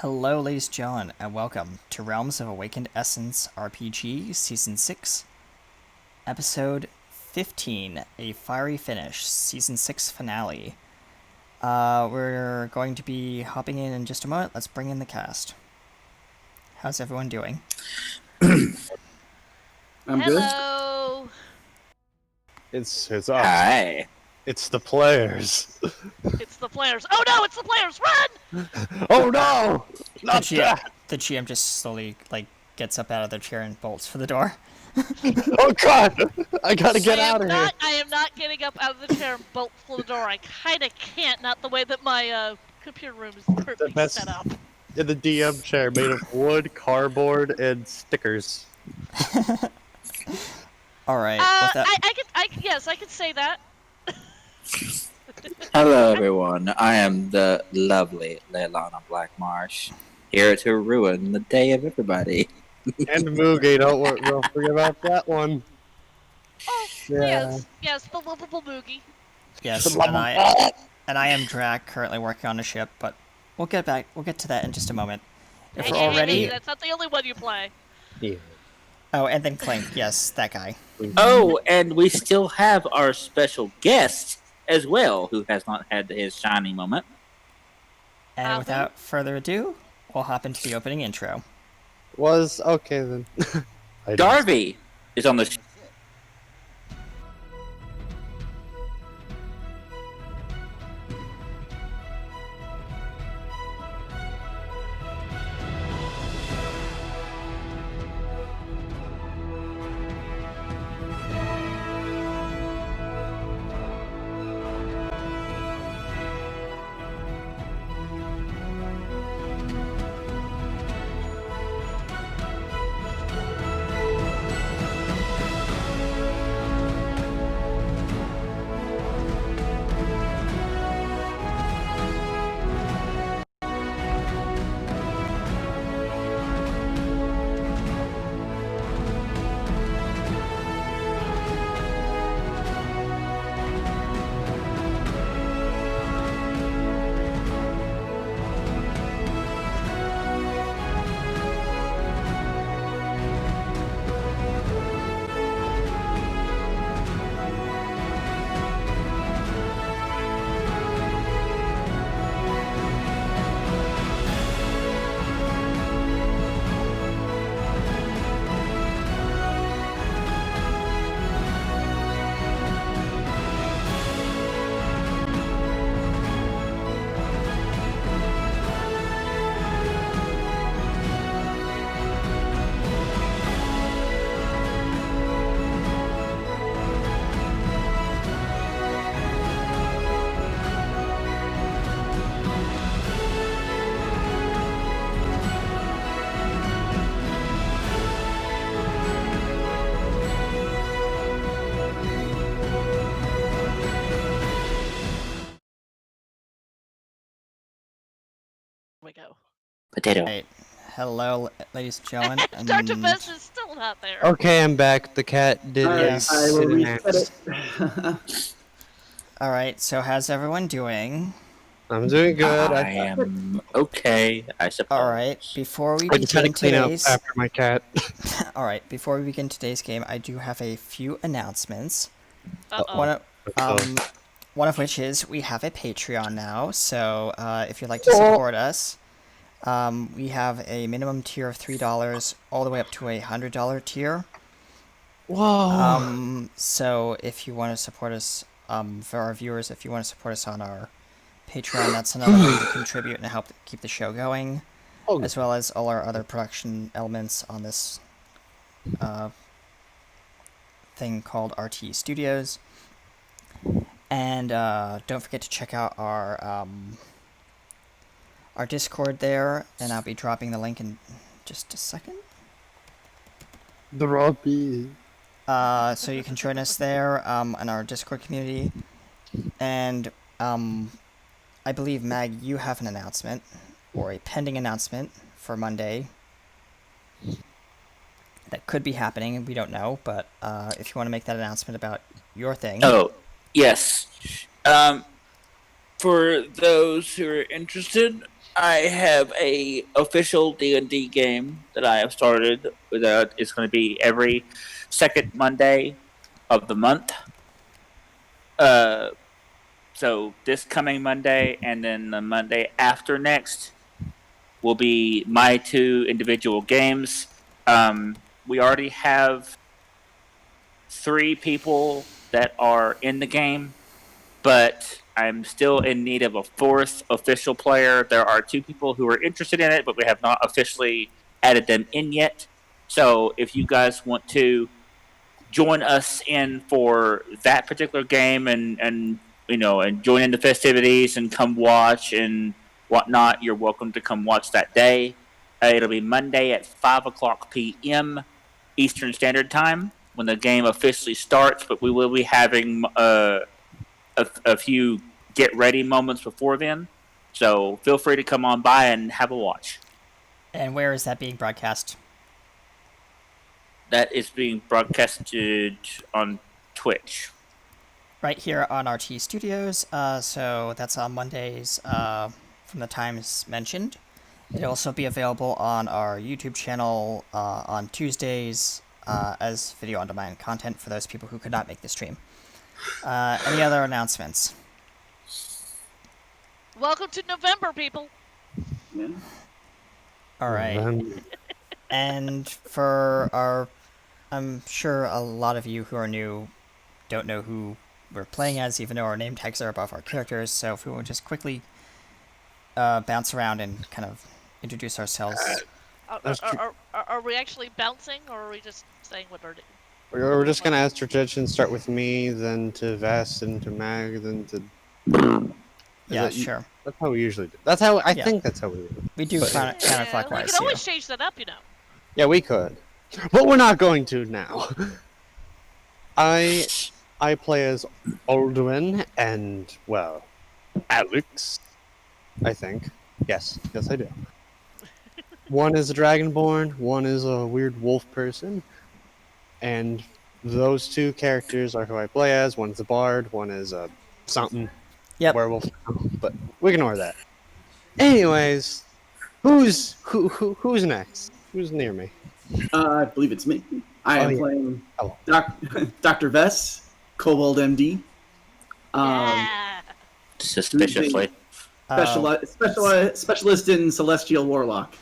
Hello, ladies and gentlemen, and welcome to Realms of Awakened Essence RPG Season 6, Episode 15, A Fiery Finish, Season 6 Finale. We're going to be hopping in just a moment. Let's bring in the cast. How's everyone doing? I'm good. Hello. It's us. Hi. It's the players. It's the players. Oh no, it's the players. Run! Oh no! The Not GM, that! the GM just slowly, gets up out of their chair and bolts for the door. Oh god! I gotta get out of here. I am not getting up out of the chair and bolt for the door. I kinda can't, not the way that my computer room is currently best- set up. In the DM chair made of wood, cardboard, and stickers. Alright, Yes, I can say that. Hello, everyone. I am the lovely Leilana Blackmarsh, here to ruin the day of everybody. And Moogie, don't forget about that one. Oh, Yeah. yes, the lovable Moogie. yes, and I am Drac, currently working on a ship, but we'll get to that in just a moment. If we're all ready... That's not the only one you play. Yeah. Oh, and then Clink, yes, that guy. Oh, and we still have our special guest as well, who has not had his shining moment. And without further ado, we'll hop into the opening intro. Was okay then. Darby is on the We go. potato. Right. Hello, ladies and gentlemen. Dr. and- Best is still not there. Okay, I'm back. The cat did Yes. I will reset it. it. Alright, so how's everyone doing? I'm doing good. I am okay, I suppose. Alright, before we I just had to begin clean up today's... after my cat. Alright, before we begin today's game, I do have a few announcements. Uh-oh. One of which is we have a Patreon now, so if you'd like to support us, we have a minimum tier of $3 all the way up to a $100 tier. Whoa. So if you want to support us, for our viewers, if you want to support us on our Patreon, that's another way to contribute and help keep the show going, Oh. as well as all our other production elements on this thing called RT Studios. And don't forget to check out our Discord there, and I'll be dropping the link in just a second. The raw bee. So you can join us there in our Discord community. And I believe, Mag, you have an announcement, or a pending announcement for Monday. That could be happening, we don't know, but if you want to make that announcement about your thing. Oh, yes. For those who are interested, I have a official D&D game that I have started. It's going to be every second Monday of the month. Uh, so this coming Monday and then the Monday after next will be my two individual games. We already have three people that are in the game, but I'm still in need of a fourth official player. There are two people who are interested in it, but we have not officially added them in yet. So if you guys want to join us in for that particular game and and join in the festivities and come watch and whatnot, you're welcome to come watch that day. It'll be Monday at 5 o'clock p.m. Eastern Standard Time when the game officially starts, but we will be having a few get ready moments before then. So feel free to come on by and have a watch. And where is that being broadcast? That is being broadcasted on Twitch. Right here on RT Studios. So that's on Mondays from the times mentioned. It'll also be available on our YouTube channel on Tuesdays as video on demand content for those people who could not make the stream. Any other announcements? Welcome to November, people. Yeah. All right. And for our, I'm sure a lot of you who are new don't know who we're playing as, even though our name tags are above our characters. So if we will just quickly bounce around and kind of introduce ourselves. Are we actually bouncing, or are we just saying what we're doing? We're just gonna ask and start with me, then to Vest, and to Mag, then to. Yeah, sure. That's how we usually do. That's how I Yeah. think that's how we do. We do But- counterclockwise. We can always change that up, you know. Yeah, we could, but we're not going to now. I play as Aldwin and well, Alex. I think. Yes, I do. One is a dragonborn. One is a weird wolf person, and those two characters are who I play as. One's a bard. One is a something. Yep. Werewolf. But we ignore that. Anyways, who's next? Who's near me? I believe it's me. I am yeah. playing Hello. Dr. Vess, Kobold MD. Yeah. Suspiciously. Specialist in Celestial Warlock.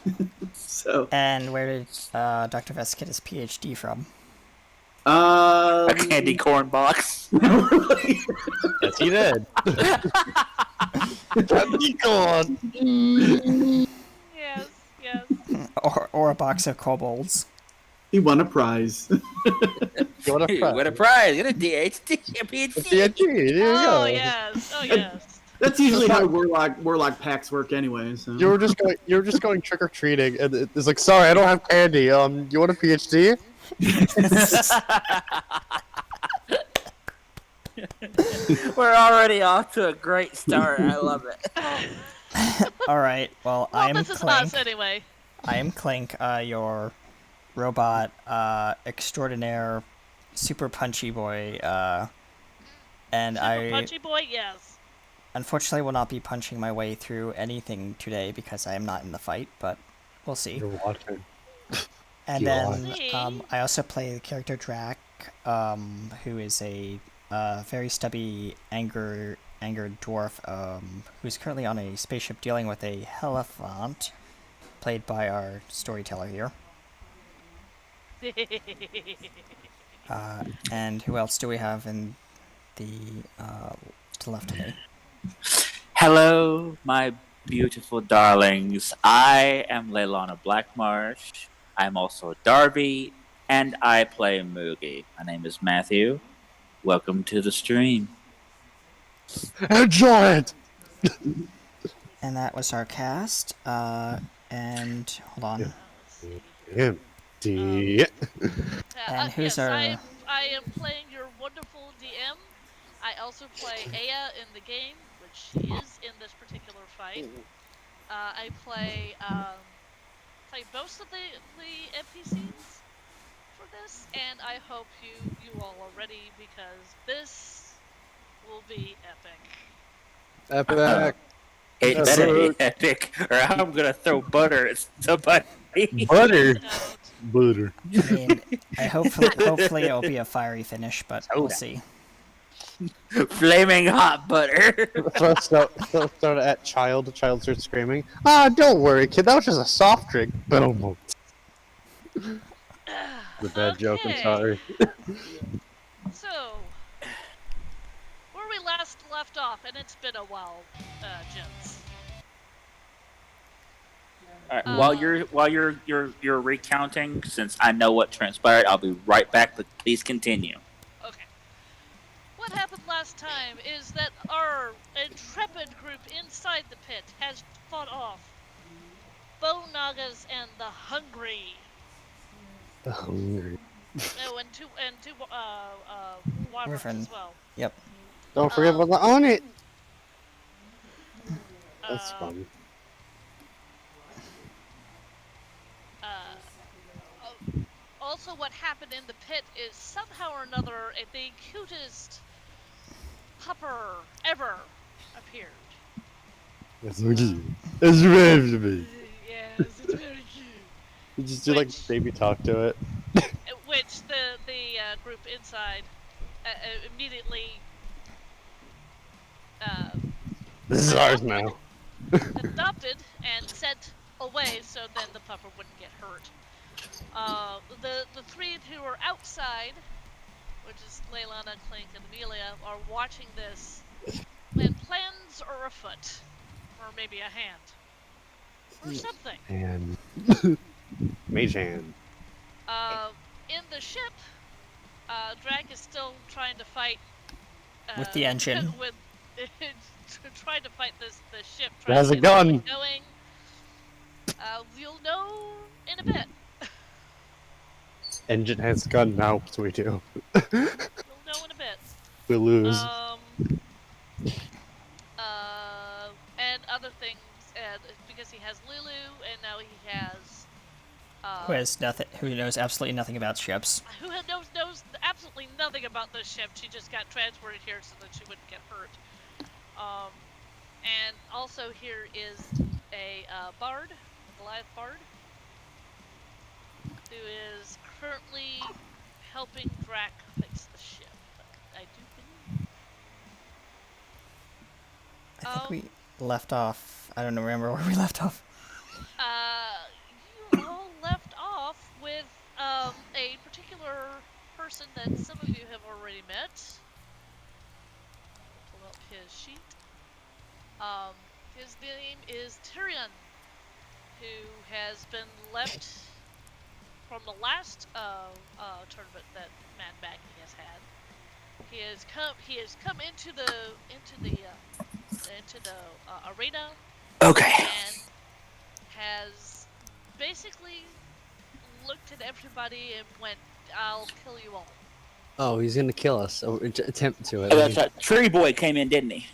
So. And where did Dr. Vest get his PhD from? A candy corn box. Yes, he did. Candy corn. Yes. Or a box of kobolds. He won a prize. What a prize. What a prize! Get a DHD, a PhD. There you go. Oh yes. That's usually how Warlock packs work anyway. So. You were just going trick or treating, and it's like, sorry, I don't have candy. You want a PhD? We're already off to a great start. I love it. All right. Well, I am this is Clink. us anyway. I am Clink, your robot extraordinaire, super punchy boy. And Super punchy boy, yes. unfortunately will not be punching my way through anything today because I am not in the fight, but we'll see. You're watching. And God. then I also play the character Drac, who is a very stubby, angered dwarf who's currently on a spaceship dealing with a Helephant, played by our storyteller here. And who else do we have in the to the left of me? Hello, my beautiful darlings. I am Leilana Blackmarsh. I'm also Darby, and I play Moogie. My name is Matthew. Welcome to the stream. Enjoy it! And that was our cast. And hold on. Empty. And who's yes, our- I am playing your wonderful DM. I also play Aya in the game, which she is in this particular fight. I play most of the NPCs for this, and I hope you all are ready because this will be epic. Epic. It better be epic, or I'm gonna throw butter at somebody. Butter. Out. Butter. I mean, hopefully it'll be a fiery finish, but we'll Soda. see. Flaming hot butter. Throw it at child. The child starts screaming. Ah, don't worry, kid. That was just a soft drink. Boom. The bad joke. I'm Okay. sorry. So, where we last left off, and it's been a while, gents. All right, while you're recounting, since I know what transpired, I'll be right back. But please continue. Okay. What happened last time is that our intrepid group inside the pit has fought off Bone Nagas and the Hungry. The hungry. Oh, and two wyverns Wyvern. as well. Yep. Don't forget about the on it. Uh, That's fun. Also, what happened in the pit is somehow or another the cutest pupper ever appeared. It's okay. It's ready to be. Yes, it's very cute. You just do like Which- baby talk to it. Which the group inside immediately This is ours now. adopted and sent away so then the pupper wouldn't get hurt. The three who are outside, which is Leilana, Clink, and Amelia, are watching this, and plans are afoot, or maybe a hand, or something. And Mage Hand. In the ship, Drac is still trying to fight With the engine. with trying to fight the ship. It has a trying to get it gun. Going. You'll know in a bit. Engine has gun now, so we do. You'll know in a bit. We lose. And other things, and because he has Lulu, and now he has Who knows absolutely nothing about ships. who knows absolutely nothing about this ship. She just got transported here so that she wouldn't get hurt. And also here is a bard, a Goliath bard, who is currently helping Drac fix the ship. I do believe. I think we left off. I don't remember where we left off. You all left off with a particular person that some of you have already met. Pull up his sheet. His name is Tyrion, who has been left from the last tournament that Mad Maggie has had. He has come into the arena Okay. and has basically looked at everybody and went, "I'll kill you all." Oh, he's gonna kill us. Or attempt to. Oh, that's right. Tree Boy came in, didn't he?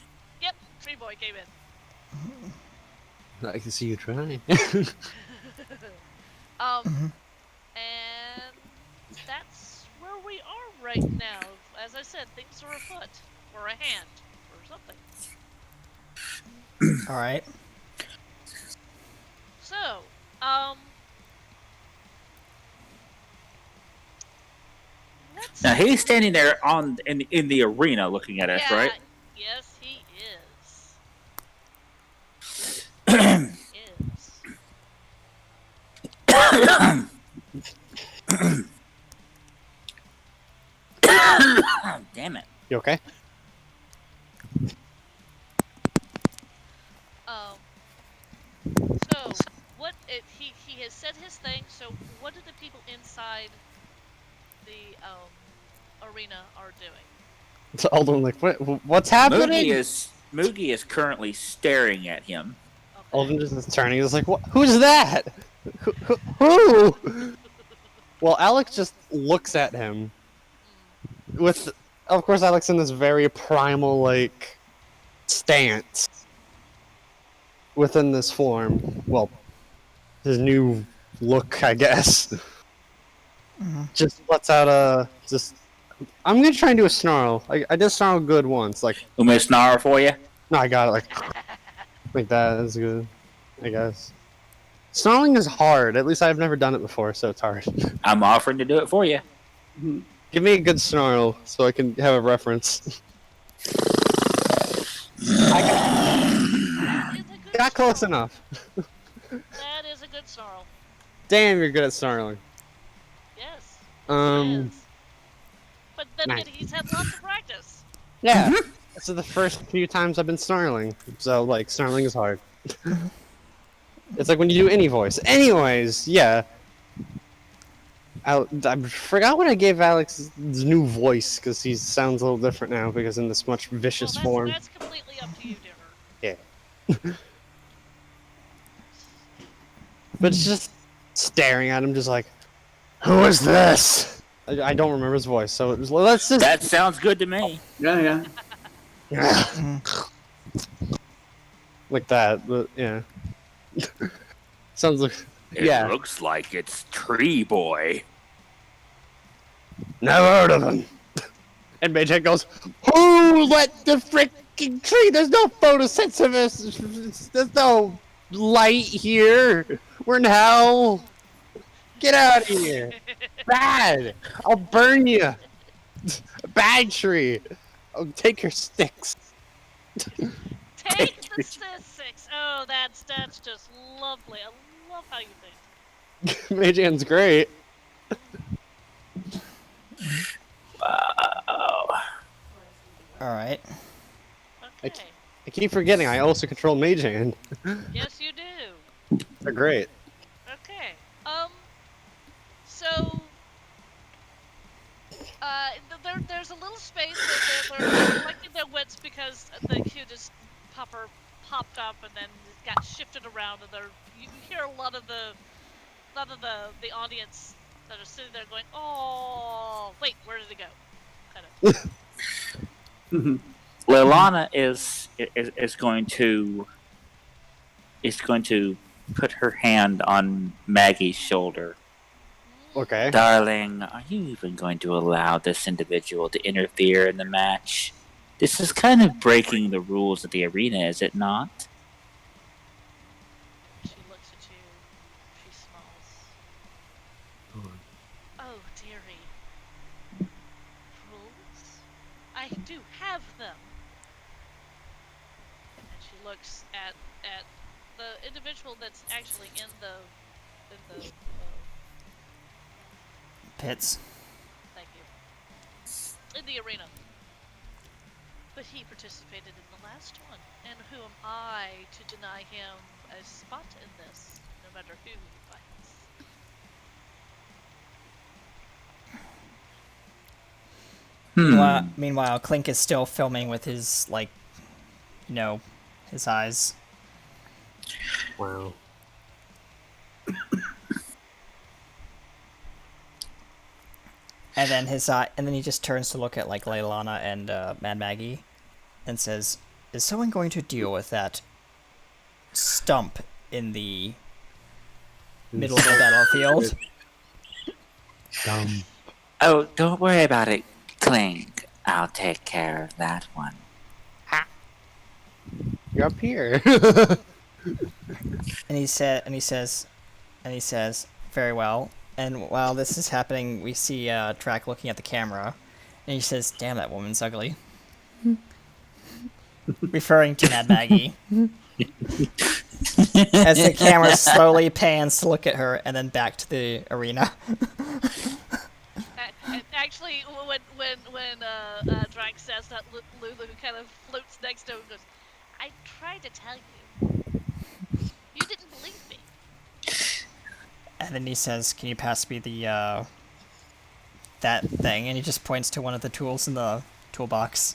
Yep, Tree Boy came in. I can see you trying. And that's where we are right now. As I said, things are afoot, or a hand, or something. All right. So, let's. Now he's standing there in the arena looking at us, Yeah, right? Yes, he is. Damn it. You okay? So what he has said his thing. So what do the people inside the arena are doing? So Alden, like, what's happening? Moogie is currently staring at him. Okay. Alden just is turning. He's like, what? Who's that? Who? Well, Alex just looks at him with, of course, Alex in this very primal, like, stance within this form. Well, his new look, I guess. Just lets out a I'm gonna try and do a snarl. I did snarl good once. Like, Want me to snarl for you? no, I got it. Like, Like that is good, I guess. Snarling is hard. At least I've never done it before, so it's hard. I'm offering to do it for you. Give me a good snarl so I can have a reference. That is a good Got close snarl. enough. That is a good snarl. Damn, you're good at snarling. Yes. Um, Yes. But then nice. again, he's had lots of practice. yeah. This is the first few times I've been snarling, so like snarling is hard. It's like when you do any voice. Anyways, yeah. I forgot what I gave Alex's new voice because he sounds a little different now because in this much vicious Well, form. that's completely up to you, Dimmer. Yeah. But it's just staring at him, just like, who is this? I don't remember his voice, so let's just. That sounds good to me. Yeah. like that, but yeah. Sounds like. It Yeah. looks like it's Tree Boy. Never heard of him. And Maytag goes, who let the freaking tree? There's no photosynthesis. There's no light here. We're in hell. Get out of here. Bad. I'll burn you. Bad tree. I'll take your sticks. Take the six. Oh, that's just lovely. I love how you think. Mayjan's great. Alright. Okay. I keep forgetting I also control Majan. Yes, you do. They're great. Okay. So, there's a little space that they're collecting their wits because the cutest pupper popped up and then got shifted around, and you hear a lot of the audience that are sitting there going, "Oh, wait, where did it go?" Kind of. Leilana is going to put her hand on Maggie's shoulder. Okay. Darling, are you even going to allow this individual to interfere in the match? This is kind of breaking the rules of the arena, is it not? She looks at you. She smiles. Oh, dearie. Rules? I do have them. And she looks at the individual that's actually in the Pits. thank you, in the arena. But he participated in the last one, and who am I to deny him a spot in this, no matter who he fights? Meanwhile, Clink is still filming with his, like, his eyes. Wow. And then he just turns to look at like Leilana and Mad Maggie, and says, "Is someone going to deal with that stump in the middle of the battlefield?" Dumb. Oh, don't worry about it, Clink. I'll take care of that one. You're up here. And he says, "Very well." And while this is happening, we see Drac looking at the camera, and he says, "Damn, that woman's ugly," referring to Mad Maggie. As the camera slowly pans to look at her, and then back to the arena. Actually, when Drac says that, Lulu kind of floats next to him and goes, "I tried to tell you. You didn't believe me." And then he says, "Can you pass me the that thing?" And he just points to one of the tools in the toolbox.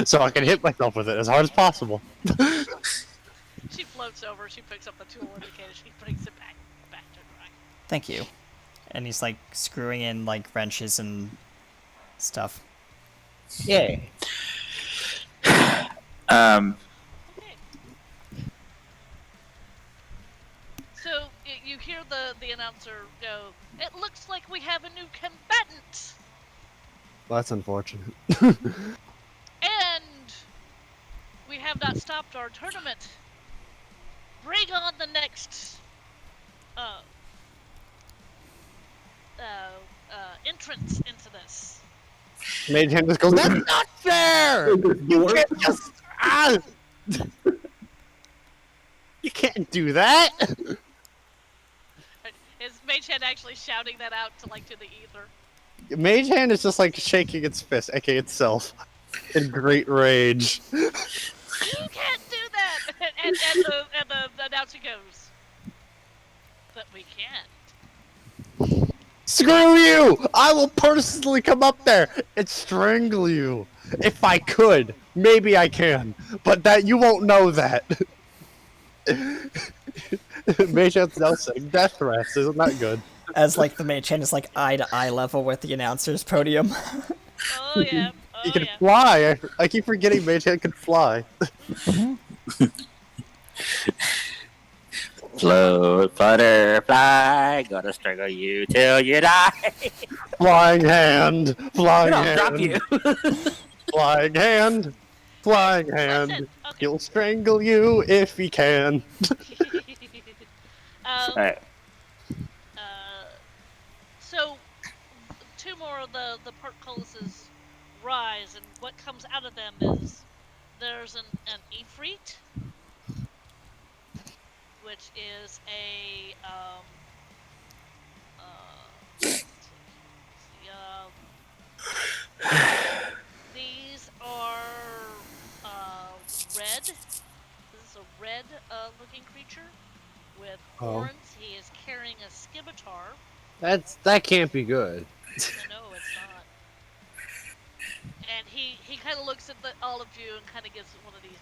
So I can hit myself with it as hard as possible. She floats over, she picks up the tool indicator, she brings it back to Drac. Thank you. And he's like screwing in like wrenches and stuff. Yay. Um, Okay. So you hear the announcer go, "It looks like we have a new combatant, Well, that's unfortunate. and we have not stopped our tournament. bring on the next entrance into this. Mage Hand just goes, that's not fair! You Dwarf? can't just... Ah! You can't do that! Is Mage Hand actually shouting that out to the ether? Mage Hand is just like shaking its fist, aka itself, in great rage. You can't do that! And the announcer goes, but we can. Screw you! I will personally come up there and strangle you. If I could. Maybe I can. But that you won't know that. Mage Hand's now saying death threats, isn't that good? As like the mage hand is like eye to eye level with the announcer's podium. Oh yeah. Oh He can yeah. fly! I keep forgetting Mage Hand can fly. Float, butterfly, gonna strangle you till you die. Flying hand! Flying I'll hand! drop you. Flying hand! Flying hand! Listen, okay. He'll strangle you if he can. Alright. So, two more of the portcullises rise, and what comes out of them is there's an Ifrit, which is a these are red. This is a red looking creature with Oh. horns. He is carrying a scimitar. That can't be good. No, it's not. And he kind of looks at all of you and kind of gives one of these.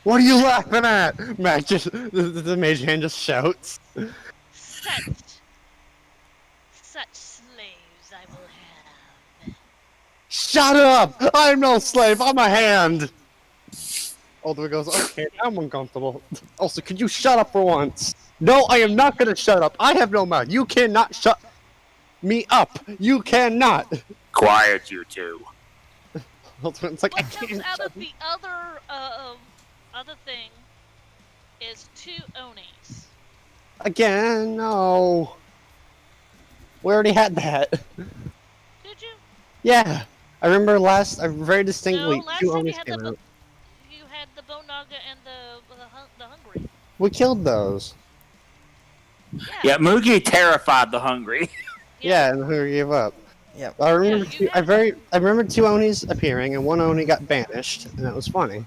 What are you laughing at? Matt just the mage hand just shouts. Such slaves I will have. Shut up! I'm no slave, I'm a hand! Alduin goes, okay, I'm uncomfortable. Also, could you shut up for once? No, I am not gonna shut up. I have no mouth. You cannot shut me up. You cannot. Quiet, you two. Alduin's like, I What comes can't. out shut of the other thing is two Onis. Again, no. We already had that. Did you? Yeah. I remember I very distinctly, No, last two time you Onis had came the out. you had the Bone Naga and the Hungry. We killed those. Yeah, Moogie terrified the hungry. Yeah, and who gave up. Yep. I remember you had I remember two Onis appearing and one Oni got banished, and that was funny.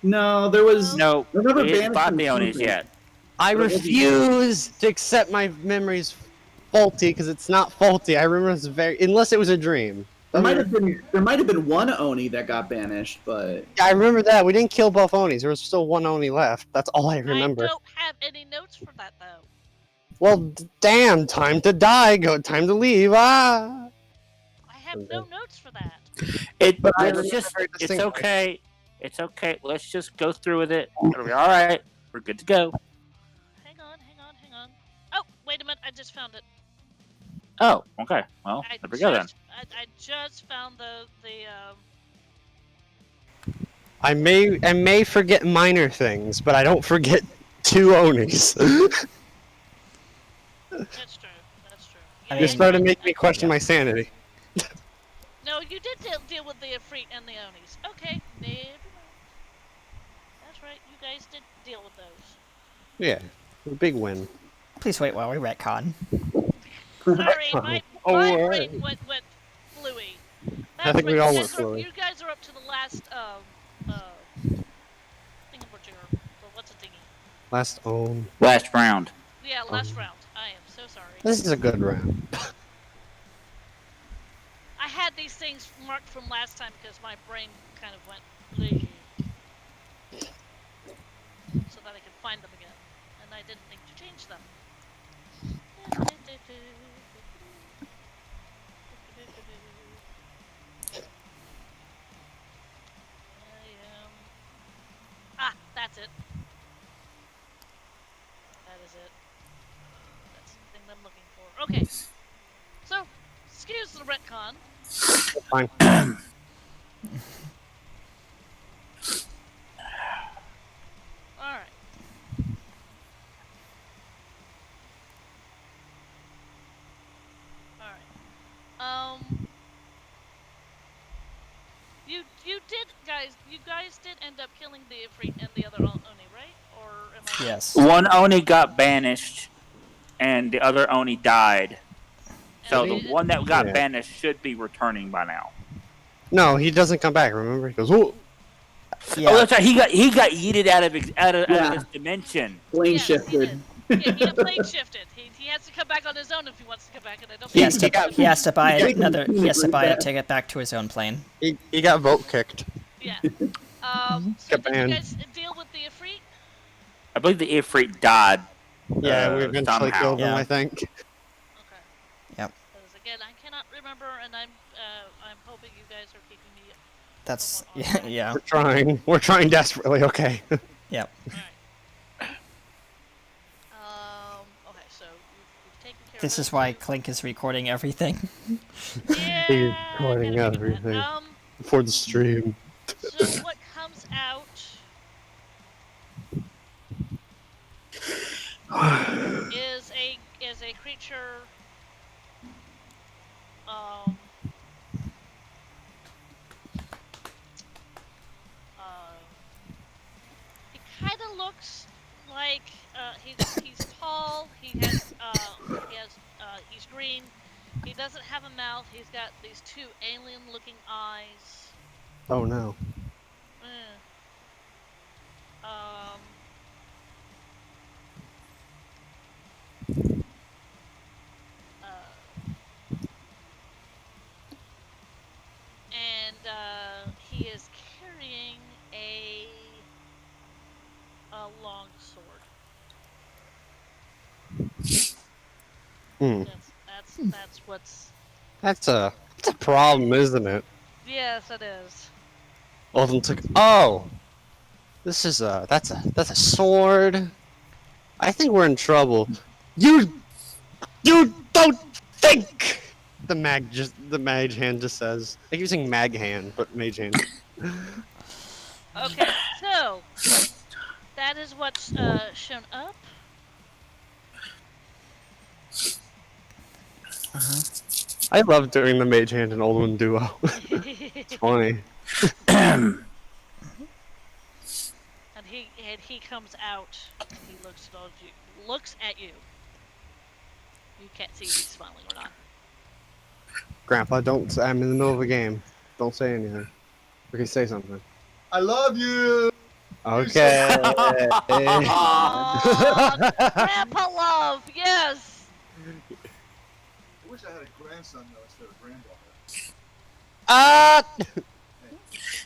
No, there was. No, I remember we didn't banishing fight the Onis something. yet. I But it wasn't- refuse to accept my memories faulty because it's not faulty. I remember it's unless it was a dream. There might have been one Oni that got banished, but Yeah, I remember that. We didn't kill both Onis. There was still one Oni left. That's all I remember. I don't have any notes for that though. Well, damn, time to die. Time to leave. Ah. I have no notes for that. But I It's remember just, very it's distinctly. okay. It's okay. Let's just go through with it. It'll be all right. We're good to go. Hang on. Oh, wait a minute! I just found it. Oh, okay. Well, I there we go then. I just found the I may forget minor things, but I don't forget two Onis. That's true. I Yeah, mean- It started I- making me question my sanity. No, you did deal with the Ifrit and the Onis. Okay, never mind. That's right. You guys did deal with those. Yeah, a big win. Please wait while we retcon. Sorry, my Oh, brain alright. went fluey. I think we all you went guys are- fluey. You guys are up to the last thingamajigger. Well, what's a thingy? Last own. Last round. Yeah, last round. I am so sorry. This is a good round. I had these things marked from last time because my brain kind of went bleh, so that I could find them again, and I didn't think to change them. That's it. That is it. That's the thing I'm looking for. Okay. So, excuse the retcon. Fine. Um, you guys did end up killing the Ifrit and the other Oni, right? Or am I? Yes. One Oni got banished, and the other Oni died. So And the you- one that got Yeah. banished should be returning by now. No, he doesn't come back. Remember, he goes, "Whoa." Yeah. Oh, that's right. He got yeeted out of Yeah. his dimension. Plane Yes, he shifted. Yeah, he plane shifted. He has to come back on his own if he wants to come back, and I don't He think has to. got- He has to buy Yeah. another. He has to buy a Yeah. ticket back to his own plane. He got vote kicked. Yeah. So Got did you banned. guys deal with the Ifrit? I believe the Ifrit died. Yeah, we eventually somehow. killed him. Yeah. I think. Okay. Yep. Because again, I cannot remember, and I'm hoping you guys are keeping me. That's somewhat on yeah. We're trying. We're trying desperately. Okay. Yep. Alright. Okay, so you've taken care This of is why Clink is recording everything. Yeah. He's I recording kinda figured everything. that. For the stream. So what comes out is a creature. He kind of looks like he's tall. He's green. He doesn't have a mouth. He's got these two alien-looking eyes. Oh no. Um. And he is carrying a long sword. Hmm. That's what's. That's a problem, isn't it? Yes, it is. Alden took. Oh. This is that's a sword. I think we're in trouble. You don't think. The mage hand just says. I keep using mag hand, but mage hand. Okay, so that is what's shown up. I love doing the mage hand and Alden duo. It's funny. And he comes out and he looks at you. You can't see if he's smiling or not. Grandpa, don't. I'm in the middle of a game. Don't say anything. Okay, say something. I love you. Okay. Aww, Grandpa love, yes. I wish I had a grandson though instead of granddaughter. Ah!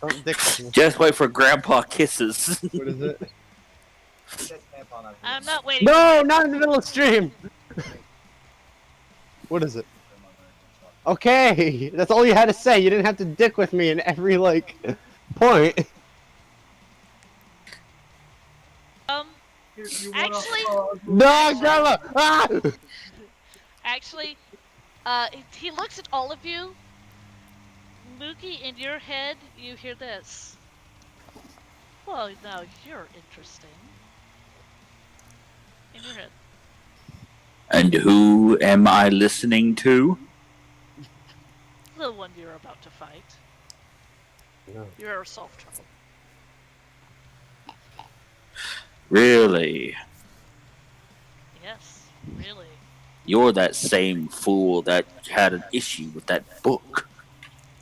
Don't dick me. Just wait for Grandpa kisses. What is it? That's tampon out I'm not waiting. No, not in the middle of stream. What is it? Okay, that's all you had to say. You didn't have to dick with me in every point. Actually, No, Grandma! Ah! actually, he looks at all of you. Mookie, in your head, you hear this. Well, now you're interesting. In your head. And who am I listening to? The one you're about to fight. No. You're soft trouble. Really? Yes, really. You're that same fool that had an issue with that book.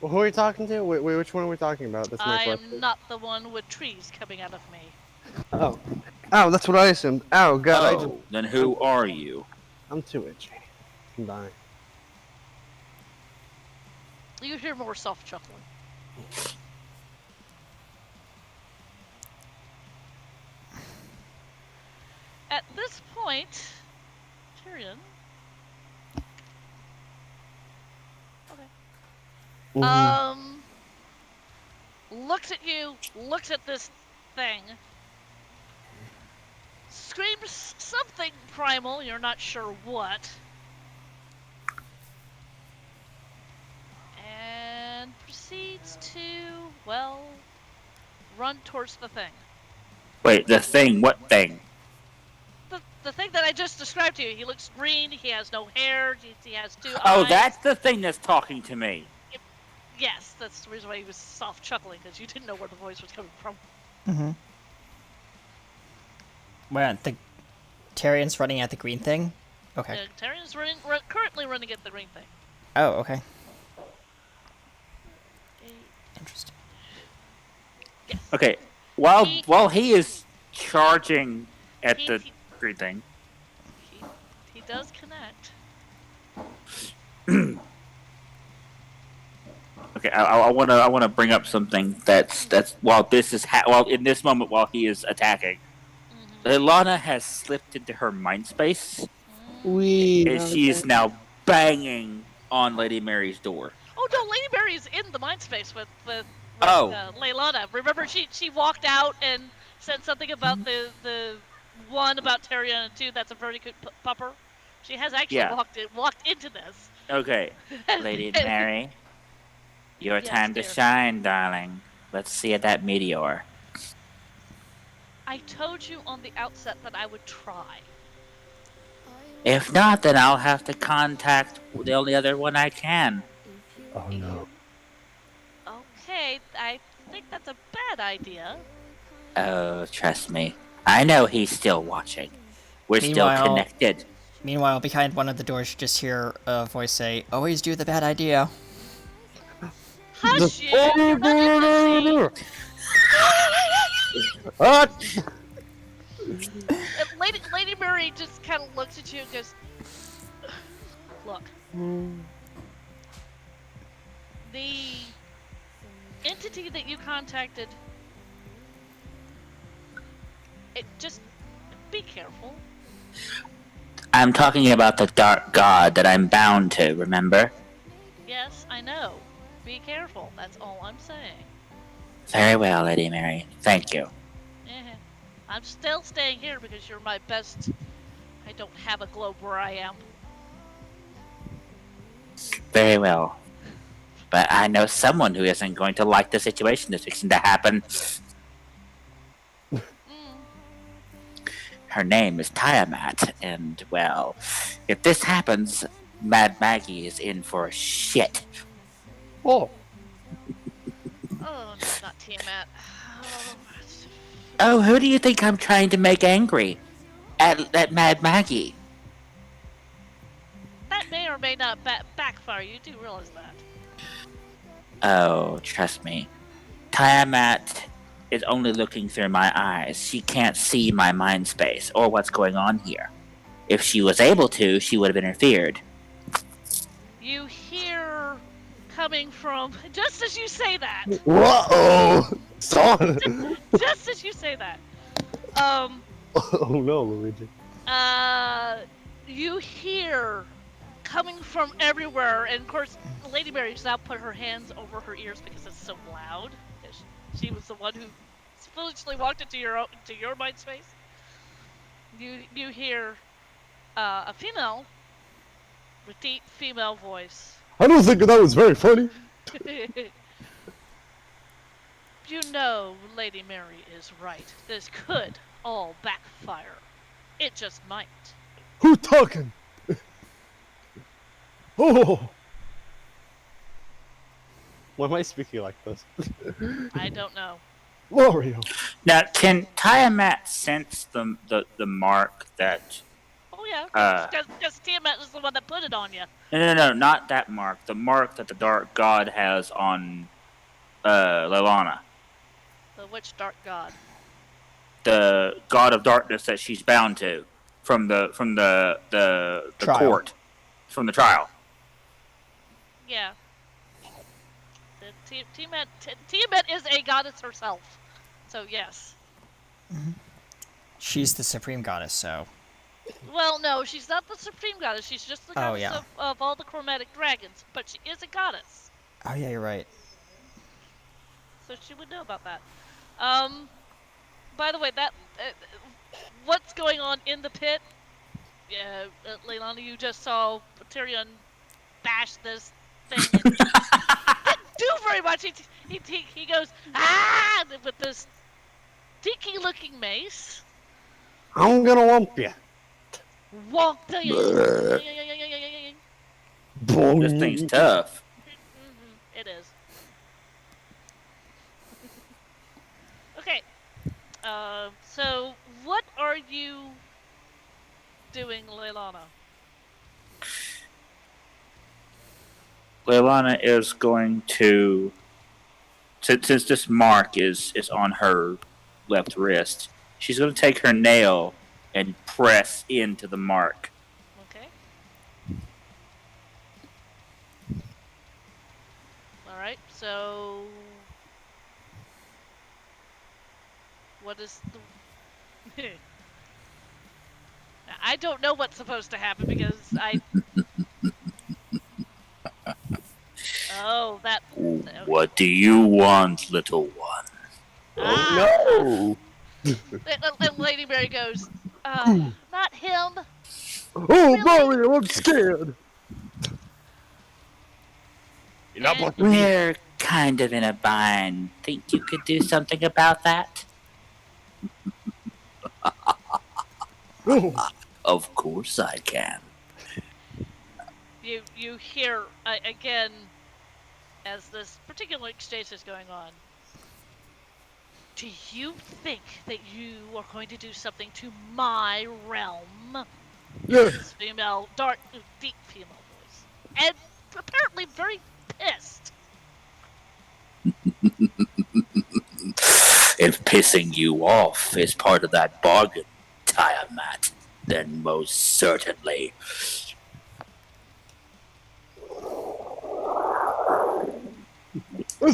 Well, who are you talking to? Wait, which one are we talking about? That's my I question. am not the one with trees coming out of me. Oh. Ow, that's what I assumed. Ow, God, Oh, then who are you? I'm too itchy. I'm dying. You hear more soft chuckling. At this point, Tyrion. Okay. Looks at you, looks at this thing, screams something primal, you're not sure what, and proceeds to, well, run towards the thing. Wait, the thing? What thing? the thing that I just described to you. He looks green. He has no hair. He has two Oh, eyes. that's the thing that's talking to me. Yes, that's the reason why he was soft chuckling, because you didn't know where the voice was coming from. Mm-hmm. Well, the Tyrion's running at the green thing? Okay. Tyrion's currently running at the green thing. Oh, okay. Interesting. Yes. Okay, He- while he is charging at He- the he- green thing, He does connect. okay, I wanna bring up something that's while this is while in this moment while he is attacking, Leilana has slipped into her mind space, and she is now banging on Lady Mary's door. Oh no, Lady Mary is in the mind space with Oh. Leilana. Remember, she walked out and said something about the one about Tyrion and two. That's a very good pupper. She has actually Yeah. walked into this. Okay, Lady Mary, your Yes, time to dear. shine, darling. Let's see at that meteor. I told you on the outset that I would try. If not, then I'll have to contact the only other one I can. Oh no. Okay, I think that's a bad idea. Oh, trust me. I know he's still watching. We're still Meanwhile- connected. Meanwhile, behind one of the doors, you just hear a voice say, "Always do the bad idea." Hush you! You're not in the scene. What? And Lady Mary just kind of looks at you and goes, "Look, the entity that you contacted, just be careful." I'm talking about the dark god that I'm bound to, remember? Yes, I know. Be careful. That's all I'm saying. Very well, Lady Mary. Thank you. I'm still staying here because you're my best. I don't have a globe where I am. Very well. But I know someone who isn't going to like the situation that's fixing to happen. Her name is Tiamat, and, well, if this happens, Mad Maggie is in for shit. Oh. Oh, no, not Tiamat. Oh, Oh, who do you think I'm trying to make angry? At Mad Maggie? that may or may not backfire. You do realize that. Oh, trust me. Tiamat is only looking through my eyes. She can't see my mind space or what's going on here. If she was able to, she would have interfered. You hear coming from just as you say that. Whoa! Son! Just as you say that. Oh no, Luigi. You hear coming from everywhere, and of course, Lady Mary's now put her hands over her ears because it's so loud. She was the one who foolishly walked into your mind space. You hear a female with deep female voice. I don't think that was very funny. You know, Lady Mary is right. This could all backfire. It just might. Who talking? Oh! Why am I speaking like this? I don't know. Mario! Now, can Tiamat sense the mark that... Oh yeah, Uh. because Tiamat is the one that put it on you. No, not that mark. The mark that the Dark God has on Leilana. The witch dark god. The God of Darkness that she's bound to from the Trial. court. From the trial. Yeah. Tiamat is a goddess herself. So yes. She's the supreme goddess, so. Well, no, she's not the supreme goddess. She's just the Oh, goddess yeah. of all the chromatic dragons. But she is a goddess. Oh yeah, you're right. So she would know about that. By the way, that what's going on in the pit? Yeah, Leilani, you just saw Tyrion bash this thing. And didn't do very much. He goes with this dinky-looking mace. I'm gonna lump you. Wonk. This thing's tough. It is. Okay. So what are you doing, Leilana? Leilana is going to, since this mark is on her left wrist, she's going to take her nail and press into the mark. Okay. All right. So what is the? I don't know what's supposed to happen because I. Oh, that. Okay. What do you want, little one? Oh And Lady Mary goes, not him. no! Oh, Really? Mario, I'm scared. You're not And- blocking me. We're kind of in a bind. Think you could do something about that? Oh. Of course I can. You hear again as this particular exchange is going on. Do you think that you are going to do something to my realm? Yeah. This female, dark, deep female voice, and apparently very pissed. If pissing you off is part of that bargain, Tiamat, then most certainly.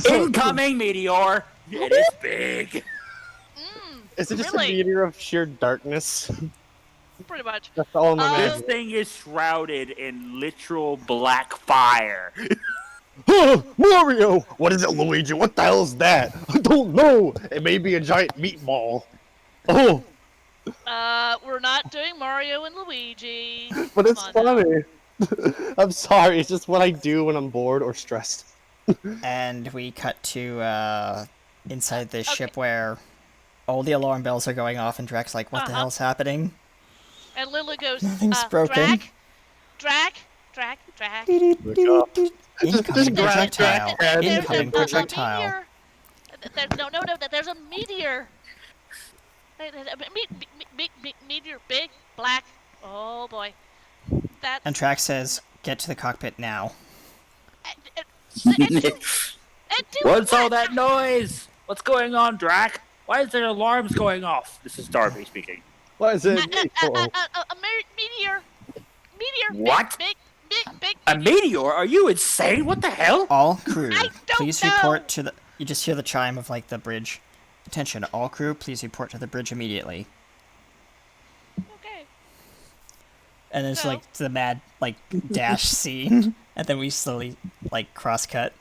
Incoming meteor! It is big! Is it just Really? a meteor of sheer darkness? Pretty much. That's all I'm This imagining. thing is shrouded in literal black fire. Mario! What is it, Luigi? What the hell is that? I don't know. It may be a giant meatball. Oh, We're not doing Mario and Luigi. but it's Come on now. funny. I'm sorry. It's just what I do when I'm bored or stressed. And we cut to inside this ship where all the alarm bells are going off, and Drax like, "What the hell's happening?" And Lila goes, Nothing's broken. Drac. Incoming grab projectile. Drax. Incoming projectile. meteor. No, there's a meteor. Meteor, big, black. Oh boy. That's. And Drax says, "Get to the cockpit now." And do What's all what? that noise? What's going on, Drac? Why is there alarms going off? This is Darby speaking. What is it? A meteor. What? Big. A meteor? Are you insane? What the hell? All crew, I don't please know. report to the. You just hear the chime of like the bridge. Attention, all crew, please report to the bridge immediately. Okay. And it's No. like the mad like dash scene, and then we slowly like cross cut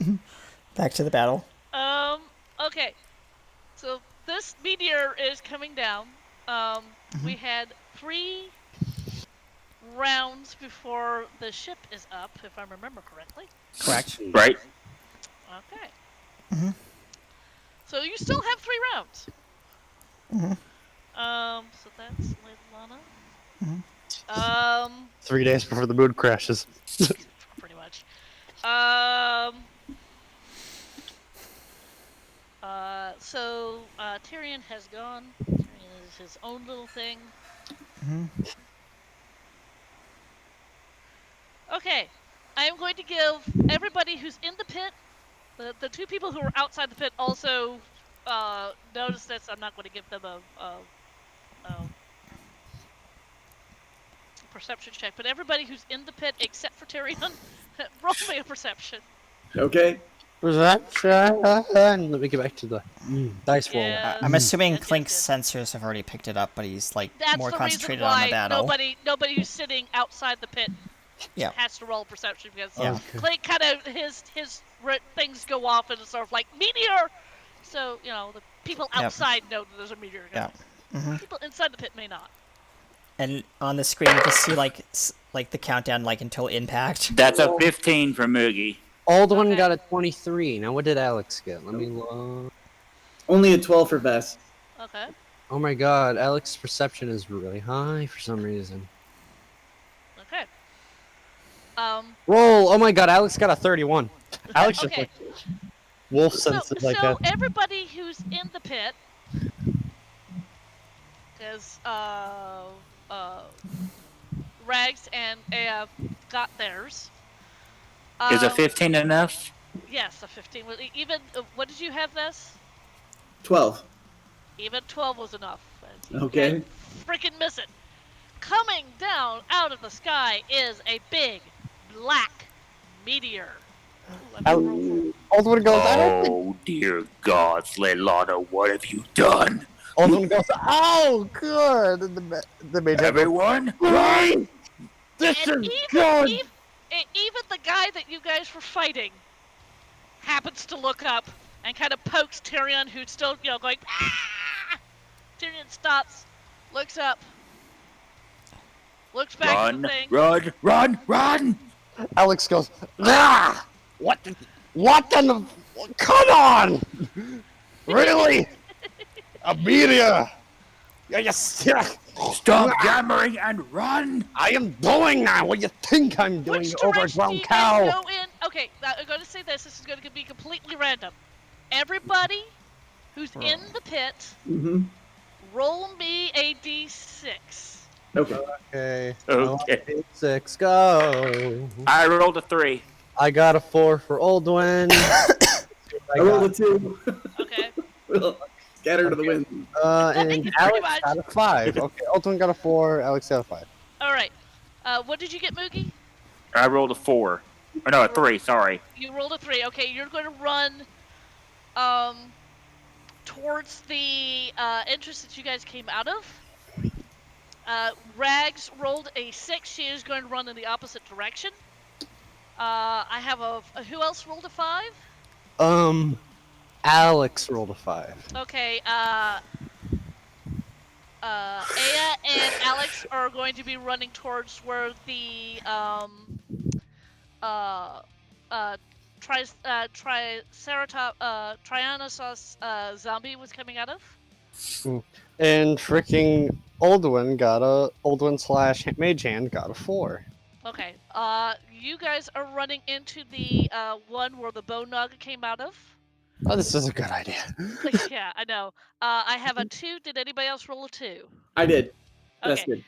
back to the battle. Okay. So this meteor is coming down. We had 3 rounds before the ship is up, if I remember correctly. Correct. Right? Okay. Mhm. So you still have 3 rounds. Mhm. So that's Lana. 3 days before the moon crashes. Pretty much. So Tyrion has gone. Tyrion is his own little thing. Mhm. Okay, I am going to give everybody who's in the pit, the 2 people who are outside the pit also notice this. I'm not going to give them a perception check, but everybody who's in the pit except for Tyrion, roll me a perception. Okay. Perception. Let me get back to the dice roll. Yeah. I'm assuming Yes, yes, Clink's yes. sensors have already picked it up, but he's like That's more the reason concentrated why on the battle. nobody who's sitting outside the pit Yeah. has to roll perception because Yeah. Clink kind of his things go off and it's sort of like meteor. So the people Yep. outside know that there's a meteor Yeah. coming. Mhm. People inside the pit may not. And on the screen, you can see like the countdown like until impact. That's a 15 for Moogie. Aldwin Okay. got a 23. Now, what did Alex get? Let me look. Only a 12 for Vess. Okay. Oh my god, Alex's perception is really high for some reason. Roll! Oh my god, Alex got a 31. Alex just Okay. like wolf So, senses like so that. everybody who's in the pit, because Rags and Aya got theirs. Is a 15 enough? Yes, a 15. Even what did you have, Vess? 12. Even 12 was enough. You Okay. can't freaking miss it. Coming down out of the sky is a big black meteor. Ooh, let me roll for- Aldwin goes, I don't think... Oh dear God, Leilani, what have you done? Aldwin goes, oh, good! And the mage goes, Everyone, run! this And is good! even the guy that you guys were fighting happens to look up and kind of pokes Tyrion, who's still, going, ah! Tyrion stops, looks up, looks back at the Run, thing. run! Alex goes, ah! What in the... Come on! Really? A meteor! Yes, Stop yammering and run! I am doing that! What do you think I'm doing, Which you direction do overgrown you guys cow? go in? Okay, I'm going to say this. This is going to be completely random. Everybody who's in the pit, Mm-hmm. roll me a d6. Okay. Okay. Okay. 6, go. I rolled a 3. I got a 4 for Aldwin. I rolled a 2. Okay. Well, scatter to the wind. And Pretty Alex much. got a 5. Okay, Aldwin got a 4, Alex got a 5. All right. What did you get, Moogie? I rolled a 4. Or no, a 3, sorry. You rolled a 3. Okay, you're going to run towards the entrance that you guys came out of. Rags rolled a 6. She is going to run in the opposite direction. I have who else rolled a 5? Alex rolled a 5. Okay, Aya and Alex are going to be running towards where the Triceratops zombie was coming out of. And freaking Aldwin slash Mage Hand got a 4. Okay, you guys are running into the one where the bone naga came out of. Oh, this is a good idea. Yeah, I know. I have a 2. Did anybody else roll a 2? I did. That's Okay. good.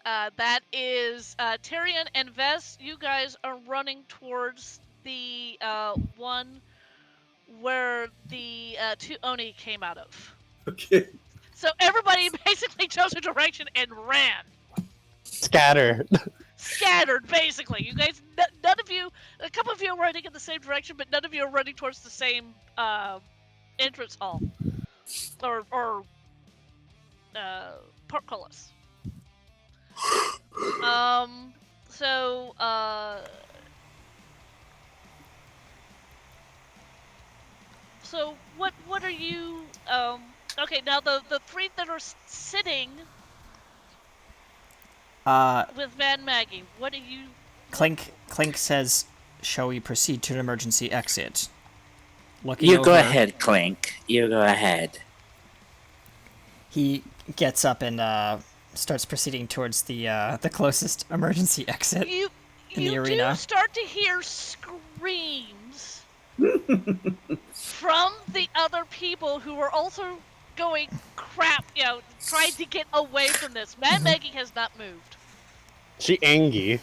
That is Tyrion and Vess. You guys are running towards the one where the 2 Oni came out of. Okay. So everybody basically chose a direction and ran. Scatter. Scattered, basically. You guys, none of you, a couple of you are running in the same direction, but none of you are running towards the same entrance hall. Or portcullis. So what are you, okay, now the 3 that are sitting with Van Maggie, what are you... Clink says, "Shall we proceed to an emergency exit?" Looking You go over, ahead, Clink. You go ahead. He gets up and starts proceeding towards the closest emergency exit. You in the do arena. start to hear screams from the other people who are also going crap, trying to get away from this. Mad Maggie has not moved. She angry.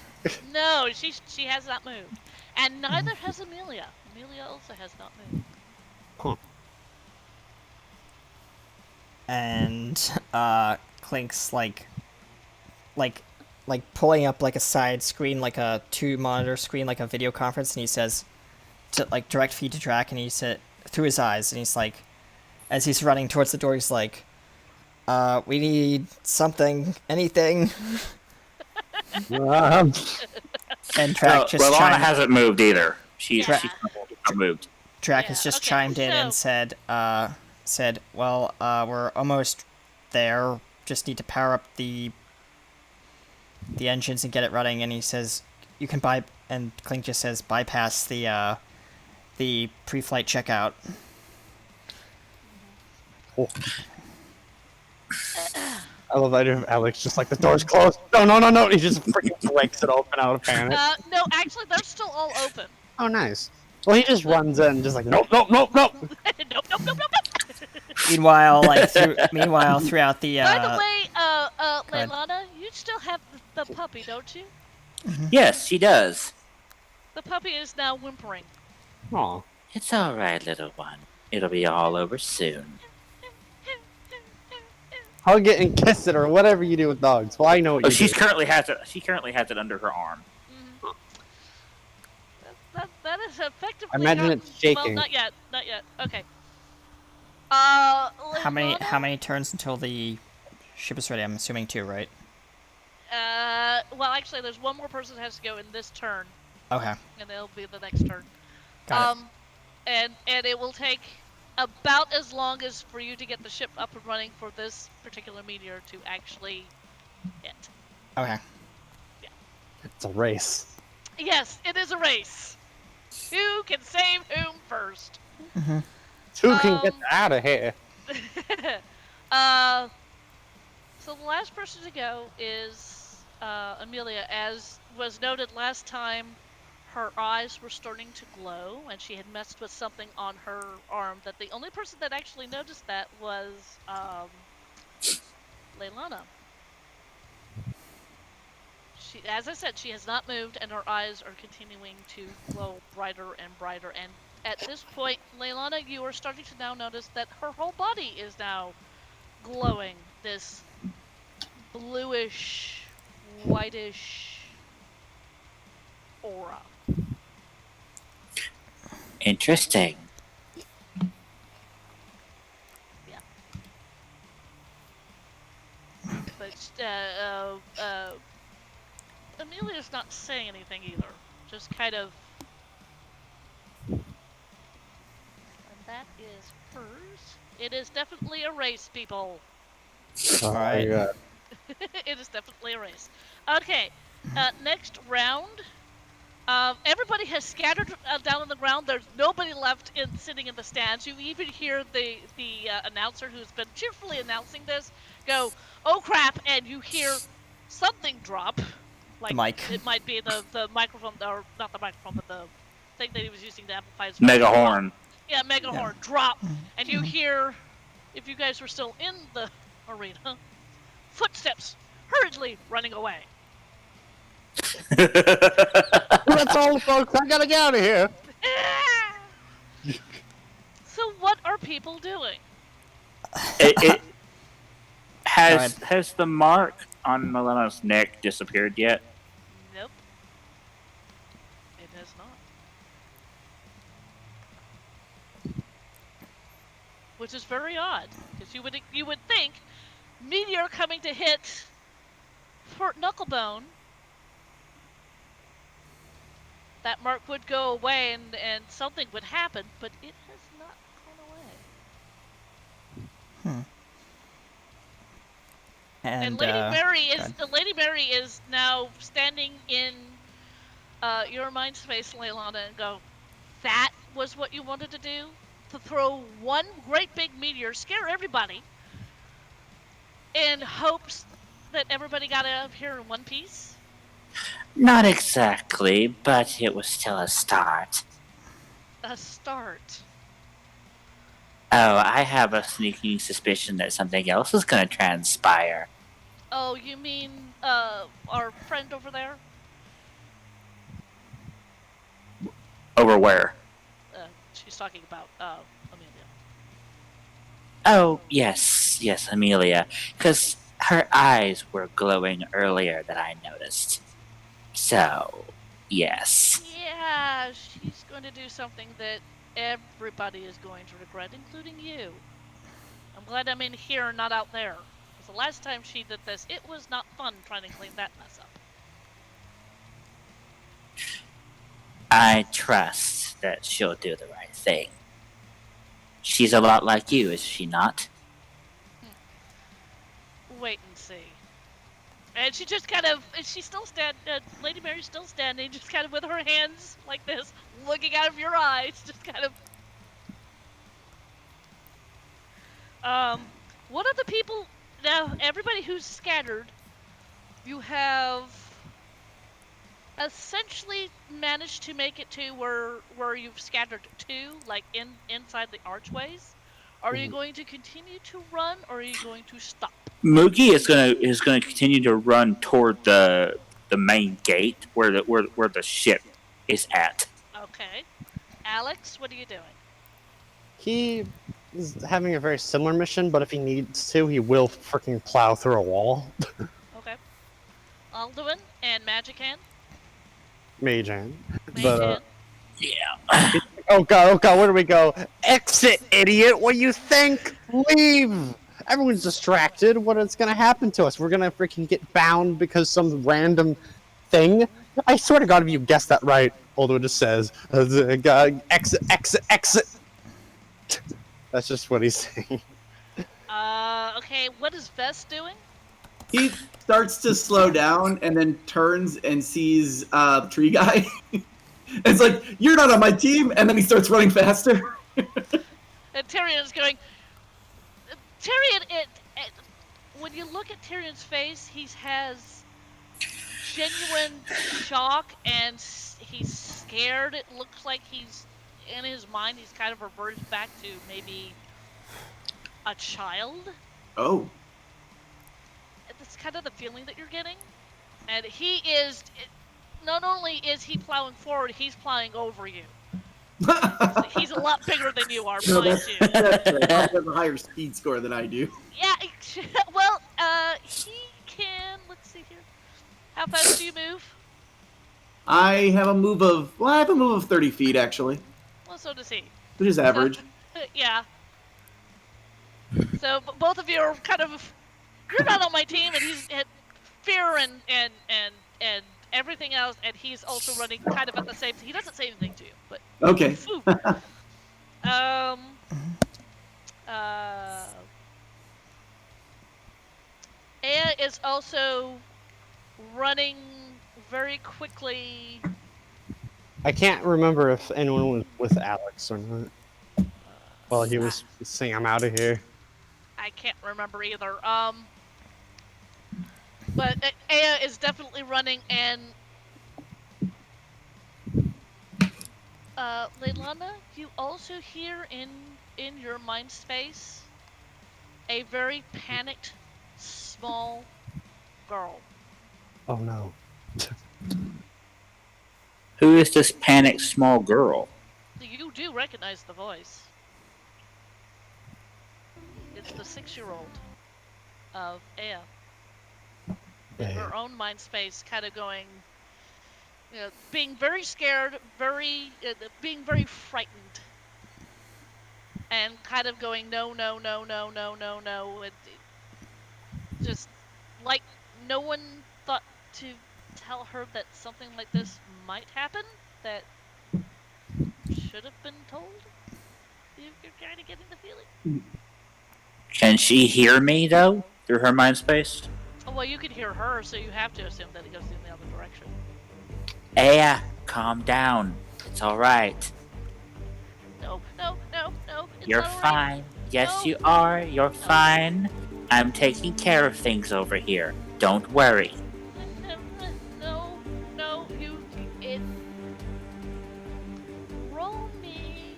No, she has not moved. And neither has Amelia. Amelia also has not moved. And Clink's like pulling up like a side screen, like a 2-monitor screen, like a video conference, and he says to like direct feed to Drac, and he said through his eyes, and he's like, as he's running towards the door, he's like, "We need something, anything." And Drac just Leilani chimed. hasn't moved either. She's Yeah. not moved. Drac Yeah, has just okay, chimed in and so- said, "Well, we're almost there. Just need to power up the engines and get it running." And he says, "You can buy." And Clink just says, "Bypass the pre-flight checkout." I love that idea of Alex just like the door's closed. No, no, no, no. He just freaking breaks it open out of panic. No, actually, they're still all open. Oh, nice. Well, he just runs in, just like nope, nope, nope, nope. Nope, nope, nope, nope, nope. Meanwhile, throughout the By the way, ahead. Leilana, you still have the puppy, don't you? Yes, she does. The puppy is now whimpering. Aw. It's all right, little one. It'll be all over soon. Hug it and kiss it, or whatever you do with dogs. Well, I know what Oh, you she do. currently has it. She currently has it under her arm. Mhm. That is effectively. I imagine not- it's shaking. Well, not yet. Not yet. Okay. how many Leilana? turns until the ship is ready? I'm assuming 2, right? Well, actually, there's one more person that has to go in this turn, Okay, and it'll be the next turn. got it. And it will take about as long as for you to get the ship up and running for this particular meteor to actually hit. Okay. It's a race. Yes, it is a race. Who can save whom first? Who can get out of here? So the last person to go is Amelia. As was noted last time, her eyes were starting to glow, and she had messed with something on her arm. That the only person that actually noticed that was Leilana. She, as I said, she has not moved, and her eyes are continuing to glow brighter and brighter. And at this point, Leilana, you are starting to now notice that her whole body is now glowing this bluish, whitish aura. Interesting. But Amelia's not saying anything either. Just kind of. And that is hers. It is definitely a race, people. All right. It is definitely a race. Okay, next round. Everybody has scattered down on the ground. There's nobody left sitting in the stands. You even hear the announcer who's been cheerfully announcing this go, "Oh crap!" and you hear something drop. Like mic. It might be the microphone, or not the microphone, but the thing that he was using to amplify his Mega voice. horn. Yeah, mega horn drop, and you hear, if you guys were still in the arena, footsteps hurriedly running away. That's all, folks. I gotta get out of here. So what are people doing? It has ahead. has the mark on Mileno's neck disappeared yet? Nope. It has not. Which is very odd, because you would think meteor coming to hit Fort Knucklebone, that mark would go away and something would happen, but it has not gone away. And Lady Mary is now standing in your mind space, Leilana, and go, "That was what you wanted to do? To throw one great big meteor, scare everybody, in hopes that everybody got out of here in one piece?" Not exactly, but it was still a start. A start. Oh, I have a sneaking suspicion that something else is going to transpire. Oh, you mean our friend over there? Over where? She's talking about Amelia. Oh, yes, Amelia. Because her eyes were glowing earlier that I noticed. So, yes. Yeah, she's going to do something that everybody is going to regret, including you. I'm glad I'm in here and not out there. Because the last time she did this, it was not fun trying to clean that mess up. I trust that she'll do the right thing. She's a lot like you, is she not? Wait and see. And she just kind of, she's still Lady Mary's still standing, just kind of with her hands like this, looking out of your eyes, just kind of. What are the people now everybody who's scattered, you have essentially managed to make it to where you've scattered to, like inside the archways. Are you going to continue to run, or are you going to stop? Moogie is gonna continue to run toward the main gate where the ship is at. Okay. Alex, what are you doing? He is having a very similar mission, but if he needs to, he will freaking plow through a wall. Okay. Alduin and Magic Hand. Mage hand. Mage But, Hand. Yeah. oh god, where do we go? Exit, idiot! What do you think? Leave! Everyone's distracted. What is gonna happen to us? We're gonna freaking get bound because some random thing? I swear to god if you guessed that right, although it just says, exit, exit, exit! That's just what he's saying. Okay, what is Vest doing? He starts to slow down and then turns and sees the tree guy. It's like, you're not on my team, and then he starts running faster. And Tyrion's going. Tyrion, when you look at Tyrion's face, he has genuine shock and he's scared. It looks like he's, in his mind, he's kind of reverted back to maybe a child. Oh. That's kind of the feeling that you're getting. And he is, not only is he plowing forward, he's plowing over you. He's a lot bigger than you are, No, mind that's, you. that's right. He has a higher speed score than I do. Yeah, well, he can, let's see here. How fast do you move? I have a move of 30 feet, actually, Well, so does he. which is average. Yeah. So both of you are kind of, you're not on my team, and he's had fear and everything else, and he's also running kind of at the same. He doesn't say anything to you, but Okay. Phew. Aya is also running very quickly. I can't remember if anyone was with Alex or not. Well, he was saying, I'm out of here. I can't remember either. But Aya is definitely running, and Leilana, you also hear in your mind space a very panicked, small girl. Oh no. Who is this panicked small girl? You do recognize the voice. It's the 6-year-old of Aya. In her own mind space, kind of going, you know, being very scared, being very frightened, and kind of going, no, no, no, no, no, no, no. Just like no one thought to tell her that something like this might happen, that should have been told. You're kind of getting the feeling. Can she hear me though through her mind space? Oh, well, you can hear her, so you have to assume that it goes in the other direction. Aya, calm down. It's all right. No, no, no, no. It's You're not all right. fine. Yes, No. you are. You're fine. I'm taking care of things over here. Don't worry. No, no, it. Roll me.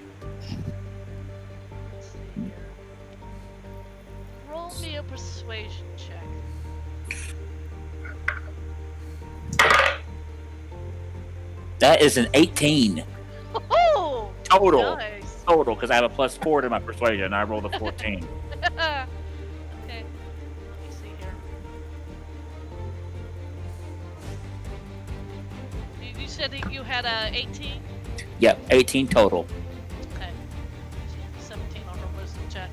Let's see here. Roll me a persuasion check. That is an 18 Oh! total. Nice. Total, because I have a +4 to my persuasion, and I rolled a 14. Okay. Let me see here. You said that you had a 18? Yep, 18 total. Okay. She had 17 on her wisdom check.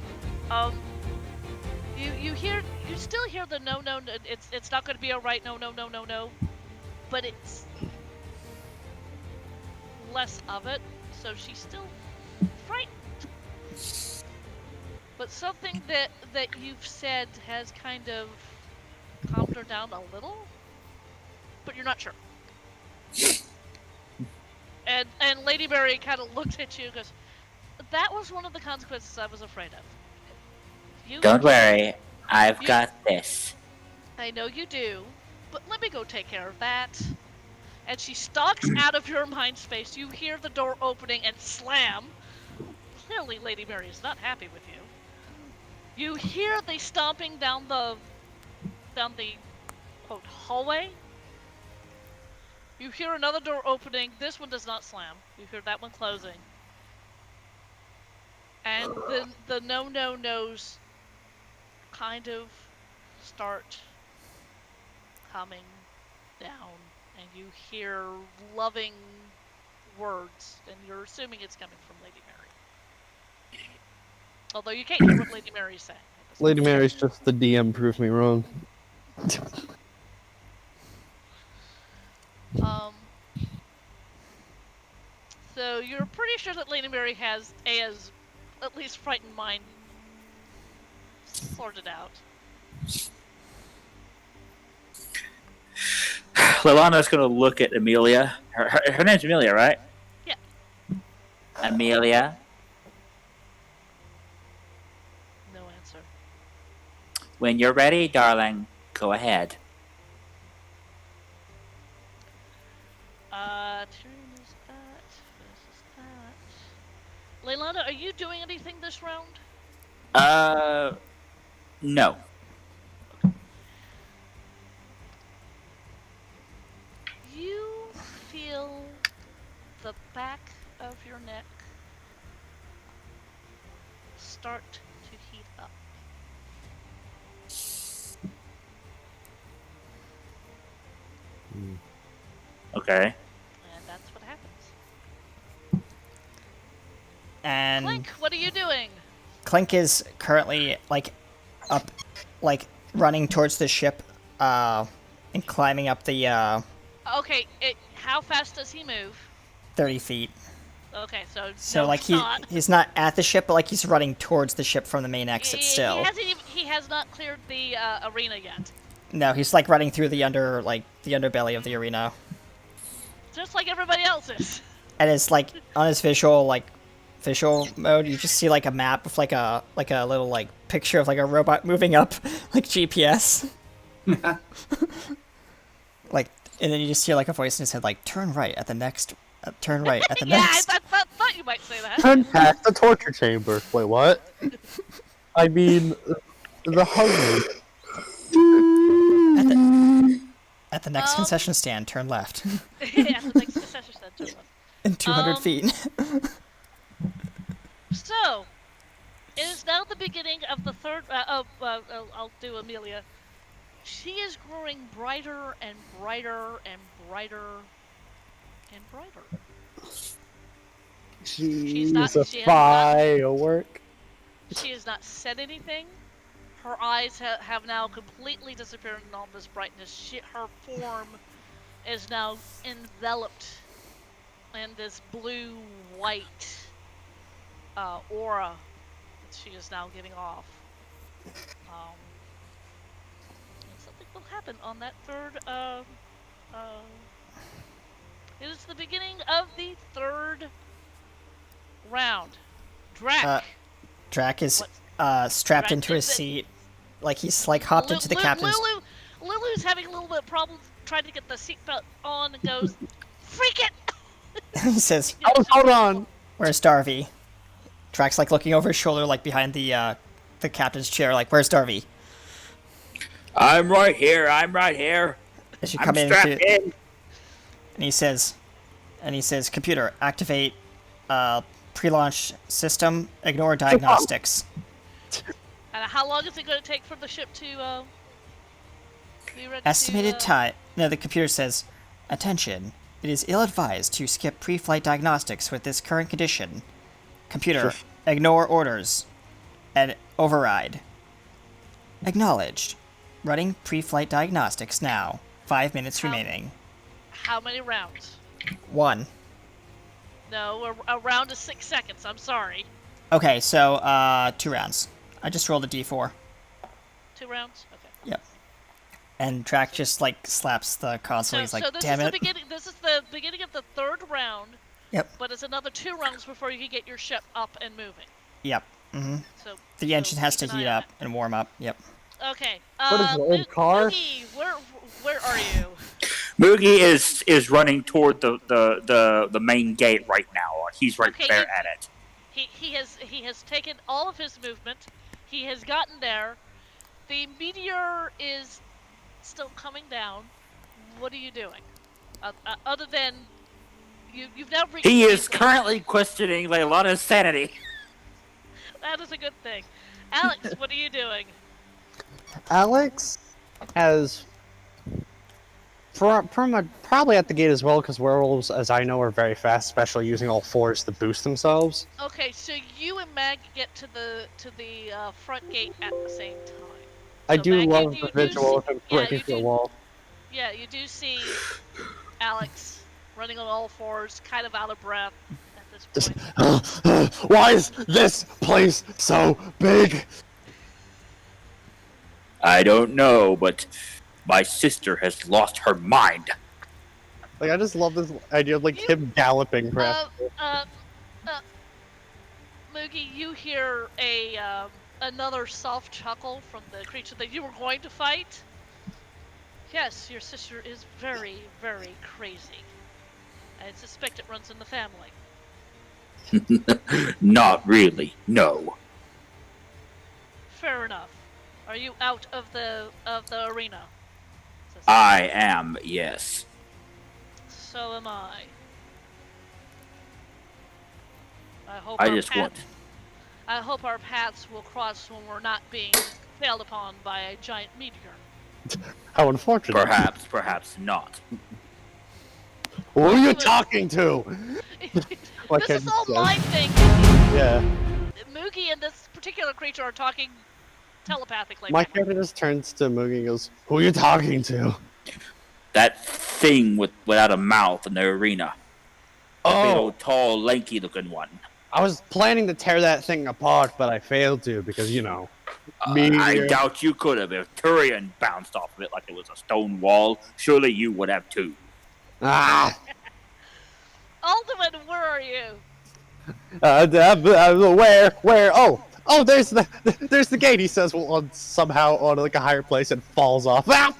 You still hear the no, it's not going to be alright, no, but it's less of it, so she's still frightened. But something that you've said has kind of calmed her down a little, but you're not sure. And Ladyberry kind of looks at you and goes, that was one of the consequences I was afraid of. Don't worry. I've got this. I know you do, but let me go take care of that. And she stalks out of your mind space. You hear the door opening and slam. Clearly, Lady Mary is not happy with you. You hear the stomping down the quote hallway. You hear another door opening. This one does not slam. You hear that one closing. And then the no-no-nos kind of start coming down, and you hear loving words, and you're assuming it's coming from Lady Mary. Although you can't hear what Lady Mary's saying. Lady Mary's just the DM proved me wrong. So you're pretty sure that Lady Mary has Aya's at least frightened mind sorted out. Lilana's gonna look at Amelia. Her name's Amelia, right? Yeah. Amelia. No answer. When you're ready, darling, go ahead. Tyrion is that. This is that. Leilana, are you doing anything this round? No. You feel the back of your neck start to heat up. Okay. And that's what happens. And Clink, what are you doing? Clink is currently up, running towards the ship, and climbing up the Okay, how fast does he move? 30 feet. Okay, so So no, he's not at the ship, but he's running towards the ship from the main exit still. He has not cleared the arena yet. No, he's running through the underbelly of the arena. Just like everybody else is. And it's on his visual mode, you just see a map with a little picture of a robot moving up, GPS. And then you just hear a voice in his head turn right at the next turn right at the Yeah, next. I thought you might say that. Turn past the torture chamber. Wait, what? I mean, the hungry. At the next concession stand, turn left. Yeah, the next concession stand, turn left. In 200 feet. So, it is now the beginning of the third. I'll do Amelia. She is growing brighter and brighter and brighter and brighter. She's not- a she has not- firework. She has not said anything. Her eyes have now completely disappeared in all this brightness. Her form is now enveloped in this blue-white aura that she is now giving off. And something will happen on that third. It is the beginning of the third round. Drac. Drac is What? strapped Drac into his is it- seat. He's hopped into the captain's. Lulu's having a little bit of problems trying to get the seatbelt on and goes, freak it! He says, Hold on. "Where's Darby?" Drac's looking over his shoulder, behind the captain's chair, "Where's Darby?" I'm right here. I'm right here. As you I'm come strapped into, in. and he says, "Computer, activate pre-launch system. Ignore diagnostics." And how long is it going to take for the ship to be ready Estimated to, time. No, the computer says, "Attention. It is ill-advised to skip pre-flight diagnostics with this current condition. Computer, ignore orders. And override. Acknowledged. Running pre-flight diagnostics now. 5 minutes remaining. How many rounds? 1. No, a round is 6 seconds. I'm sorry. Okay, so 2 rounds. I just rolled a d4. 2 rounds? Okay. Yep. And Drac just slaps the console. He's so this "Damn is it." the beginning. This is the beginning of the third round. Yep. But it's another 2 rounds before you can get your ship up and moving. Yep. So The engine has to keep an heat eye on up and warm up. Yep. Okay. What is it, an old car? Moogie, where are you? Moogie is running toward the main gate right now. He's right Okay, there you- at it. He has taken all of his movement. He has gotten there. The meteor is still coming down. What are you doing? Other than you've now reached. He the is base level. currently questioning Leilona's sanity. That is a good thing. Alex, what are you doing? Alex has probably at the gate as well, because werewolves, as I know, are very fast, especially using all fours to boost themselves. Okay, so you and Mag get to the front gate at the same time. I So, do Mag, love you the do visual of see- him yeah, breaking you through the do- wall. Yeah, you do see Alex running on all fours, kind of out of breath at this point. Why is this place so big? I don't know, but my sister has lost her mind. Like, I just love this idea of, like, him galloping past. Moogie, you hear another soft chuckle from the creature that you were going to fight. Yes, your sister is very, very crazy. I suspect it runs in the family. Not really, no. Fair enough. Are you out of the arena? I am, yes. So am I. I hope our paths will cross when we're not being failed upon by a giant meteor. How unfortunate. Perhaps not. Who are you talking to? Like This is all mind thing. Yeah. Moogie and this particular creature are talking telepathically. My character just turns to Moogie and goes, "Who are you talking to?" That thing without a mouth in the arena. Big Oh, old, tall, lanky looking one. I was planning to tear that thing apart, but I failed to because, you know, I meteor. doubt you could have. If Turian bounced off of it like it was a stone wall, surely you would have too. Ah! Alderman, where are you? Where? Oh, there's the gate. He says, somehow on like a higher place and falls off. Ah!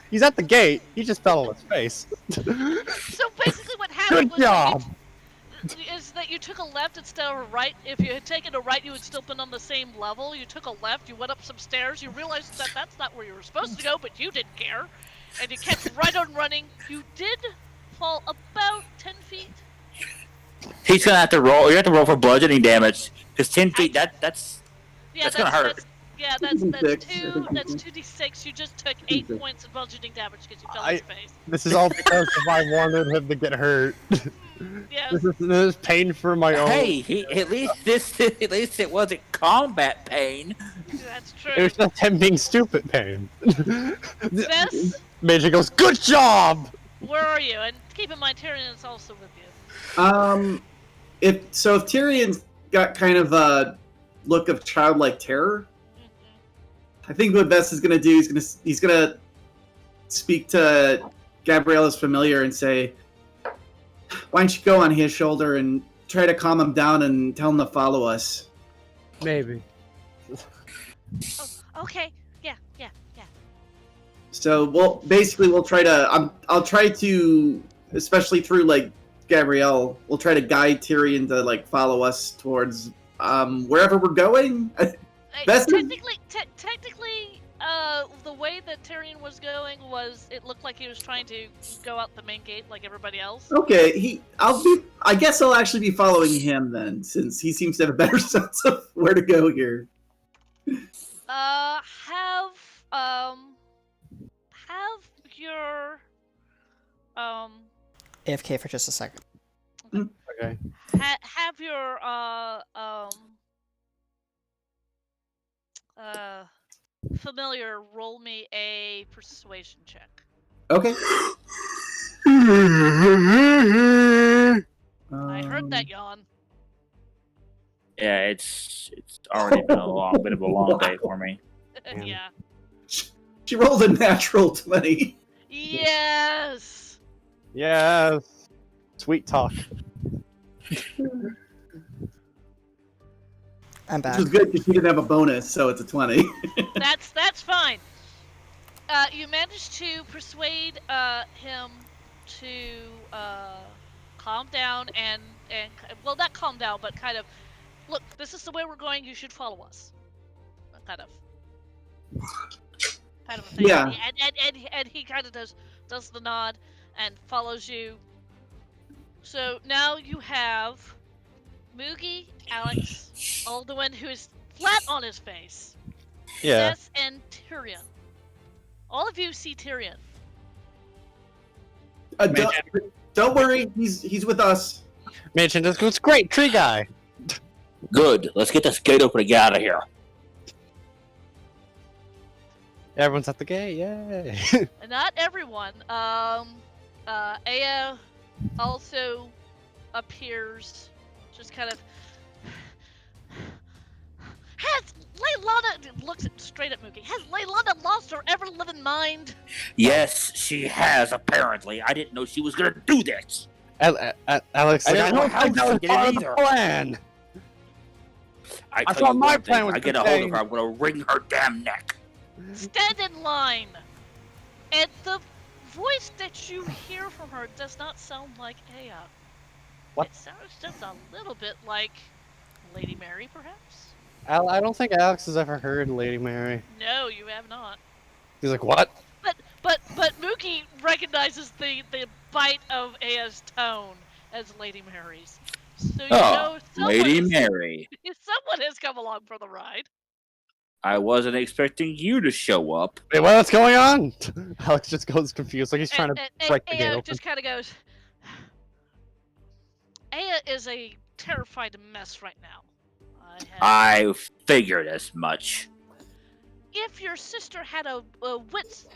He's at the gate. He just fell on his face. So basically, what happened Good job. is that you took a left instead of a right. If you had taken a right, you would still been on the same level. You took a left. You went up some stairs. You realized that that's not where you were supposed to go, but you didn't care, and you kept right on running. You did fall about 10 feet. He's gonna have to roll. You have to roll for bludgeoning damage because 10 feet. That's gonna hurt. That's 2d6, two. I That's think. 2d6. You just took 8 2d6. points of bludgeoning damage because you fell on your face. This is all because if I wanted him to get hurt. Yes. This is pain for my own. Hey, at least it wasn't combat pain. That's It true. was just him being stupid pain. Vess, Major goes, "Good job!" where are you? And keep in mind, Tyrion is also with you. If Tyrion's got kind of a look of childlike terror, I think what Vess is gonna do is he's gonna speak to Gabriella's familiar and say, "Why don't you go on his shoulder and try to calm him down and tell him to follow us?" Maybe. Oh, okay. Yeah. So we'll try to. I'll try to, especially through like Gabrielle, we'll try to guide Tyrion to like follow us towards wherever we're going. Vess is- Technically, the way that Tyrion was going was it looked like he was trying to go out the main gate like everybody else. Okay, I guess I'll actually be following him then, since he seems to have a better sense of where to go here. Have your AFK for just a second. Okay. have your familiar roll me a persuasion check. Okay. I heard that yawn. Yeah, it's already been a bit of a long day for me. Yeah. She rolled a natural 20. Yes. Yes. Sweet talk. I'm back. Which was good because he didn't have a bonus, so it's a 20. That's fine. You managed to persuade him to calm down and well, not calm down, but kind of look. This is the way we're going. You should follow us. Kind of a thing. Yeah. And he kind of does the nod and follows you. So now you have Moogie, Alex, Alduin, who is flat on his face. Yeah. Jess and Tyrion. All of you see Tyrion. Don't worry, he's with us. Mansion just goes great, tree guy. Good. Let's get this gate open and get out of here. Everyone's at the gate, yay! Not everyone. Aya also appears, just kind of. Has Leilana looks straight at Mookie? Has Leilana lost her ever living mind? Yes, she has, apparently. I didn't know she was gonna do this. Alex, I like, don't know don't how think that she was did part it of the either. plan. I I tell thought you my one plan thing, was I get to a hold say- of her, I'm gonna wring her damn neck. Stand in line. And the voice that you hear from her does not sound like Aya. What? It sounds just a little bit like Lady Mary, perhaps? I don't think Alex has ever heard Lady Mary. No, you have not. He's like, what? But Mookie recognizes the bite of Aya's tone as Lady Mary's. So you know someone Lady is- Mary. someone has come along for the ride. I wasn't expecting you to show up. Wait, what's going on? Alex just goes confused, like he's trying to break the gate Aya open. just kind of goes. Aya is a terrified mess right now. I figured as much. If your sister had a wit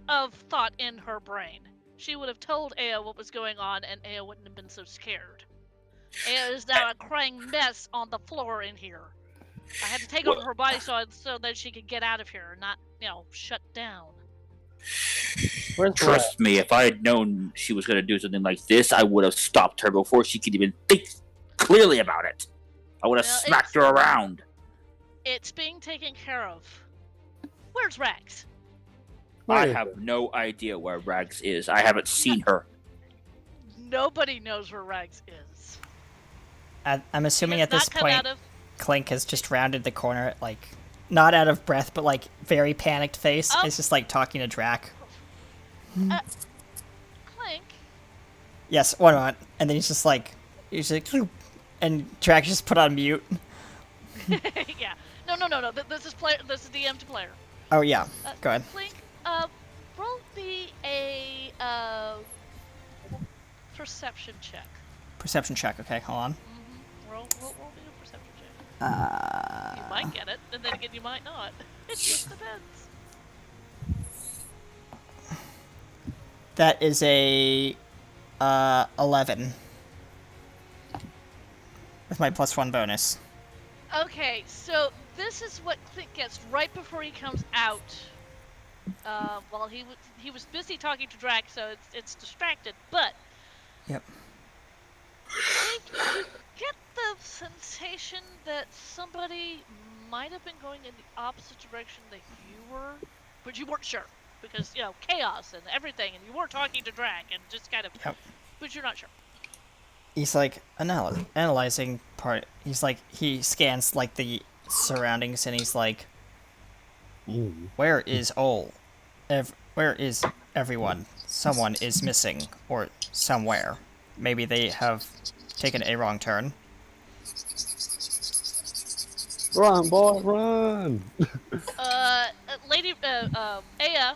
of thought in her brain, she would have told Aya what was going on, and Aya wouldn't have been so scared. Aya is now a crying mess on the floor in here. I had to take over her body so that she could get out of here, not shut down. Where's Trust me, if I had known she was going to do something like this, I would have stopped her before she could even think clearly about it. I would have Well, smacked her around. It's being taken care of. Where's Rags? I have no idea where Rags is. I haven't seen her. Nobody knows where Rags is. I'm assuming He at has this not come point, out of- Clink has just rounded the corner, like, not out of breath, but, like, very panicked face. Oh. It's just, like, talking to Drac. Clink. Yes, one moment. And then he's like, "Cloop," and Drac just put on mute. Yeah. No. This is player. This is DM to player. Oh, yeah. Go ahead. Clink. Roll me a perception check. Perception check. Okay, hold on. Roll me a perception check. You might get it, and then again you might not. It just depends. That is a 11 with my +1 bonus. Okay, so this is what Clink gets right before he comes out. Well, he was busy talking to Drac, so it's distracted. But Yep. Clink, you get the sensation that somebody might have been going in the opposite direction that you were, but you weren't sure because chaos and everything, and you were talking to Drac and just kind of, Yep. but you're not sure. He's like analyzing part. He's like he scans like the surroundings and he's like, where is where is everyone? Someone is missing or somewhere. Maybe they have taken a wrong turn. Run, boy, run! Lady Aya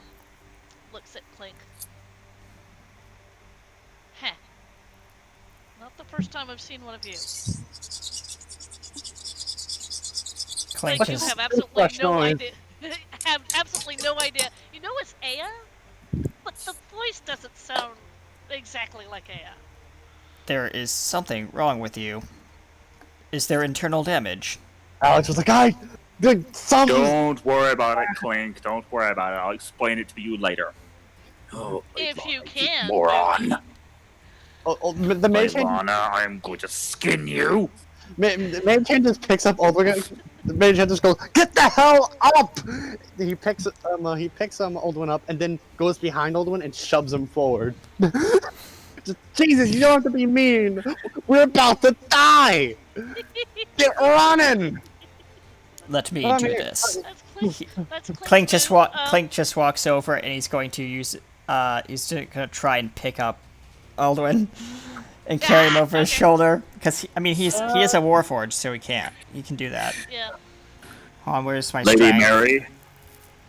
looks at Clink. Heh. Not the first time I've seen one of you. Clink Like, you is have absolutely Flash no noise. idea. Have absolutely no idea. You know it's Aya, but the voice doesn't sound exactly like Aya. there is something wrong with you. Is there internal damage? Alex was like, something. Don't worry about it, Clink. Don't worry about it. I'll explain it to you later. Oh, If you can. moron. The mage hand, Leilana, I'm going to skin you. Mage Hand just picks up Aldwin. Mage Hand just goes, "Get the hell up!" He picks Aldwin up and then goes behind Aldwin and shoves him forward. Just, Jesus, you don't have to be mean. We're about to die. Get running. Let me Come do here. this. That's Clink. That's Clink just doing, Clink just walks over and he's going to use he's gonna try and pick up Aldwin and carry him over his shoulder because he is a Warforged, so he can do that. Yeah. Hold on, where's my Lady strength? Mary,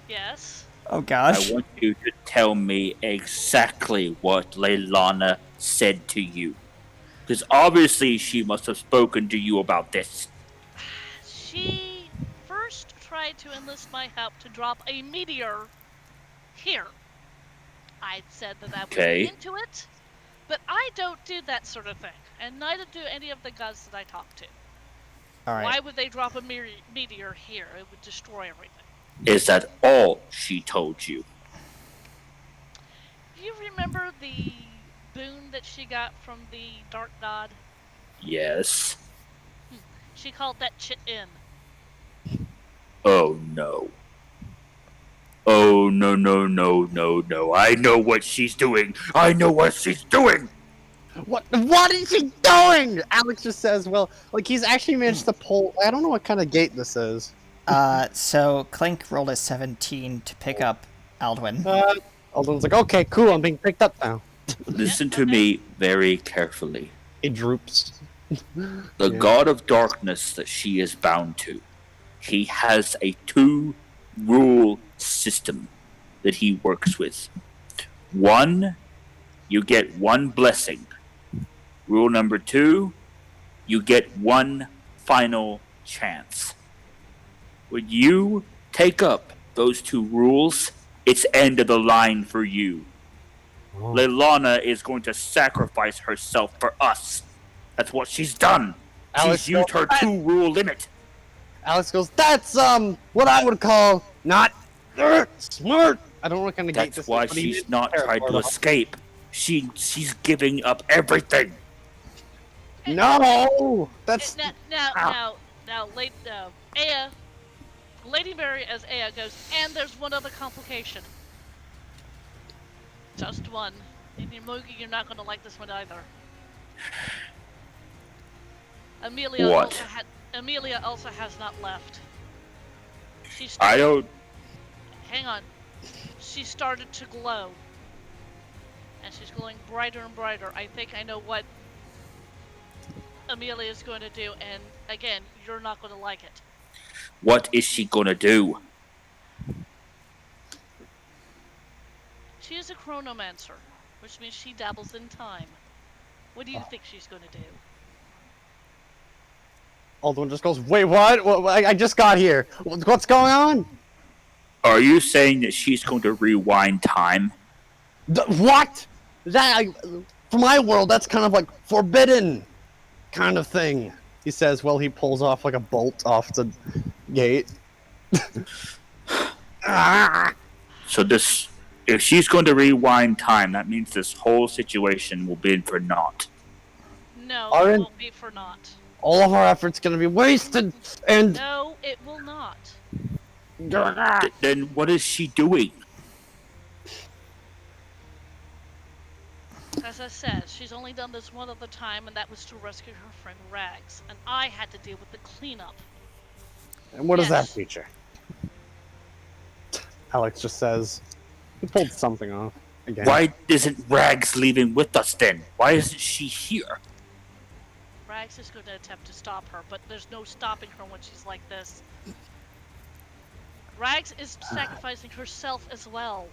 Yes. Oh I gosh. want you to tell me exactly what Leilana said to you. Because obviously she must have spoken to you about this. She first tried to enlist my help to drop a meteor here. I said that I was Okay. into it, but I don't do that sort of thing, and neither do any of the gods that I talk to. All right. Why would they drop a meteor here? It would destroy everything. Is that all she told you? You remember the boon that she got from the Dark God? Yes. She called that chit in. Oh no. Oh no no no no no. I know what she's doing. I know what she's doing. What is he doing? Alex just says, well, like he's actually managed to pull. I don't know what kind of gate this is. So Clink rolled a 17 to pick up Aldwin. Aldwin's like, okay, cool, I'm being picked up now. Listen to me very carefully. He droops. The god of darkness that she is bound to, he has a 2-rule system that he works with. 1, you get 1 blessing. Rule number 2, you get 1 final chance. When you take up those 2 rules, it's end of the line for you. Leilana is going to sacrifice herself for us. That's what she's done. Alex She's used her goes, 2-rule limit. Alex goes, that's what I would call not smart. I don't know what kind of gate this That's is. why but he she's is not tried terrible to about- escape. She's giving up everything. No, that's Now, Aya, Lady Mary as Aya goes, and there's one other complication. Just one. And Mugi, you're not gonna like this one either. Amelia What? Amelia also has not left. She's I don't. hang on. She started to glow. And she's glowing brighter and brighter. I think I know what Amelia is going to do, and again, you're not going to like it. What is she gonna do? She is a chronomancer, which means she dabbles in time. What do you think she's going to do? Aldwin just goes, wait, what? I just got here. What's going on? Are you saying that she's going to rewind time? What? For my world, that's kind of like forbidden kind of thing. He says, well, he pulls off like a bolt off the gate. So this, if she's going to rewind time, that means this whole situation will be for naught. No, Aren't- it won't be for naught. All of our efforts gonna be wasted, and No, it will not. Then what is she doing? As I said, she's only done this one other time, and that was to rescue her friend Rags, and I had to deal with the cleanup. and what is that Yes. feature? Alex just says, he pulled something off again. Why isn't Rags leaving with us then? Why isn't she here? Rags is going to attempt to stop her, but there's no stopping her when she's like this. Rags is sacrificing herself as well.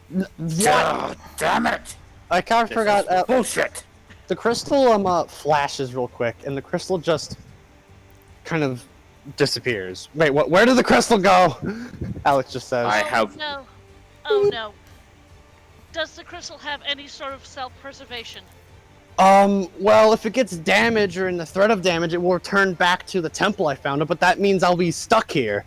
What? Oh, damn it! I kind of This forgot. is bullshit. The crystal flashes real quick, and the crystal just kind of disappears. Wait, what? Where did the crystal go? Alex just says. I Oh, have- no. Oh no. Does the crystal have any sort of self-preservation? Well, if it gets damaged or in the threat of damage, it will return back to the temple I found it, but that means I'll be stuck here.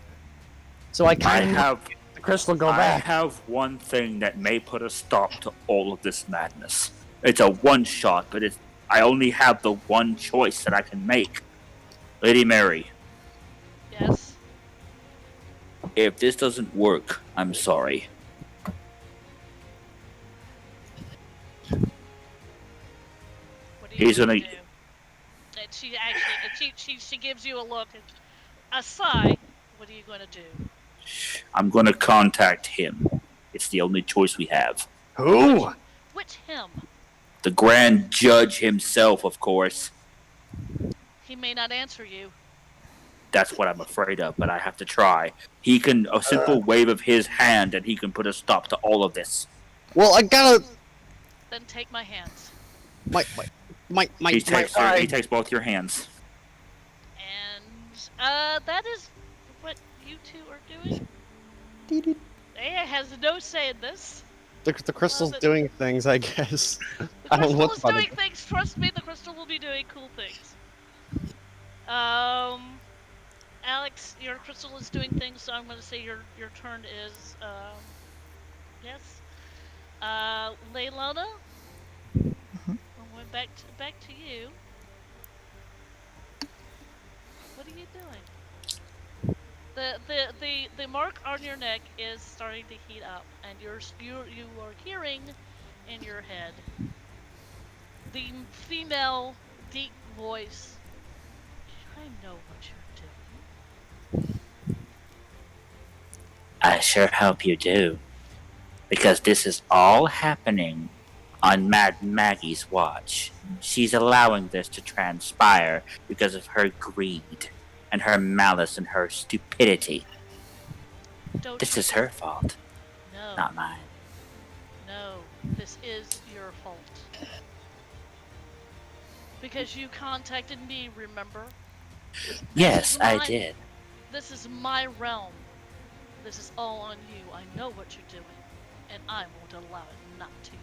So I I kind of have the crystal go I back. have one thing that may put a stop to all of this madness. It's a one shot, but I only have the one choice that I can make. Lady Mary, Yes. if this doesn't work, I'm sorry. What are He's you gonna gonna- do? And she actually, she gives you a look, a sigh. What are you gonna do? I'm gonna contact him. It's the only choice we have. Who? Which him? The Grand Judge himself, of course. He may not answer you. That's what I'm afraid of, but I have to try. A simple wave of his hand and he can put a stop to all of this. Well, I gotta. Then take my hands. He takes both your hands. And that is what you two are doing. Aya has no say in this. The crystal's Love it. doing things, I guess. The I don't know crystal what's is about doing it. things. Trust me, the crystal will be doing cool things. Alex, your crystal is doing things, so I'm going to say your turn is yes. Leilana, we're back to you. What are you doing? The mark on your neck is starting to heat up, and you are hearing in your head the female deep voice. I know what you're doing. I sure hope you do. Because this is all happening on Mad Maggie's watch. She's allowing this to transpire because of her greed and her malice and her stupidity. This is her fault, No. not mine. No, this is your fault. Because you contacted me, remember? Yes, I mine. did. This is my realm. This is all on you. I know what you're doing, and I won't allow it not to you.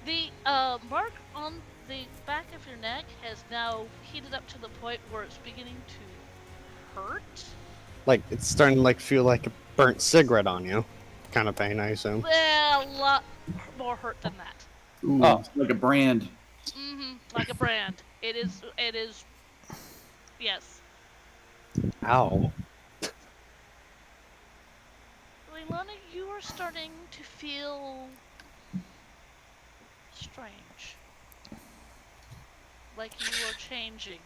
The mark on the back of your neck has now heated up to the point where it's beginning to hurt. Like, it's starting to feel like a burnt cigarette on you. Kind of pain, I assume. Well, a lot more hurt than that. Ooh, Oh. it's like a brand. Like a brand. It is, yes. Ow. Leilana, you are starting to feel strange. Like you are changing.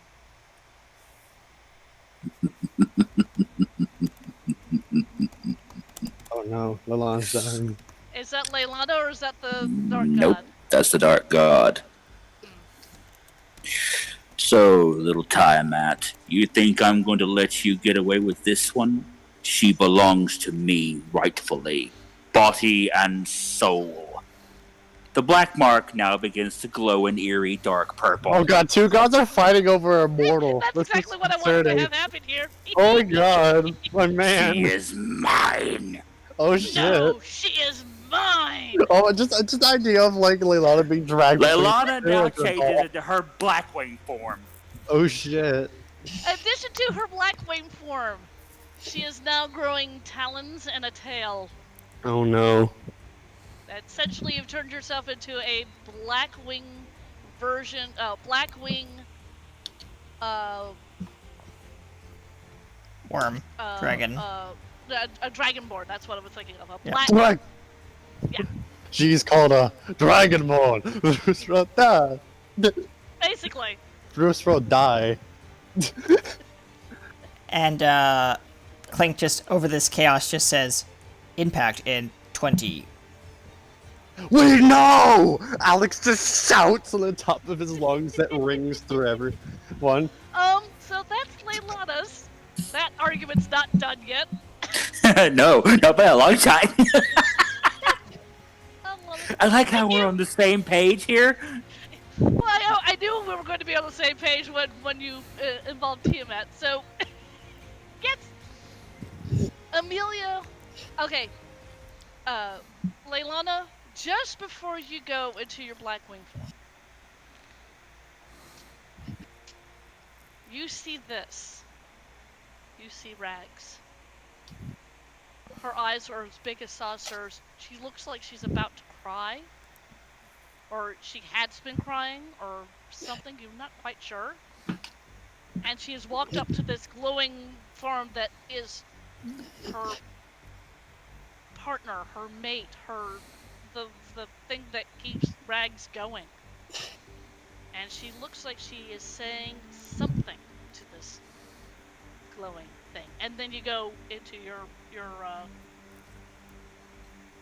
Oh no, Lalon's dying. Is that Leilana or is that the Dark Nope. God? That's the Dark God. So, little Tiamat, you think I'm going to let you get away with this one? She belongs to me rightfully, body and soul. The black mark now begins to glow an eerie dark purple. Oh god, two gods are fighting over a mortal. That's This is exactly what I wanted to concerning. have happen here. Oh my god, my man. She is mine. Oh shit. No, she is mine. Oh, just the idea of Leilana being dragged. between Leilana now spirits and all. changes into her Blackwing form. Oh shit. In addition to her Blackwing form, she is now growing talons and a tail. Oh no. Essentially, you've turned yourself into a Blackwing version, Blackwing, Worm. Dragon. A Dragonborn. That's what I was thinking of. A Yeah. black. What? Yeah. She's called a Dragonborn. Bruce wrote that. Basically. Bruce wrote die. And Clink just over this chaos just says, "Impact in 20." We know! Alex just shouts on the top of his lungs that rings through everyone. So that's Leilana's. That argument's not done yet. No, not by a long time. Well, I like how we're on the same page here. Well, I knew we were going to be on the same page when you involved Tiamat. So, yes, Amelia. Okay, Leilana. Just before you go into your Blackwing form, you see this. You see Rags. Her eyes are as big as saucers. She looks like she's about to cry. Or she has been crying, or something, you're not quite sure. and she has walked up to this glowing form that is her partner, her mate, the thing that keeps Rags going. And she looks like she is saying something to this glowing thing. And then you go into your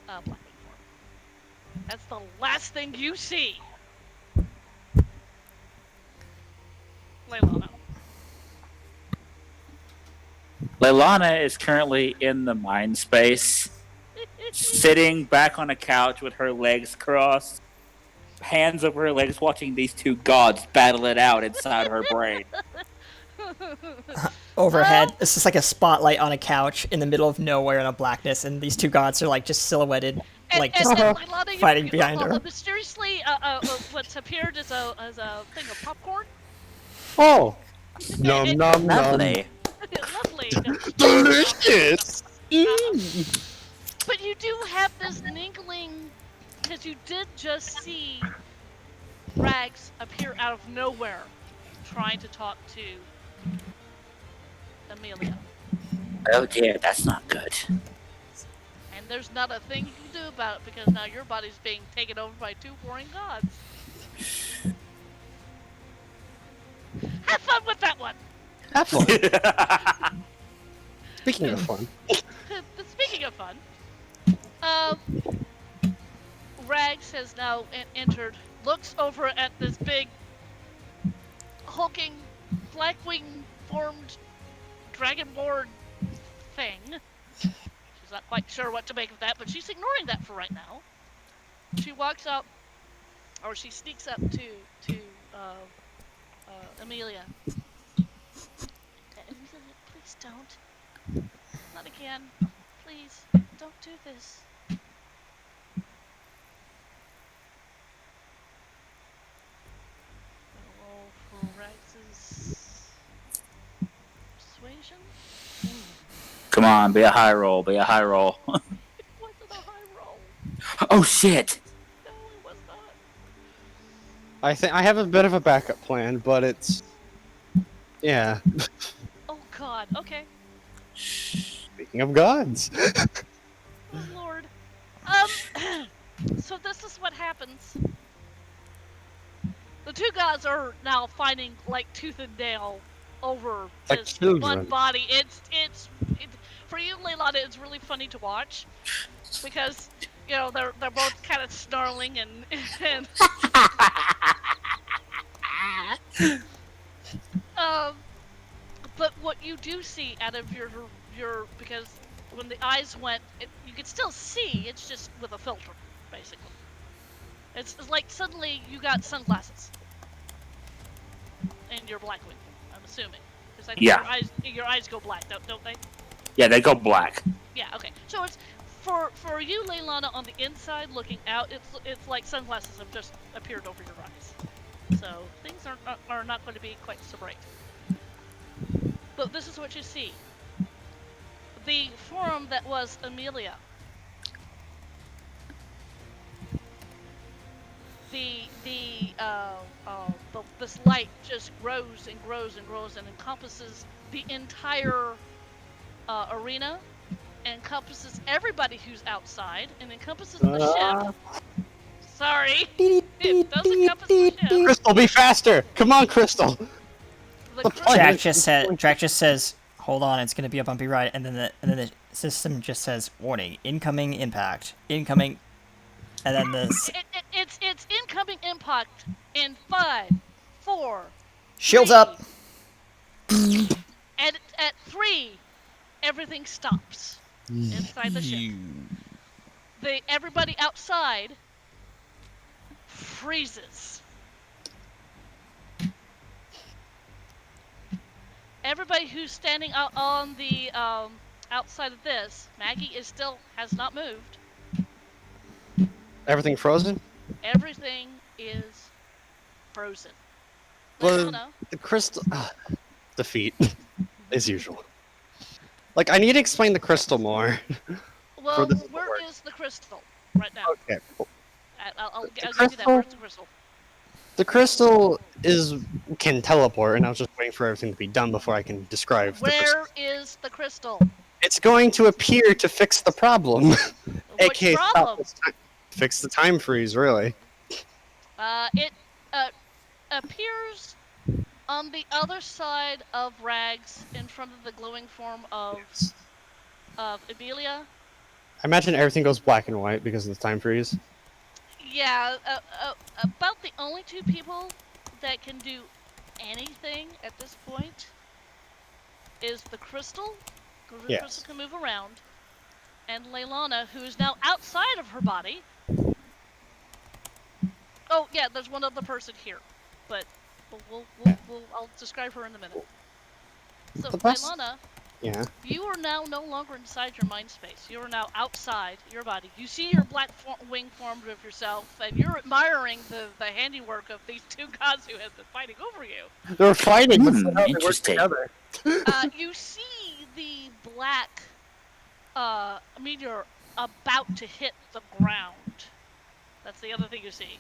Blackwing form. That's the last thing you see. Leilana. Leilana is currently in the mind space, sitting back on a couch with her legs crossed, hands over her legs, watching these two gods battle it out inside her brain. Overhead, it's just like a spotlight on a couch in the middle of nowhere in a blackness, and these two gods are like just silhouetted, like just Leilana, fighting behind her. Mysteriously, what's appeared is a thing of popcorn. Oh, nom nom nom. Lovely. Lovely. Delicious. But you do have this inkling, because you did just see Rags appear out of nowhere, trying to talk to Amelia. Oh dear, that's not good. And there's not a thing you can do about it, because now your body's being taken over by two warring gods. Have fun with that one! Have fun. Speaking of fun. Speaking of fun, Rags has now entered, looks over at this big, hulking, Blackwing formed dragonborn thing. She's not quite sure what to make of that, but she's ignoring that for right now. She walks up, or she sneaks up to Amelia. Amelia, please don't. Not again. Please, don't do this. Roll for Rags's persuasion. Come on, be a high roll, be a high roll. It wasn't a high roll. Oh shit! No, it was not. I think I have a bit of a backup plan, but it's yeah. Oh God. Okay. Speaking of gods. Oh Lord. So this is what happens. The two gods are now fighting like tooth and nail over Like this children. one body. It's for you, Leilana. It's really funny to watch because you know they're both kind of snarling and but what you do see out of your because when the eyes went, you could still see. It's just with a filter, basically. It's like suddenly you got sunglasses in your Blackwing. I'm assuming because I think Yeah. your eyes go black, don't they? Yeah, they go black. Yeah. Okay. So it's for you, Leilana, on the inside looking out. It's like sunglasses have just appeared over your eyes. So things are not going to be quite so bright. But this is what you see. The form that was Amelia. This light just grows and grows and grows and encompasses the entire arena, encompasses everybody who's outside, and encompasses the ship. Sorry, it does encompass the ship. Crystal, be faster! Come on, Crystal! The Jack just says, "Hold on, it's gonna be a bumpy ride," and then the system just says, "Warning: incoming impact, incoming," and then it's incoming impact in 5, 4. shields 3. up. And at 3, everything stops inside the ship. Everybody outside freezes. Everybody who's standing out on the outside of this, Maggie has not moved. Everything frozen? Everything is frozen. Well, Leilana, the crystal defeat as usual. Like, I need to explain the crystal more. well, this to where work. is the crystal right now? Okay. I'll give you that. crystal- Where's the crystal? The crystal can teleport, and I was just waiting for everything to be done before I can describe the crystal. Where is the crystal? It's going to appear to fix the problem. Which AKA problem? fix the time freeze, really. It appears on the other side of Rags, in front of the glowing form of Abelia. I imagine everything goes black and white because of the time freeze. Yeah, about the only two people that can do anything at this point is the crystal, because the Yes. crystal can move around, and Leilana, who is now outside of her body. Oh yeah, there's one other person here, but I'll describe her in a minute. So The best- Leilana, Yeah. you are now no longer inside your mind space. You are now outside your body. You see your black wing form of yourself, and you're admiring the handiwork of these two gods who have been fighting over you. They're fighting, but somehow they work Interesting. together. You see the black meteor about to hit the ground. That's the other thing you see.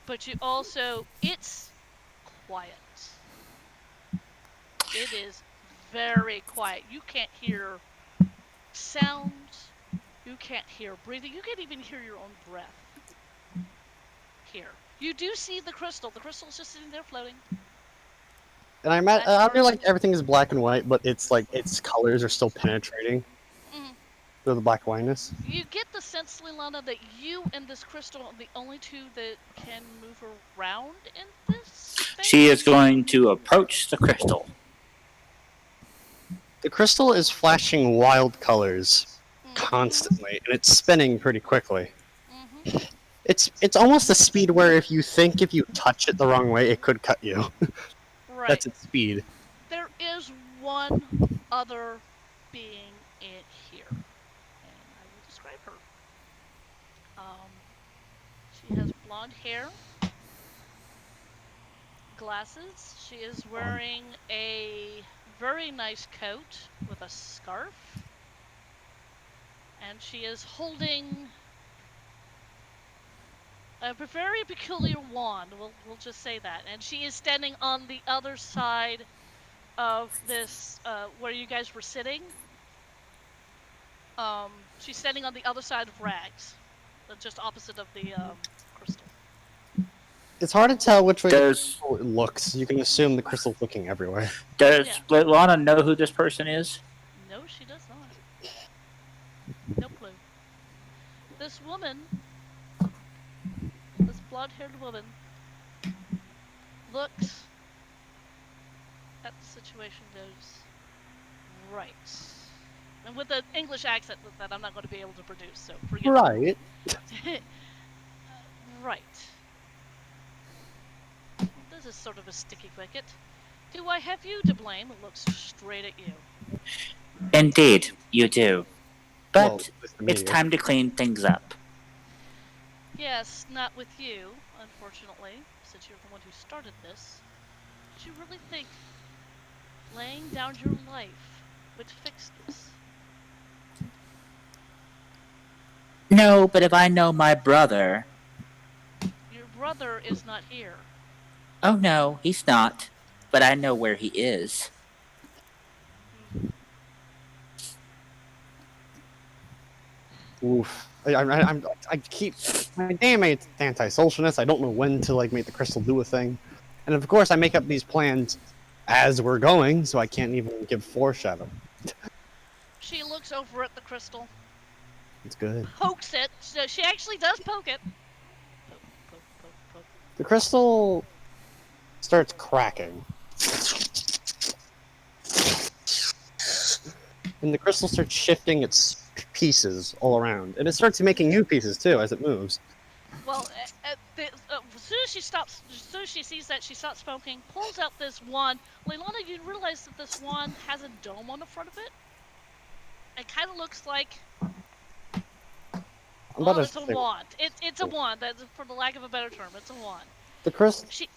But you also, it's quiet. It is very quiet. You can't hear sounds. You can't hear breathing. You can't even hear your own breath here. You do see the crystal. The crystal's just sitting there floating. And I feel like everything is black and white, but it's like its colors are still penetrating Mhm. through the black whiteness. You get the sense, Leilana, that you and this crystal are the only two that can move around in this space? She is going to approach the crystal. The crystal is flashing wild colors constantly, and it's spinning pretty quickly. Mm-hmm. It's almost the speed where if you touch it the wrong way, it could cut you. Right. That's its speed. There is one other being in here, and I will describe her. She has blonde hair, glasses. She is wearing a very nice coat with a scarf, and she is holding a very peculiar wand. We'll just say that. And she is standing on the other side of this, where you guys were sitting. She's standing on the other side of Rags, just opposite of the crystal. It's hard to tell which way Does it looks. You can assume the crystal's looking everywhere. Does Yeah. Lana know who this person is? No, she does not. No clue. This woman, this blonde-haired woman, looks at the situation and goes, right. And with an English accent that I'm not going to be able to produce, so forgive me. Right. Right. This is sort of a sticky wicket. Do I have you to blame? It looks straight at you. Indeed, you do. But Well, with the it's meteor. time to clean things up. Yes, not with you, unfortunately, since you're the one who started this. Did you really think laying down your life would fix this? No, but if I know my brother... Your brother is not here. Oh no, he's not. But I know where he is. Oof. I keep my damn anti-socialist. I don't know when to make the crystal do a thing, and of course I make up these plans as we're going, so I can't even give foreshadow. She looks over at the crystal, It's good. pokes it. So she actually does poke it. Poke, poke, poke, poke. The crystal starts cracking, and the crystal starts shifting its pieces all around, and it starts making new pieces too as it moves. Well, as soon as she sees that, she stops poking, pulls out this wand. Leilana, you realize that this wand has a dome on the front of it? It kind of looks like... I'm about to it's a say- wand. It's a wand, that's, for the lack of a better term. It's a wand. The crystal. She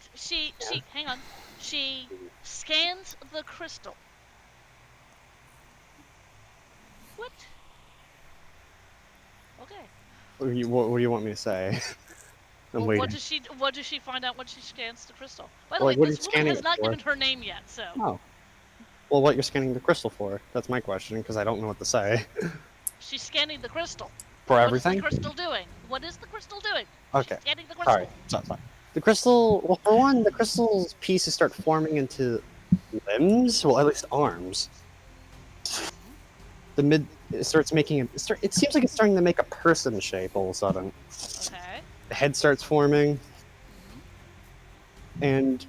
hang on. She scans the crystal. What? Okay. What do you want me to say? I'm Well, waiting. what does she find out when she scans the crystal? By the Well, way, what are you this woman scanning has it not for? given her name yet, so Oh. Well, what you're scanning the crystal for? That's my question, because I don't know what to say. she's scanning the crystal. For What's the everything? crystal doing? What is the crystal doing? Okay. She's scanning the crystal. Sorry. The crystal, well, for one, the crystal's pieces start forming into limbs, well, at least arms. It starts making it seems like it's starting to make a person shape all of a sudden. Okay. The head starts forming, and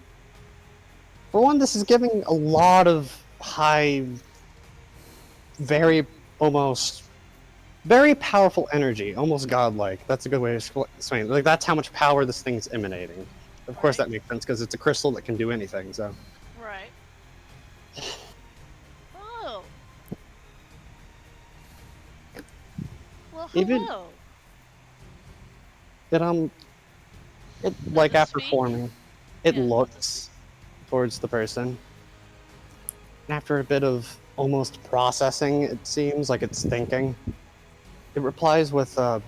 for one, this is giving a lot of high, very almost very powerful energy, almost godlike. That's a good way to explain it. Like, that's how much power this thing's emanating. Of course, Right. that makes sense because it's a crystal that can do anything. So, Right. Oh. Well, Even- hello. it like it after speak? forming, it Yeah, does it looks towards the person. And after a bit of almost processing, it seems like it's thinking. It replies with a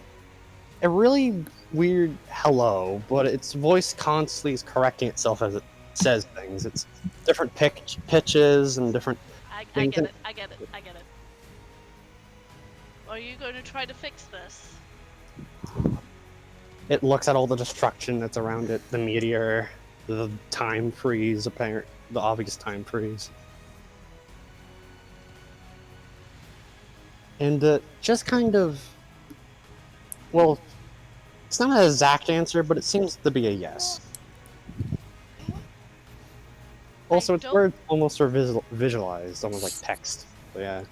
really weird hello, but its voice constantly is correcting itself as it says things. It's different pitches and different I things. get it. I get it. I get it. Are you going to try to fix this? It looks at all the destruction that's around it, the meteor, the time freeze, the obvious time freeze. And just kind of, well, it's not an exact answer, but it seems to be a yes. Also, its don't- words almost are visualized, almost like text. So yeah.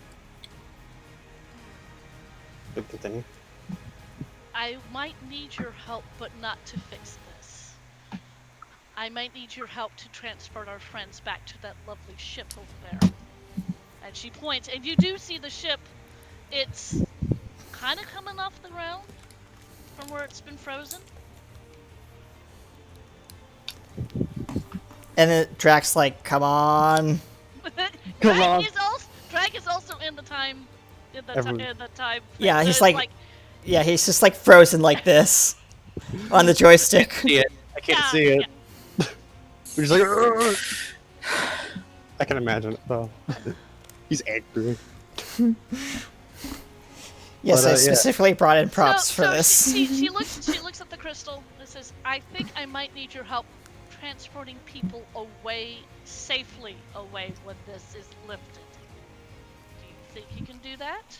Good, continue. I might need your help, but not to fix this. I might need your help to transport our friends back to that lovely ship over there. And she points, and you do see the ship. It's kind of coming off the ground from where it's been frozen. And then Drax like, come on. Come on. Drag is also in the time. In the time. Thing. Yeah, So he's it's like- Yeah, he's just like frozen like this on the joystick. I can't see it. We're just like, "Argh." I can imagine it though. He's angry. Yes, But, I yeah. specifically brought in props So for this. She looks at the crystal and says, "I think I might need your help transporting people safely away when this is lifted. Do you think you can do that?"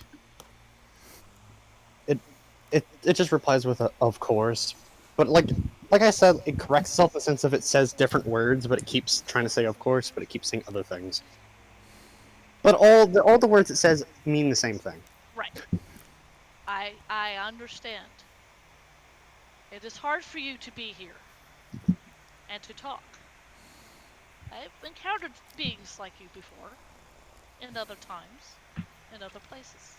It just replies with a "of course," but like I said, it corrects itself in the sense of it says different words, but it keeps trying to say "of course," but it keeps saying other things. But all the words it says mean the same thing. Right. I understand. It is hard for you to be here and to talk. I've encountered beings like you before, in other times, in other places.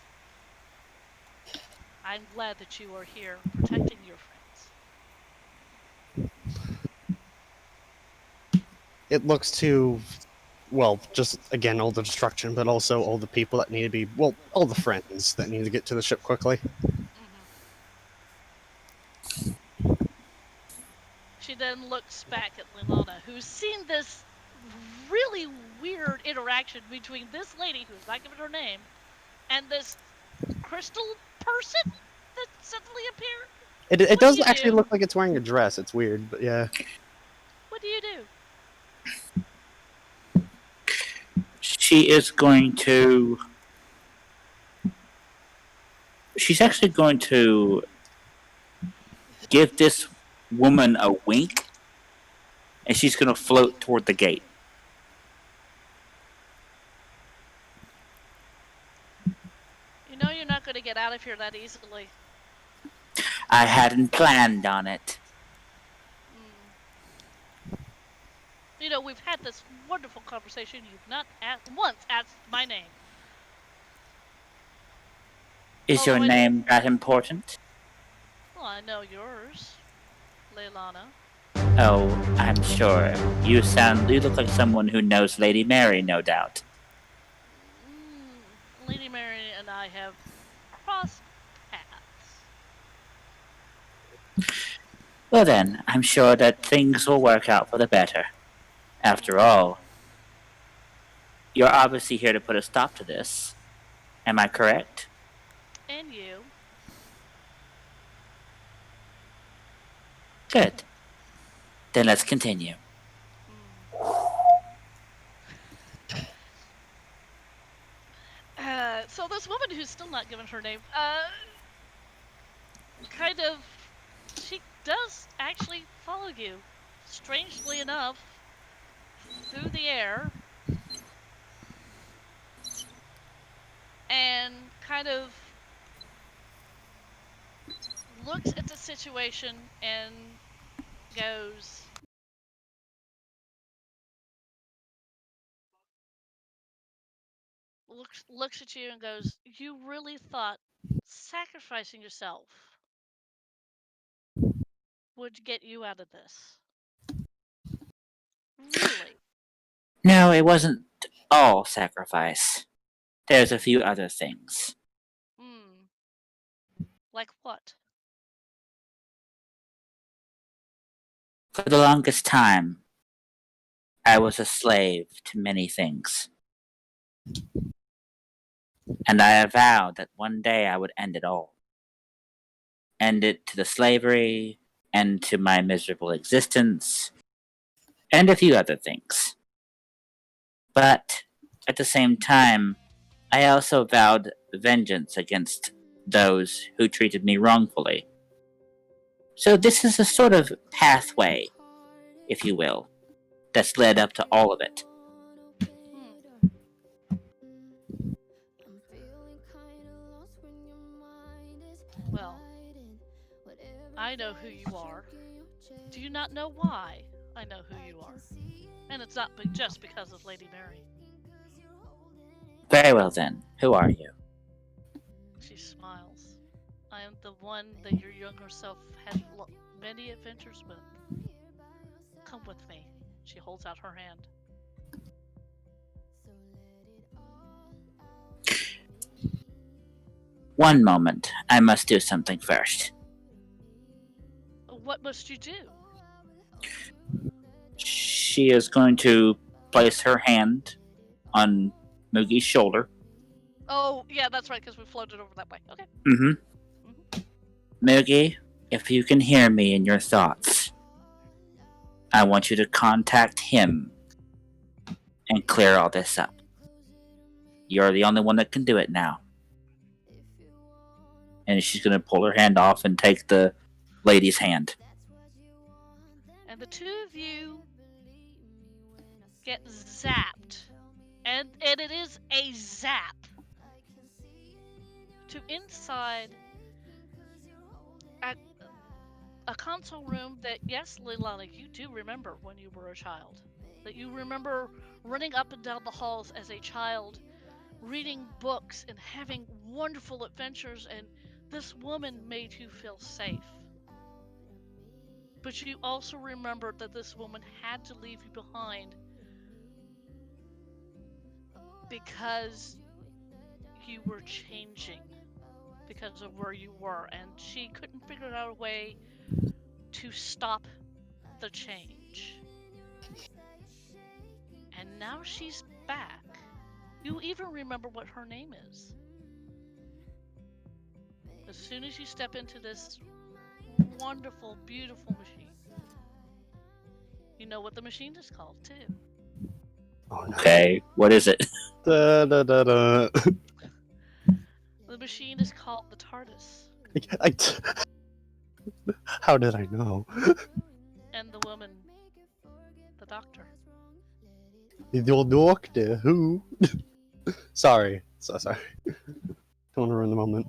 I'm glad that you are here protecting your friends. It looks to, well, just again all the destruction, but also all the people that need to be, well, all the friends that need to get to the ship quickly. She then looks back at Lilana, who's seen this really weird interaction between this lady, who's not given her name, and this crystal person that suddenly appeared. It What does do you actually do? look like it's wearing a dress. It's weird, but yeah. What do you do? She is going to. She's actually going to give this woman a wink, and she's going to float toward the gate. You know you're not going to get out of here that easily. I hadn't planned on it. You know, we've had this wonderful conversation. You've not once asked my name. Is your Although I- name that important? Well, I know yours, Leilana. Oh, I'm sure. You look like someone who knows Lady Mary, no doubt. Lady Mary and I have crossed paths. Well then, I'm sure that things will work out for the better. After all, you're obviously here to put a stop to this. Am I correct? And you. Good. Then let's continue. So this woman who's still not given her name, she does actually follow you, strangely enough, through the air, and kind of looks at the situation and goes, looks at you and goes, "You really thought sacrificing yourself would get you out of this? Really?" No, it wasn't all sacrifice. There's a few other things. Like what? For the longest time, I was a slave to many things. And I have vowed that one day I would end it all. End it to the slavery, end to my miserable existence, and a few other things. But at the same time, I also vowed vengeance against those who treated me wrongfully. So this is a sort of pathway, if you will, that's led up to all of it. Well, I know who you are. Do you not know why I know who you are? And it's not just because of Lady Mary. Very well then, who are you? She smiles. I am the one that your younger self had many adventures with. Come with me. She holds out her hand. One moment, I must do something first. What must you do? She is going to place her hand on Moogie's shoulder. Oh, yeah, that's right, because we floated over that way. Okay. Moogie, if you can hear me in your thoughts, I want you to contact him and clear all this up. You're the only one that can do it now. And she's going to pull her hand off and take the lady's hand. And the two of you get zapped. And it is a zap to inside a console room that, yes, Leilani, you do remember when you were a child. That you remember running up and down the halls as a child, reading books and having wonderful adventures, and this woman made you feel safe. But you also remembered that this woman had to leave you behind because you were changing because of where you were, and she couldn't figure out a way to stop the change. And now she's back. You even remember what her name is. As soon as you step into this wonderful, beautiful machine, you know what the machine is called, too. Oh, no. Okay, what is it? Da, da, da, da. The machine is called the TARDIS. How did I know? And the woman, the doctor. The old doctor, who? Sorry. So sorry. Don't want to ruin the moment.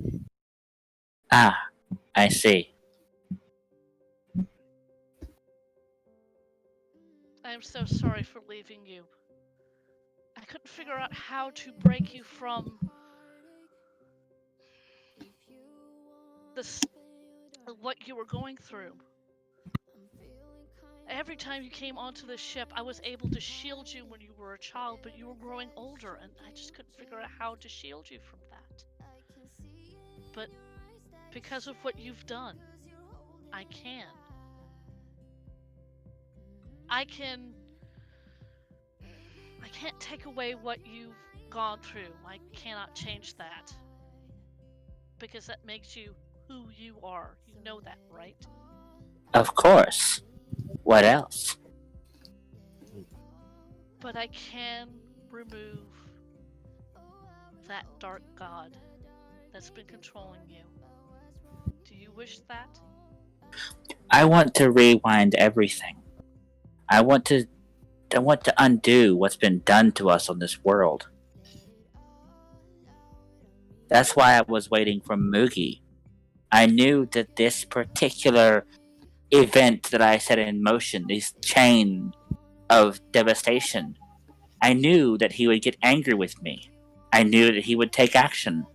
Ah, I see. I am so sorry for leaving you. I couldn't figure out how to break you from what you were going through. Every time you came onto the ship, I was able to shield you when you were a child, but you were growing older, and I just couldn't figure out how to shield you from that. But because of what you've done, I can. I can't take away what you've gone through. I cannot change that. Because that makes you who you are. You know that, right? Of course. What else? But I can remove that dark god that's been controlling you. Do you wish that? I want to rewind everything. I want to undo what's been done to us on this world. That's why I was waiting for Moogie. I knew that this particular event that I set in motion, this chain of devastation, I knew that he would get angry with me. I knew that he would take action.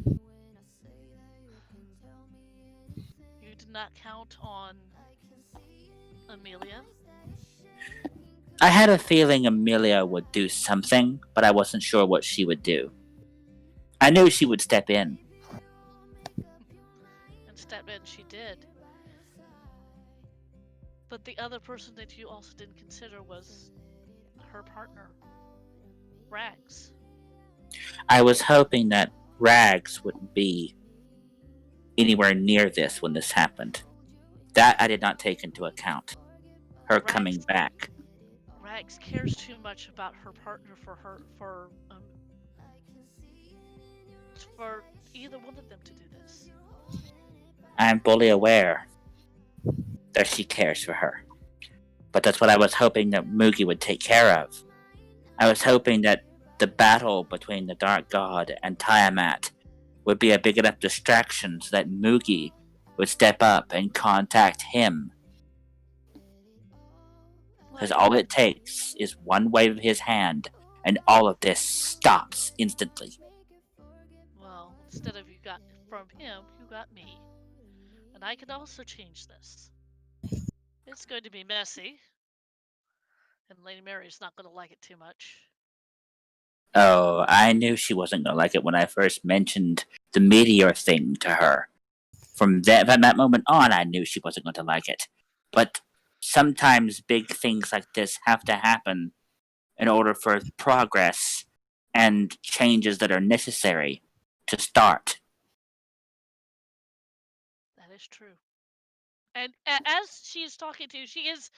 You did not count on Amelia? I had a feeling Amelia would do something, but I wasn't sure what she would do. I knew she would step in. And step in she did. But the other person that you also didn't consider was her partner, Rags. I was hoping that Rags wouldn't be anywhere near this when this happened. That I did not take into account. Her coming back. Rags cares too much about her partner for either one of them to do this. I'm fully aware that she cares for her. But that's what I was hoping that Moogie would take care of. I was hoping that the battle between the Dark God and Tiamat would be a big enough distraction so that Moogie would step up and contact him. Because all it takes is one wave of his hand, and all of this stops instantly. Well, instead of you got from him, you got me. And I can also change this. It's going to be messy. And Lady Mary's not going to like it too much. Oh, I knew she wasn't going to like it when I first mentioned the meteor thing to her. From that moment on, I knew she wasn't going to like it. But sometimes big things like this have to happen in order for progress and changes that are necessary to start. That is true. And as she is talking to you, she is...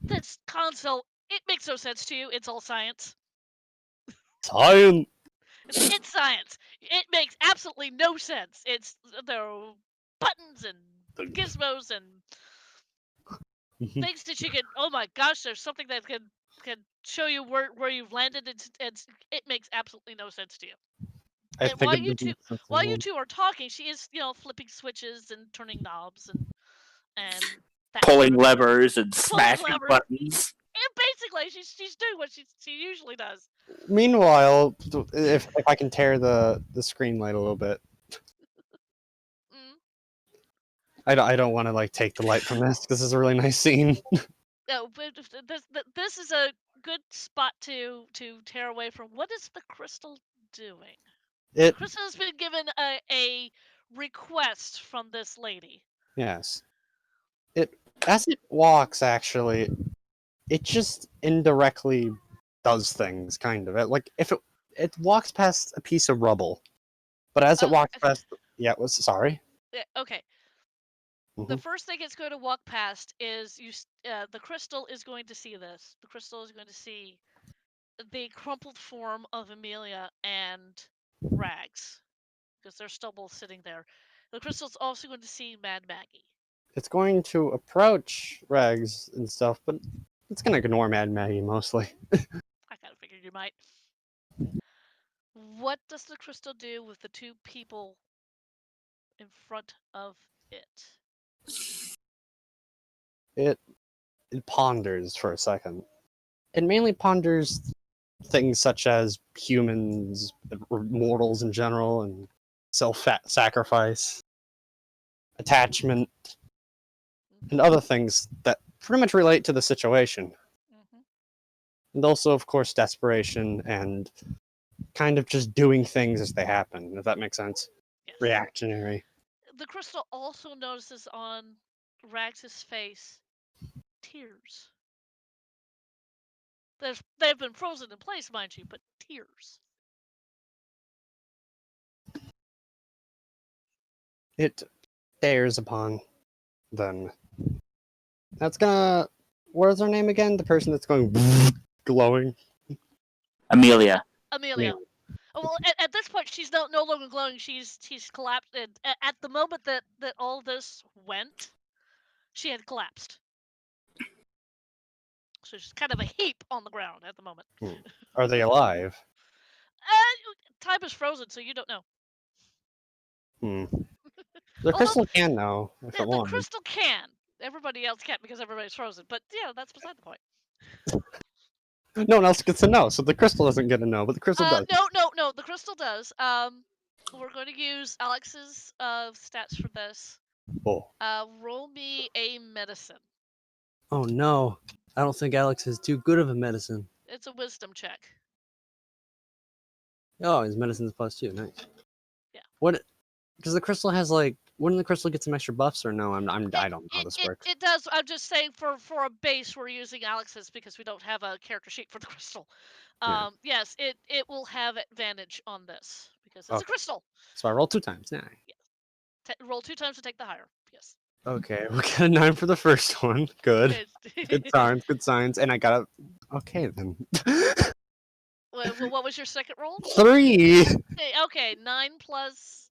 This console, it makes no sense to you. It's all science. Science. It's science. It makes absolutely no sense. There are buttons and gizmos and things that you can... Oh my gosh, there's something that can show you where you've landed. It makes absolutely no sense to you. I And think while you two are talking, she is, flipping switches and turning knobs and that Pulling sort of levers and smashing buttons. And basically, she's doing what she usually does. Meanwhile, if I can tear the screen light a little bit, I don't want to like take the light from this. This is a really nice scene. No, but this is a good spot to tear away from. What is the crystal doing? The crystal has been given a request from this lady. Yes. As it walks, actually, it just indirectly does things, kind of. Like if it walks past a piece of rubble, but as it walks past, sorry. Yeah, okay. The first thing it's going to walk past is the crystal is going to see this. The crystal is going to see the crumpled form of Amelia and Rags, because they're still both sitting there. The crystal's also going to see Mad Maggie. It's going to approach Rags and stuff, but it's going to ignore Mad Maggie mostly. I kind of figured you might. What does the crystal do with the two people in front of it? It ponders for a second. It mainly ponders things such as humans, mortals in general, and self-sacrifice, attachment, and other things that pretty much relate to the situation. And also, of course, desperation and kind of just doing things as they happen, if that makes sense. Yes. Reactionary. The crystal also notices on Rags' face tears. They've been frozen in place, mind you, but tears. It stares upon them. That's gonna. What is her name again? The person that's going glowing. Amelia. Amelia. Oh, well, at this point, she's no longer glowing. She's collapsed. And at the moment that all this went, she had collapsed. So she's kind of a heap on the ground at the moment. Are they alive? Time is frozen, so you don't know. The crystal can know if it The wants. crystal can. Everybody else can't because everybody's frozen. But yeah, that's beside the point. No one else gets to know, so the crystal doesn't get to know, but the crystal does. No. The crystal does. We're going to use Alex's stats for this. Oh. Roll me a medicine. Oh no, I don't think Alex is too good of a medicine. It's a wisdom check. Oh, his medicine's +2. Nice. Yeah. What? Because the crystal has like, wouldn't the crystal get some extra buffs or no? I don't know how this works. It does. I'm just saying for a base, we're using Alex's because we don't have a character sheet for the crystal. Yeah. Yes, it will have advantage on this because it's a crystal. So I roll 2 times. Nah. Roll 2 times to take the higher. Yes. Okay, we got a 9 for the first one. Good. Good signs. Good signs. And I got a. Okay then. What was your second roll? 3. Okay, 9 plus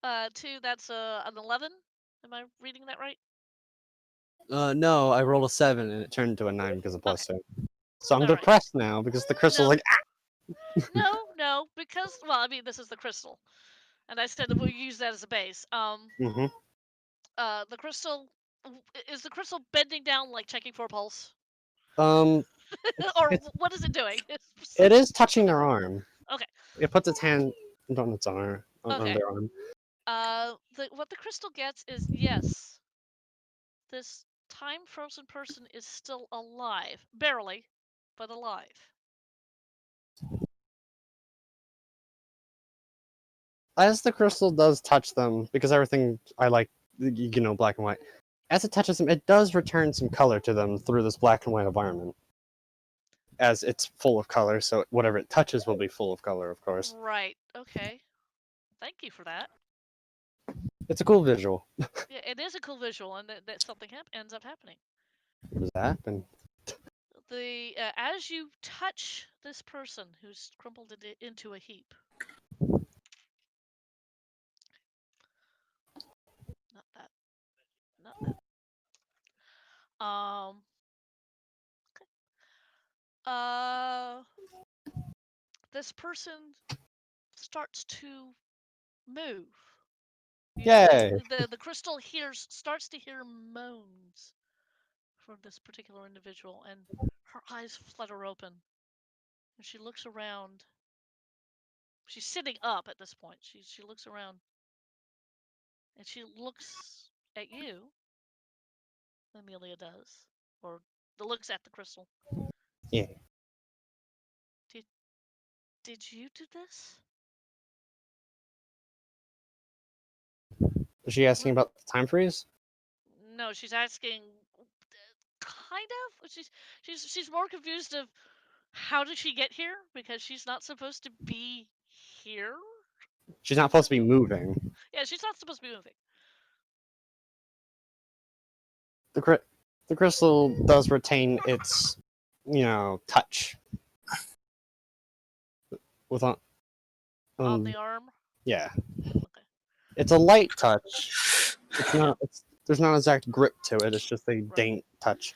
2. That's an 11. Am I reading that right? No, I rolled a 7 and it turned into a 9 because of +2. So I'm All right. depressed now because the crystal's like. No, because I mean this is the crystal, and I said that we'll use that as a base. Mm-hmm. The crystal is the crystal bending down like checking for a pulse, Or what is it doing? It is touching their arm. Okay. It puts its hand on its arm, on Okay. their arm. What the crystal gets is yes, this time frozen person is still alive, barely, but alive. As the crystal does touch them, because everything I like, black and white. As it touches them, it does return some color to them through this black and white environment. As it's full of color, so whatever it touches will be full of color, of course. Right. Okay. Thank you for that. It's a cool visual. Yeah, it is a cool visual, and that something ends up happening. What does that happen? As you touch this person who's crumpled into a heap. Not that. Okay. This person starts to move. Yay! The crystal starts to hear moans from this particular individual, and her eyes flutter open, and she looks around. She's sitting up at this point. She looks around, and she looks at you. Amelia does, or looks at the crystal. Yeah. Did you do this? Is she asking about the time freeze? No, she's asking. Kind of. She's more confused of how did she get here because she's not supposed to be here. She's not supposed to be moving. Yeah, she's not supposed to be moving. The crystal does retain its, touch. With On the arm. Yeah. Okay. It's a light touch. There's not an exact grip to it. It's just a daint touch.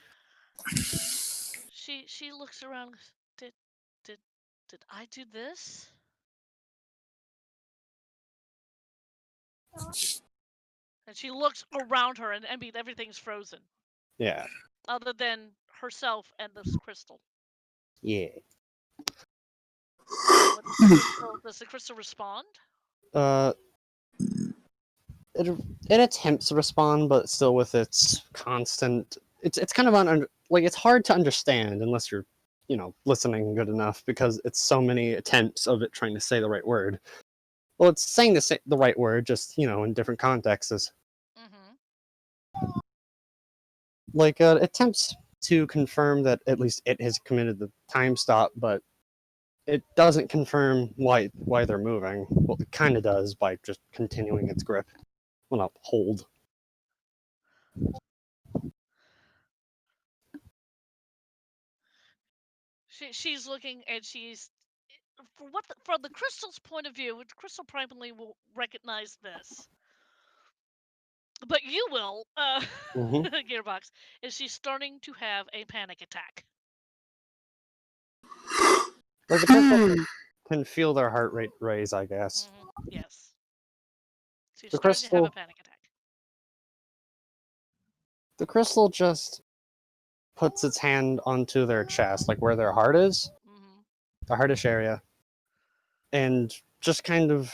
She looks around. Did I do this? And she looks around her, and I mean everything's frozen. Yeah. Other than herself and this crystal. Yeah. Does the crystal respond? It attempts to respond, but still with its constant. It's kind of it's hard to understand unless you're, listening good enough because it's so many attempts of it trying to say the right word. Well, it's saying the right word, just in different contexts. Mm-hmm. like attempts to confirm that at least it has committed the time stop, but it doesn't confirm why they're moving. Well, it kind of does by just continuing its grip. Well, not hold. She's looking and she's from the crystal's point of view. Crystal primarily will recognize this, but you will, Mhm. Gearbox, is she's starting to have a panic attack. Like the crystal can feel their heart rate raise, I guess. Yes, she's The starting to have a crystal, panic attack. the crystal just puts its hand onto their chest, like where their heart is, Mm-hmm. the heartish area, and just kind of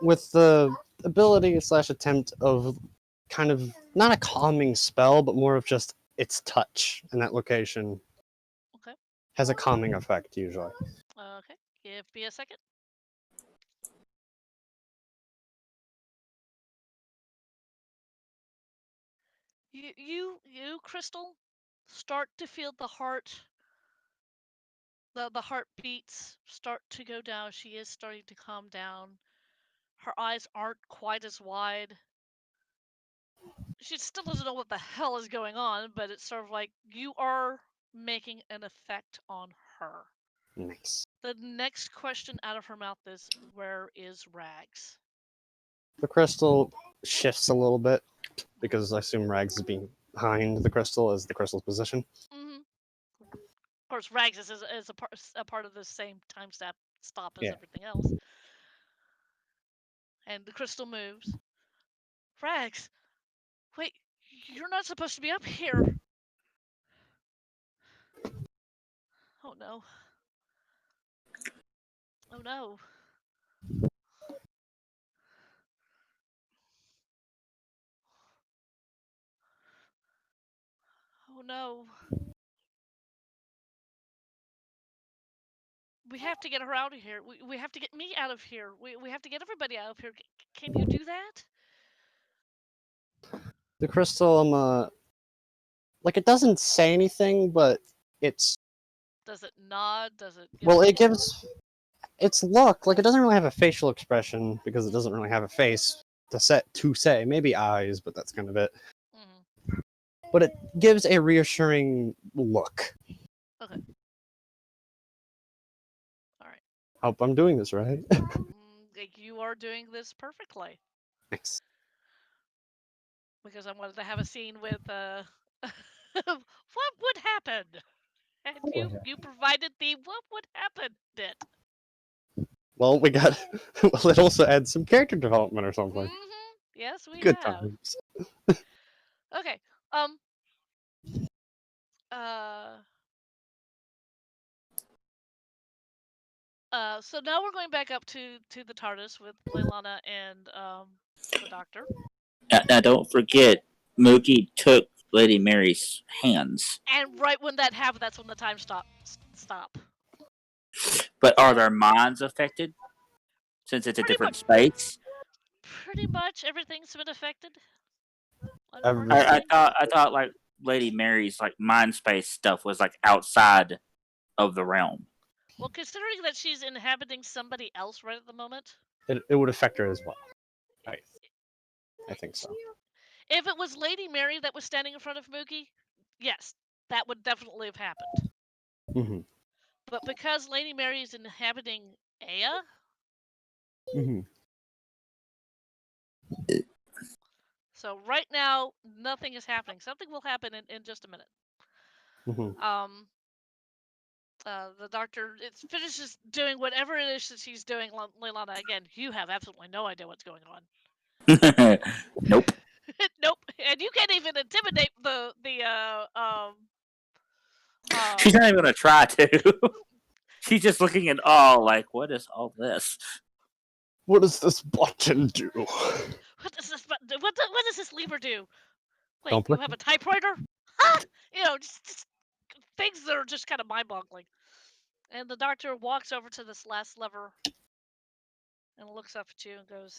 with the ability slash attempt of kind of not a calming spell, but more of just its touch in that location Okay. has a calming effect usually. Okay. Give me a second. You, Crystal, start to feel the heartbeats start to go down. She is starting to calm down. Her eyes aren't quite as wide. She still doesn't know what the hell is going on, but it's sort of like you are making an effect on her. Nice. The next question out of her mouth is, "Where is Rags?" The crystal shifts a little bit because I assume Rags is behind the crystal as the crystal's position. Mm-hmm. Of course, Rags is a part of the same time stop as Yeah. everything else. And the crystal moves. Rags, wait, you're not supposed to be up here. Oh no. Oh no. Oh no. We have to get her out of here. We have to get me out of here. We have to get everybody out of here. Can you do that? The crystal, like it doesn't say anything, but it's Does it nod? Does it give well, a it gives its look like it doesn't really have a facial expression because it doesn't really have a face to say maybe eyes, but that's kind of it. Mm-hmm. But it gives a reassuring look. Okay. All right. Hope I'm doing this right. Like you are doing this perfectly. Thanks. Because I wanted to have a scene with what would happen? And you provided the what would happen bit. Well, we got. Well, it also adds some character development or something. Mm-hmm. Yes, we Good have. times. Okay. So now we're going back up to the TARDIS with Leilana and the Doctor. Now don't forget, Mookie took Lady Mary's hands. And right when that happened, that's when the time stop. But are their minds affected? Since it's a different space? Pretty much everything's been affected. I thought like Lady Mary's like mind space stuff was like outside of the realm. Well, considering that she's inhabiting somebody else right at the moment, it would affect her as well. I think so. If it was Lady Mary that was standing in front of Mookie, yes, that would definitely have happened. Mm-hmm. But because Lady Mary is inhabiting Aya, Mm-hmm. so right now nothing is happening. Something will happen in just a minute. Mm-hmm. The Doctor finishes doing whatever it is that she's doing. Leilana, again, you have absolutely no idea what's going on. Nope. Nope. And you can't even intimidate the She's not even gonna try to. She's just looking in awe, like, what is all this? What does this button do? What does this button do? What does this lever do? Wait, Don't you put- have a typewriter? Ah! You know, just things that are just kind of mind-boggling. And the Doctor walks over to this last lever and looks up at you and goes,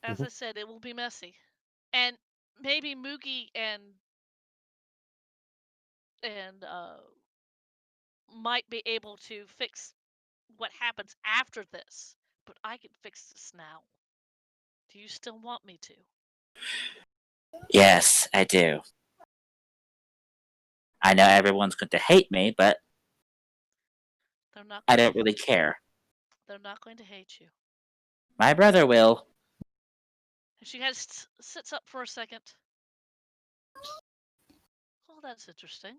"As I said, it will be messy." And maybe Moogie and might be able to fix what happens after this, but I can fix this now. Do you still want me to? Yes, I do. I know everyone's going to hate me, but They're not. I don't really care. They're not going to hate you. My brother will. She sits up for a second. Oh, that's interesting.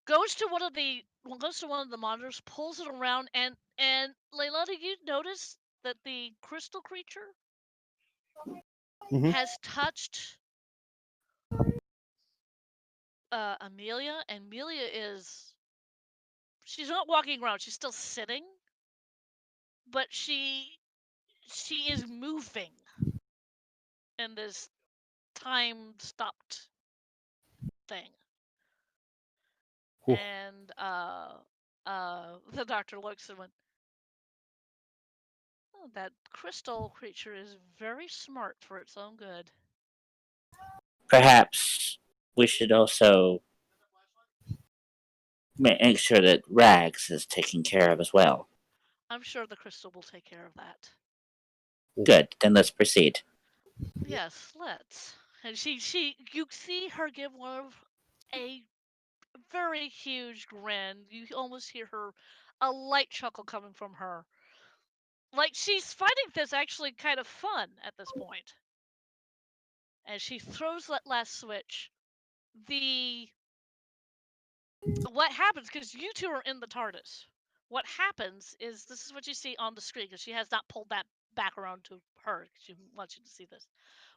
Goes to one of the monitors, pulls it around, and Leilani, you notice that the crystal creature Mhm. has touched Amelia, and Amelia she's not walking around, she's still sitting, but she is moving in this time stopped thing. Ooh. And the doctor looks and went, oh, that crystal creature is very smart for its own good. Perhaps we should also make sure that Rags is taken care of as well. I'm sure the crystal will take care of that. Good, then let's proceed. Yes, let's. And you see her give a very huge grin. You almost hear a light chuckle coming from her. Like she's finding this actually kind of fun at this point. As she throws that last switch, what happens, because you two are in the TARDIS, what happens is, this is what you see on the screen, because she has not pulled that back around to her, because she wants you to see this.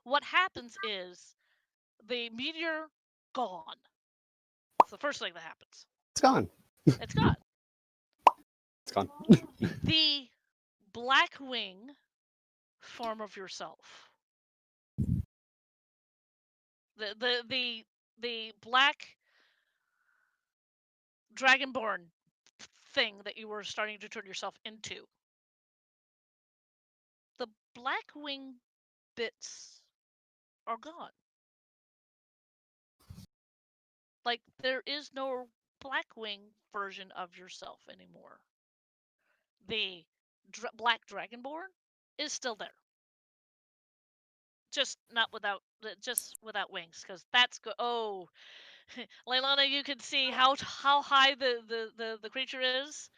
What happens is the meteor gone. It's the first thing that happens. It's gone. It's gone. It's gone. The Blackwing form of yourself, the black dragonborn thing that you were starting to turn yourself into, the Blackwing bits are gone. Like, there is no Blackwing version of yourself anymore. The black dragonborn is still there, just without wings, because that's oh, Leilani, you can see how high the creature is,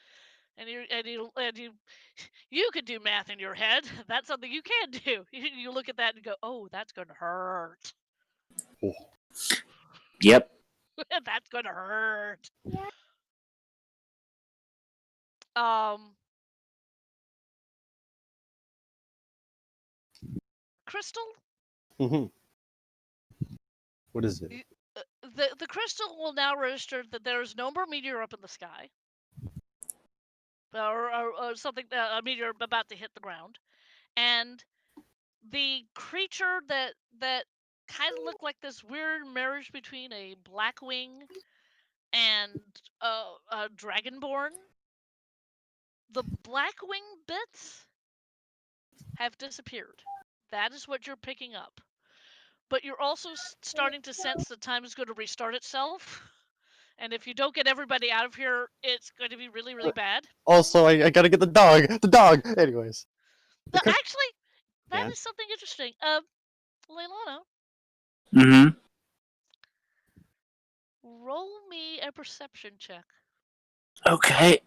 and you could do math in your head. That's something you can do. You look at that and go, oh, that's gonna hurt. Yep. That's gonna hurt. Crystal? Mm-hmm. What is it? The crystal will now register that there is no more meteor up in the sky, or something, a meteor about to hit the ground, and the creature that kind of looked like this weird marriage between a Blackwing and a Dragonborn. The Blackwing bits have disappeared. That is what you're picking up. But you're also starting to sense that time is going to restart itself. And if you don't get everybody out of here, it's going to be really, really bad. Also, I gotta get the dog. The dog. Anyways. Actually, that Yeah. is something interesting. Leilana, Mm-hmm. roll me a perception check. Okay.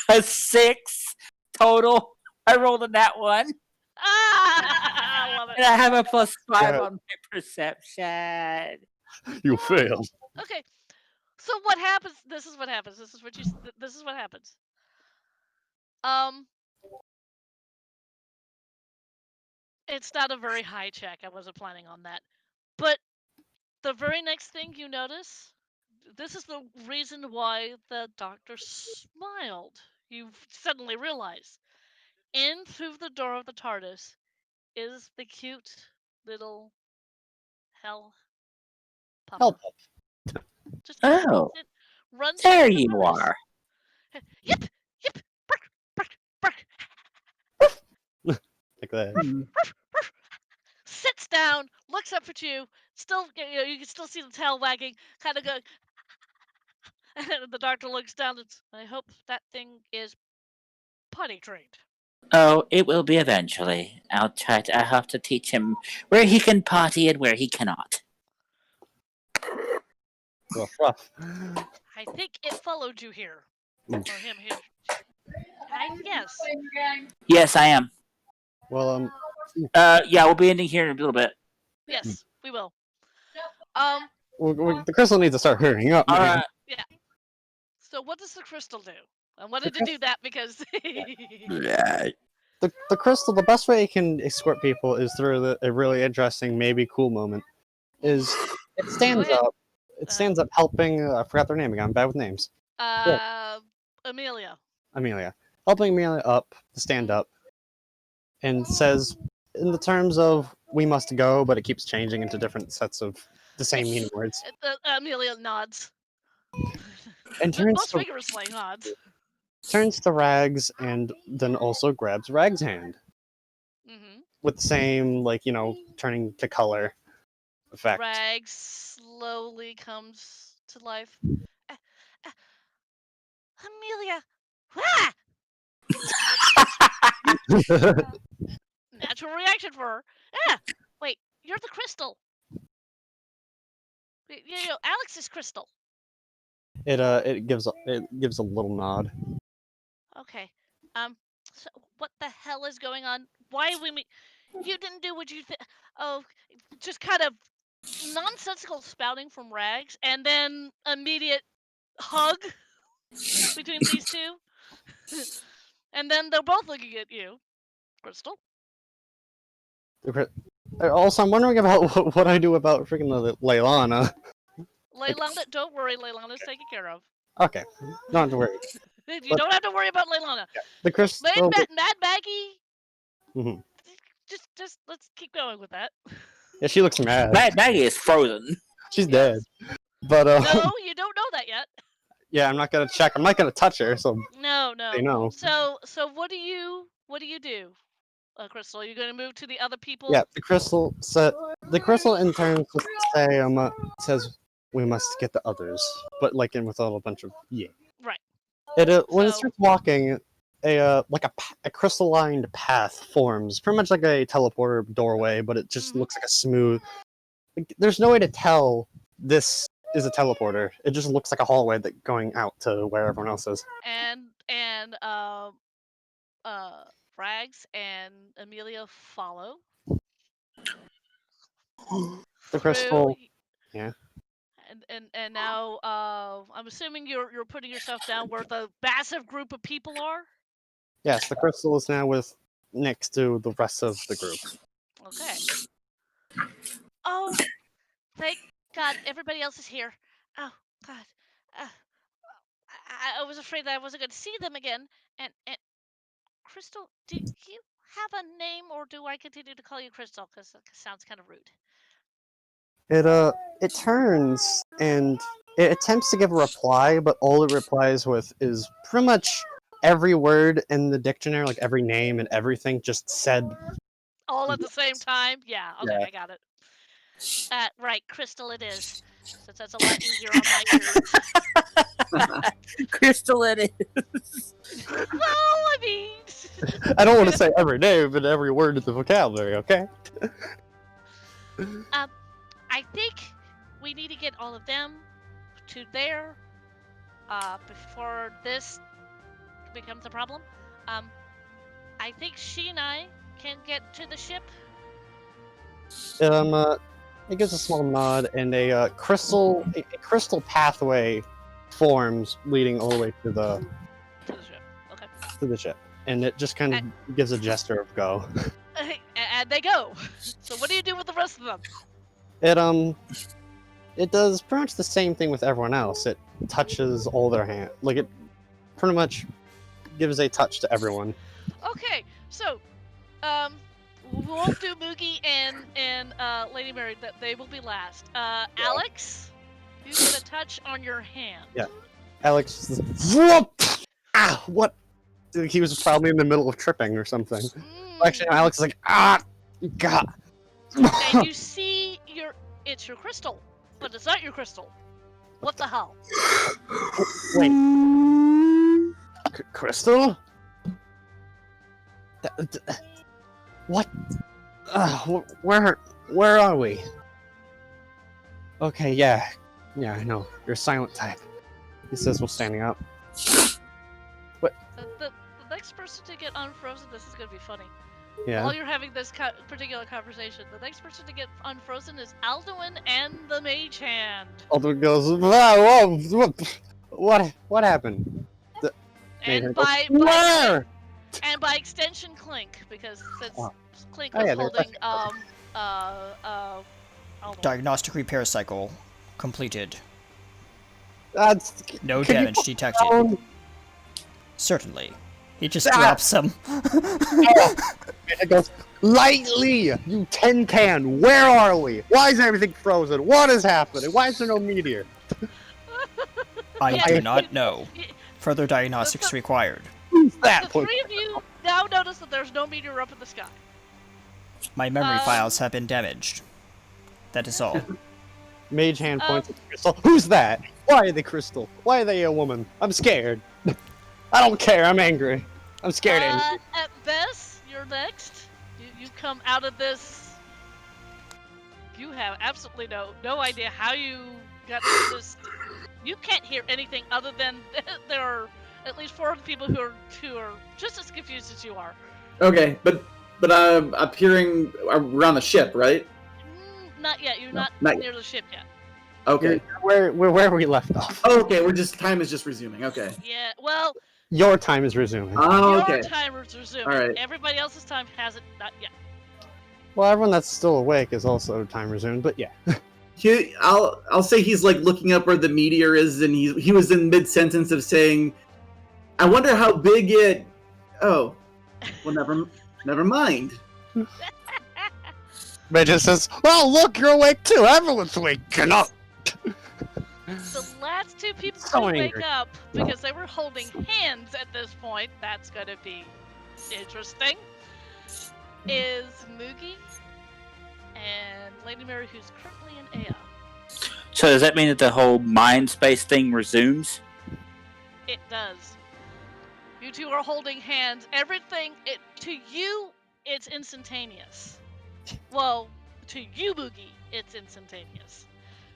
A 6 total. I rolled a nat 1. I love it. And I have a +5 Yeah. on my perception. You failed. Okay, so what happens? This is what happens. This is what happens. It's not a very high check. I wasn't planning on that. But the very next thing you notice, this is the reason why the doctor smiled. You suddenly realize, in through the door of the TARDIS is the cute little hell pupper. Help. Just Oh, runs there into the you TARDIS. are. Yip, yip, bark, bark, bark. like that. Hmm. Sits down, looks up at you. Still, you can still see the tail wagging, kind of going. And the doctor looks down. And I hope that thing is potty trained. Oh, it will be eventually. I have to teach him where he can potty and where he cannot. Rough, rough. I think it followed you here, Mm. or him here. I guess. Yes, I am. Well, Yeah, we'll be ending here in a little bit. Yes, we will. the crystal needs to start hurrying up. All man. right. So what does the crystal do? I wanted to do that because. The crystal, the best way it can escort people is through a really interesting, maybe cool moment. Is it stands ahead. up? It stands up helping. I forgot their name again. I'm bad with names. Amelia. Amelia, helping Amelia up to stand up, and says, in the terms of "we must go," but it keeps changing into different sets of the same meaning words. Amelia nods. And turns Most to, rigorously nods. turns to Rags, and then also grabs Rags' hand Mm-hmm. with the same, like, turning to color effect. Rags slowly comes to life. Amelia! Ah! Natural reaction for her. Ah! Wait, you're the crystal. Alex is crystal. It gives a little nod. Okay. So what the hell is going on? Why we meet? You didn't do what you think. Oh, just kind of nonsensical spouting from Rags, and then immediate hug between these two. And then they're both looking at you, Crystal. Also, I'm wondering about what I do about freaking Leilana. Leilana, don't worry, Leilana's taken care of. Okay, don't have to worry. You don't have to worry about Leilana. The crystal. Mad Maggie. Mhm. Just let's keep going with that. Yeah, she looks mad. Maggie is frozen. She's dead. But No, you don't know that yet. yeah, I'm not gonna check. I'm not gonna touch her. So No. they know. So what do you do, Crystal? Are you going to move to the other people? Yeah, the crystal in turn says we must get the others, but like in with a little bunch of yeah. Right. When it So- starts walking, a crystalline path forms, pretty much like a teleporter doorway, but it just Mhm. looks like a smooth. There's no way to tell this is a teleporter. It just looks like a hallway that going out to where everyone else is. And Rags and Amelia follow. The crystal. through- Yeah. And now I'm assuming you're putting yourself down where the massive group of people are. Yes, the crystal is now next to the rest of the group. Okay. Oh, thank God, everybody else is here. Oh God, I was afraid that I wasn't going to see them again. And Crystal, do you have a name, or do I continue to call you Crystal? Because it sounds kind of rude. It turns and it attempts to give a reply, but all it replies with is pretty much every word in the dictionary, like every name and everything, just said. All at the same time? Yeah. Okay, Yeah. I got it. Right, Crystal, it is. Since that's a lot easier on my ears. Crystal, it is. Well, I mean. I don't want to say every name, but every word in the vocabulary. Okay. I think we need to get all of them to there before this becomes a problem. I think she and I can get to the ship. It gives a small nod, and a crystal pathway forms leading all the way to the To the ship. Okay. to the ship, and it just kind of gives a gesture of go. And they go. So what do you do with the rest of them? It does pretty much the same thing with everyone else. It touches all their hand, like it pretty much gives a touch to everyone. Okay, so we won't do Moogie and Lady Mary. That they will be last. Alex, you get a touch on your hand. Yeah. Alex, whoop! Ah, what? He was probably in the middle of tripping or something. Mm. Actually, Alex is like, God. And you see it's your crystal, but it's not your crystal. What the hell? Wait. Crystal? What? Where are we? Okay, yeah, I know. You're a silent type. He says while standing up. The next person to get unfrozen, this is gonna be funny. Yeah. While you're having this particular conversation, the next person to get unfrozen is Alduin and the Mage Hand. Alduin goes, whoa, what happened? And Where? by extension, Clink, because since Clink Oh, was yeah, they're holding Alduin. Diagnostic repair cycle completed. That's No Can you damage put detected. down- Certainly. He just drops him. It goes, lightly, you tin can. Where are we? Why is everything frozen? What is happening? Why is there no meteor? I Yeah, do you- not know. Further diagnostics required. Who's The that? three of you now notice that there's no meteor up in the sky. My memory files have been damaged. That is all. Mage hand points at the crystal. Who's that? Why are they crystal? Why are they a woman? I'm scared. I don't care. I'm angry. I'm scared. Angry. At best, you're next. You come out of this. You have absolutely no idea how you got into this. You can't hear anything other than there are at least 4 other people who are just as confused as you are. Okay, but I'm hearing we're on the ship, right? Not yet. You're No, not not near the ship yet. Okay. Where we left off. Oh, okay, time is just resuming. Okay. Yeah. Well, Your time is resuming. Oh, your okay. timer's resuming. All right. Everybody else's time hasn't not yet. Well, everyone that's still awake is also time resumed, but yeah. I'll say he's like looking up where the meteor is, and he was in mid sentence of saying, "I wonder how big it." Oh, well, never mind. Mage just says, "Well, look, you're awake too. Everyone's waking up." The last 2 people So to wake angry. up because they were holding hands at this point. That's gonna be interesting. Is Moogie and Lady Mary, who's currently in Aya. So does that mean that the whole mind space thing resumes? It does. You 2 are holding hands. Everything to you, it's instantaneous. Well, to you, Moogie, it's instantaneous.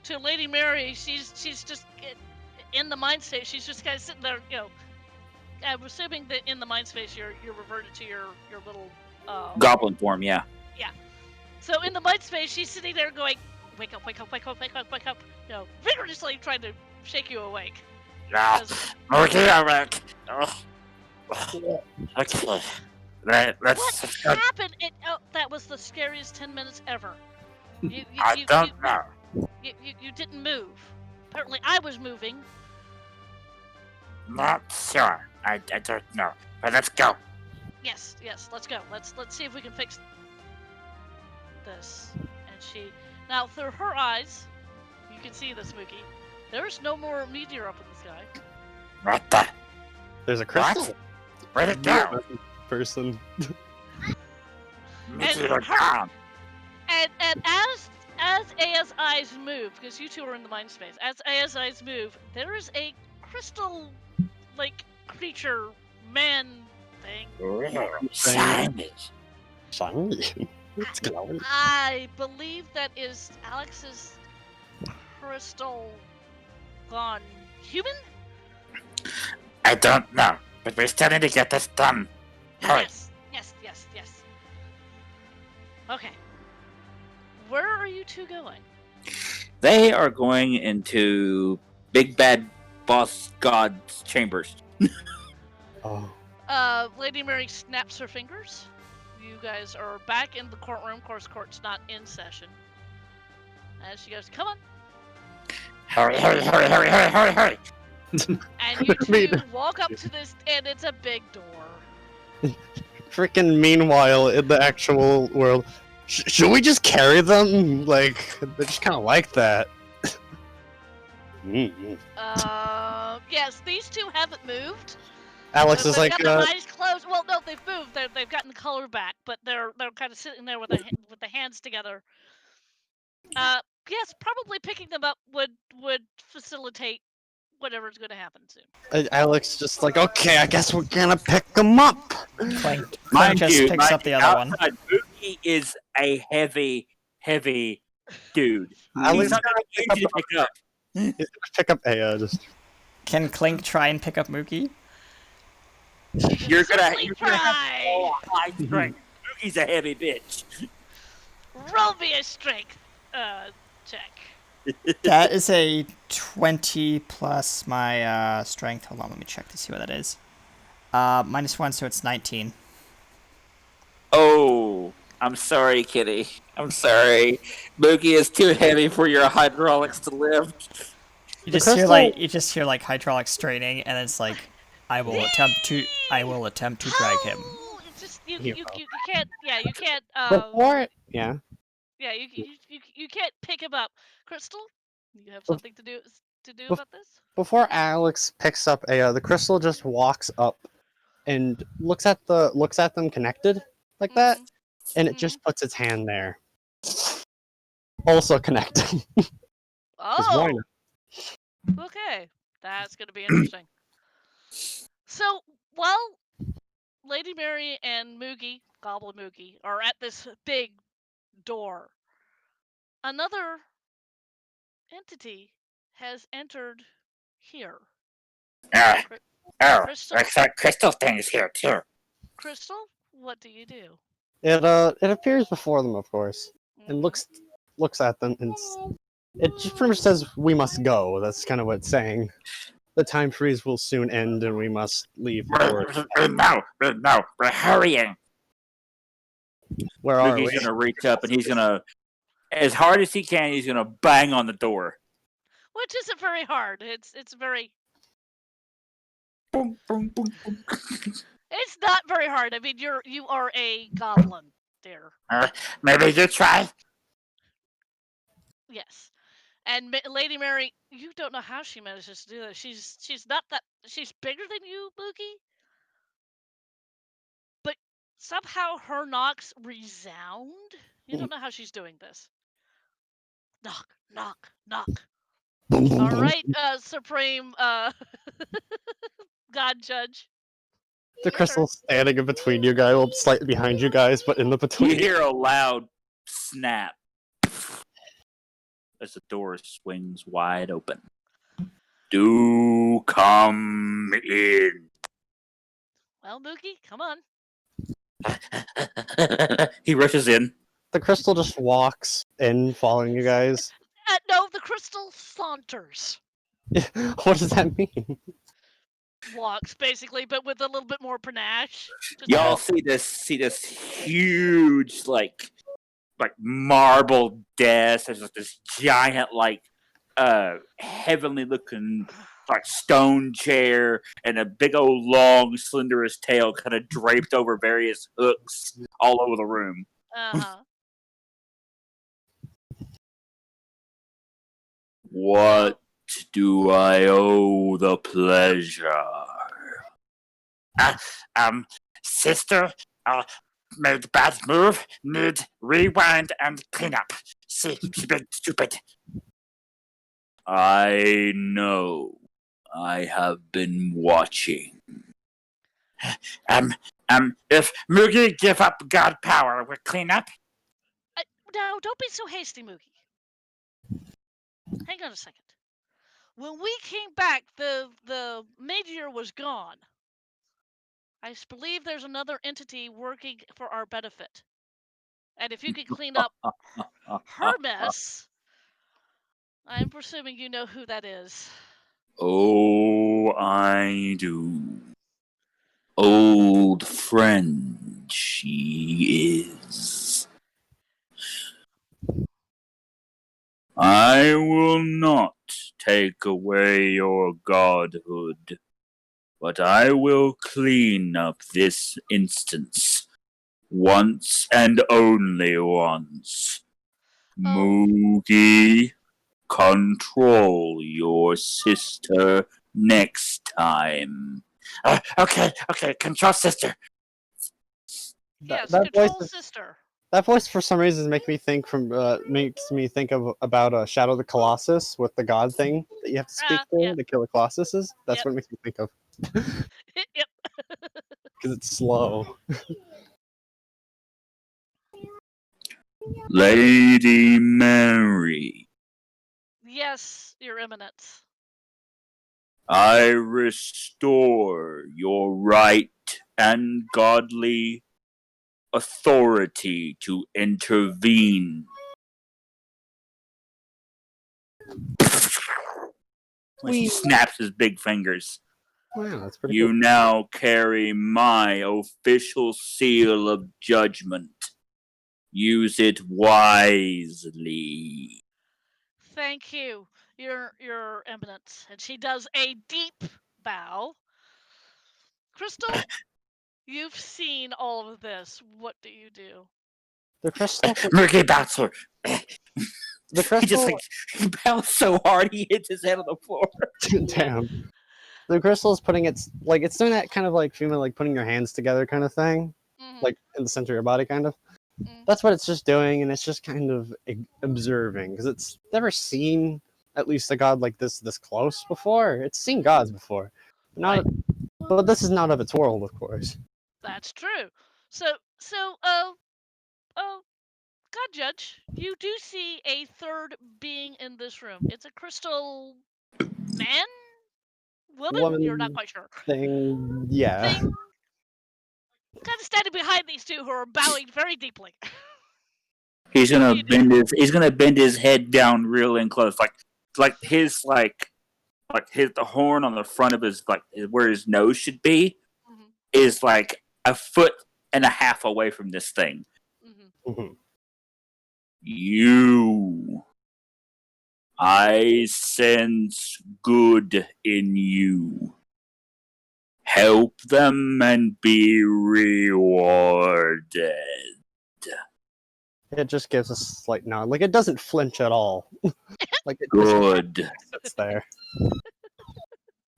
To Lady Mary, she's just in the mind state. She's just kind of sitting there, I'm assuming that in the mind space, you're reverted to your little Goblin form, yeah. So in the mind space, she's sitting there going, "Wake up, wake up, wake up, wake up, wake up!" Vigorously trying to shake you awake. Yeah. Okay, alright. Okay. Let's. What happened? That was the scariest 10 minutes ever. I don't know. You didn't move. Apparently, I was moving. Not sure. I don't know. But let's go. Yes, let's go. Let's see if we can fix this. And now through her eyes, you can see this, Mookie. There's no more meteor up in the sky. What the? There's a crystal. What? Where'd it go? Person. Meteor gone. And as Aya's eyes move, because you 2 are in the mind space, as Aya's eyes move, there is a crystal-like creature, man thing. Shiny. Shiny. It's glowing. I believe that is Alex's crystal gone human? I don't know. But we still need to get this done. Hurry. Yes. Okay. Where are you 2 going? They are going into Big Bad Boss God's chambers. Oh. Lady Mary snaps her fingers. You guys are back in the courtroom. Of course, court's not in session. And she goes, "Come on." Hurry. And you 2 Mean. walk up to this, and it's a big door. Freaking meanwhile, in the actual world, should we just carry them? Like, they're just kind of like that. Yes, these 2 haven't moved. Alex is They've like, got their eyes closed. Well, no, they've moved. They've gotten the color back, but they're kind of sitting there with the hands together. Yes, probably picking them up would facilitate whatever's going to happen soon. Alex just like, okay, I guess we're gonna pick him up. Clink Mind just you, picks up the other one. outside, Mookie is a heavy dude. Alex He's not gonna going to easy to pick up. He's gonna pick up Aya. Just Can Clink try and pick up Mookie? You're gonna Simply have try. high strength. Mookie's a heavy bitch. Roll me a strength check. That is a 20 plus my strength. Hold on, let me check to see what that is. -1, so it's 19. Oh, I'm sorry, Kitty. I'm sorry. Mookie is too heavy for your hydraulics to lift. You The just hear like hydraulic straining, and it's like, I will attempt to drag him. Oh, it's just you Here. can't. Yeah, you can't. before, yeah. Yeah, you can't pick him up. Crystal, you have something to do about this? Before Alex picks up Aya, the crystal just walks up and looks at them connected like that, Mhm. and it just puts its hand there. Also connected. 'Cause why Oh, not? okay. That's gonna be interesting. So while Lady Mary and Moogie, Goblin Moogie, are at this big door, another entity has entered here. Oh, Crystal, that crystal thing is here too. Crystal, what do you do? It appears before them, of course, and Mhm. looks at them, and it just pretty much says, "We must go." That's kind of what it's saying. The time freeze will soon end, and we must leave. No, we're hurrying. Where are Mookie's we? gonna reach up and he's gonna, as hard as he can, he's gonna bang on the door. Which isn't very hard. It's very. Boom, boom, boom, boom. It's not very hard. I mean, you are a goblin, dear. Maybe you try. Yes. And Lady Mary, you don't know how she manages to do that. She's not that. She's bigger than you, Mookie. But somehow her knocks resound. You don't know how she's doing this. Knock, knock, knock. Boom, boom, All boom. right, Supreme God Judge. The crystal's standing in between you guys, well, slightly behind you guys, but in the You between. hear a loud snap as the door swings wide open. Do come in. Well, Mookie, come on. He rushes in. The crystal just walks in, following you guys. No, the crystal saunters. What does that mean? Walks, basically, but with a little bit more panache. Just Y'all see this huge like marble desk. There's like this giant heavenly looking like stone chair and a big old long slenderous tail kind of draped over various hooks all over the room. Uh-huh. What do I owe the pleasure? Sister, made a bad move, need rewind and clean up. See, she's been stupid. I know. I have been watching. If Moogie give up God power, we'll clean up. Now, don't be so hasty, Mookie. Hang on a second. When we came back, the meteor was gone. I believe there's another entity working for our benefit. And if you could clean up her mess, I'm presuming you know who that is. Oh, I do. Old friend she is. I will not take away your godhood, but I will clean up this instance once and only once. Moogie, control your sister next time. Okay, control sister. Yes, that voice control is- sister. That voice, for some reason, makes me think about Shadow of the Colossus with the god thing that you have to speak to Yeah. to kill the Colossuses. That's Yep. what it makes me think of Yep. because it's slow. Lady Mary, Yes, Your Eminence. I restore your right and godly authority to intervene. When he snaps his big fingers. Wow, that's pretty You cool. now carry my official seal of judgment. Use it wisely. Thank you, Your Eminence. And she does a deep bow. Crystal, you've seen all of this. What do you do? The crystal. Murky Bachelor. The He crystal. just he bounced so hard he hits his head on the floor. Damn. The crystal is putting it's doing that kind of like female, like putting your hands together kind of thing, Mhm, like in the center of your body, kind of. mhm. That's what it's just doing, and it's just kind of observing because it's never seen at least a god like this close before. It's seen gods before, but not. But this is not of its world, of course. That's true. So, God Judge, you do see a third being in this room. It's a crystal man? Woman? You're not Woman quite sure. thing, yeah. Thing? Kind of standing behind these two who are bowing very deeply. He's What do gonna you do? he's gonna bend his head down real and close, like the horn on the front of his where his nose should be Mhm, is like a foot and a half away from this thing. mhm. Mhm. You, I sense good in you. Help them and be rewarded. It just gives a slight nod, like it doesn't flinch at all. Like it Good. just sits there.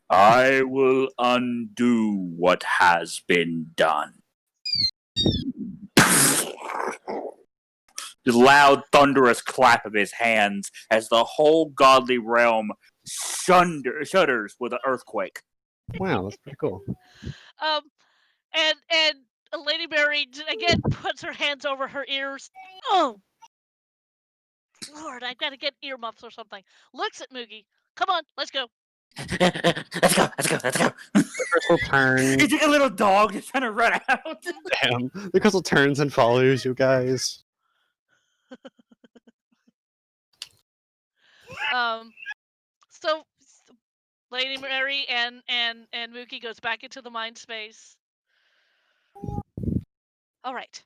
I will undo what has been done. The loud, thunderous clap of his hands as the whole godly realm shudders with an earthquake. Wow, that's pretty cool. And Lady Mary again puts her hands over her ears. Oh, Lord, I've got to get earmuffs or something. Looks at Moogie. Come on, let's go. Let's go. The crystal turns. He's like a little dog just trying to run out. Damn. The crystal turns and follows you guys. So Lady Mary and Mookie goes back into the mind space. All right,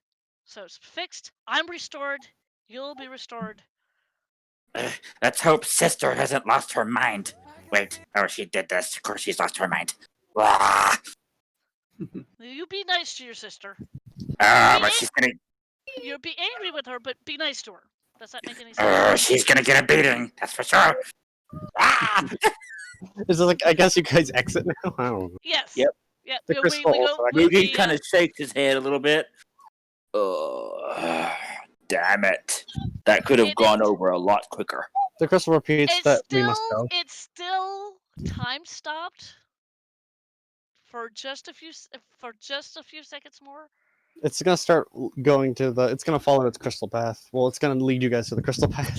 so it's fixed. I'm restored. You'll be restored. Let's hope sister hasn't lost her mind. Wait, she did this. Of course she's lost her mind. Ah, You be nice to your sister. but she's gonna. You'll be angry with her, but be nice to her. Does that make any sense? She's gonna get a beating. That's for sure. Ah! Is it like I guess you guys exit now? I don't know. Yes. Yep. Yep. The we crystal go. also Moogie kind of shakes his head a little bit. Damn it. That could have It gone is- over a lot quicker. The crystal repeats that we must go. It's still time stopped for just a few seconds more. It's gonna start going to the. It's gonna follow its crystal path. Well, it's gonna lead you guys to the crystal path.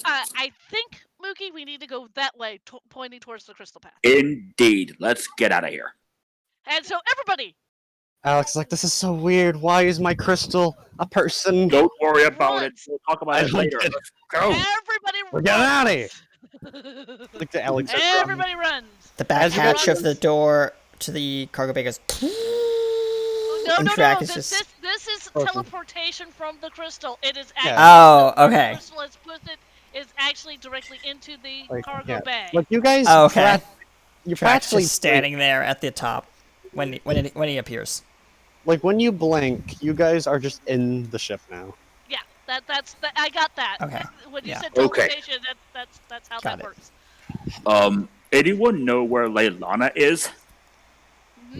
I think, Mookie, we need to go that way, pointing towards the crystal path. Indeed. Let's get out of here. And so, everybody, Alex is like, this is so weird. Why is my crystal a person? Don't worry about it. Runs. We'll talk about I it don't later. get it. Let's go. everybody We're getting outta here. runs. Like the Alex. Everybody runs. The back As you hatch guys- of the door to the cargo bay goes. No, and no, Drac no. is This just. is Okay. teleportation from the crystal. It is actually Oh, the okay. crystal is put it is actually directly into the Like, cargo yeah. bay. Like you guys. Oh, okay. You're Drax practically just standing there at the top when he appears. Like when you blink, you guys are just in the ship now. Yeah, that's I got that. Okay. When you Yeah. said Okay. teleportation, that's how Got that it. works. Anyone know where Leilana is?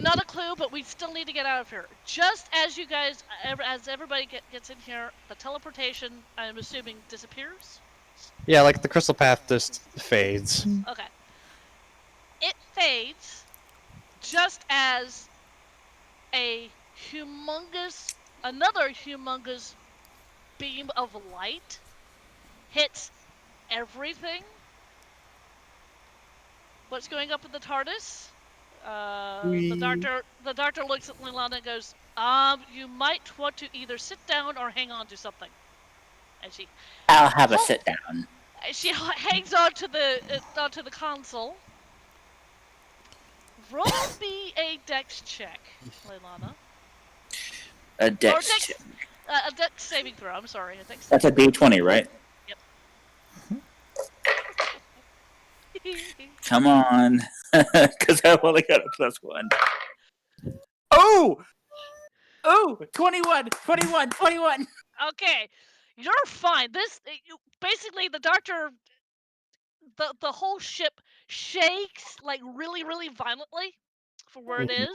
Not a clue, but we still need to get out of here. Just as you guys, as everybody gets in here, the teleportation, I'm assuming, disappears? Yeah, like the crystal path just fades. Okay. It fades just as another humongous beam of light hits everything. What's going up in the TARDIS? The doctor looks at Leilani and goes, you might want to either sit down or hang on to something. And I'll have a sit down. she hangs onto the console. Roll me a dex check, Leilani. A dex Dex- check. A dex saving throw, I'm sorry. That's a D20, right? Come on. Because I've only got a +1. Oh! Oh! 21! 21! 21! Okay, you're fine. Basically the doctor, the whole ship shakes like really, really violently for where it is.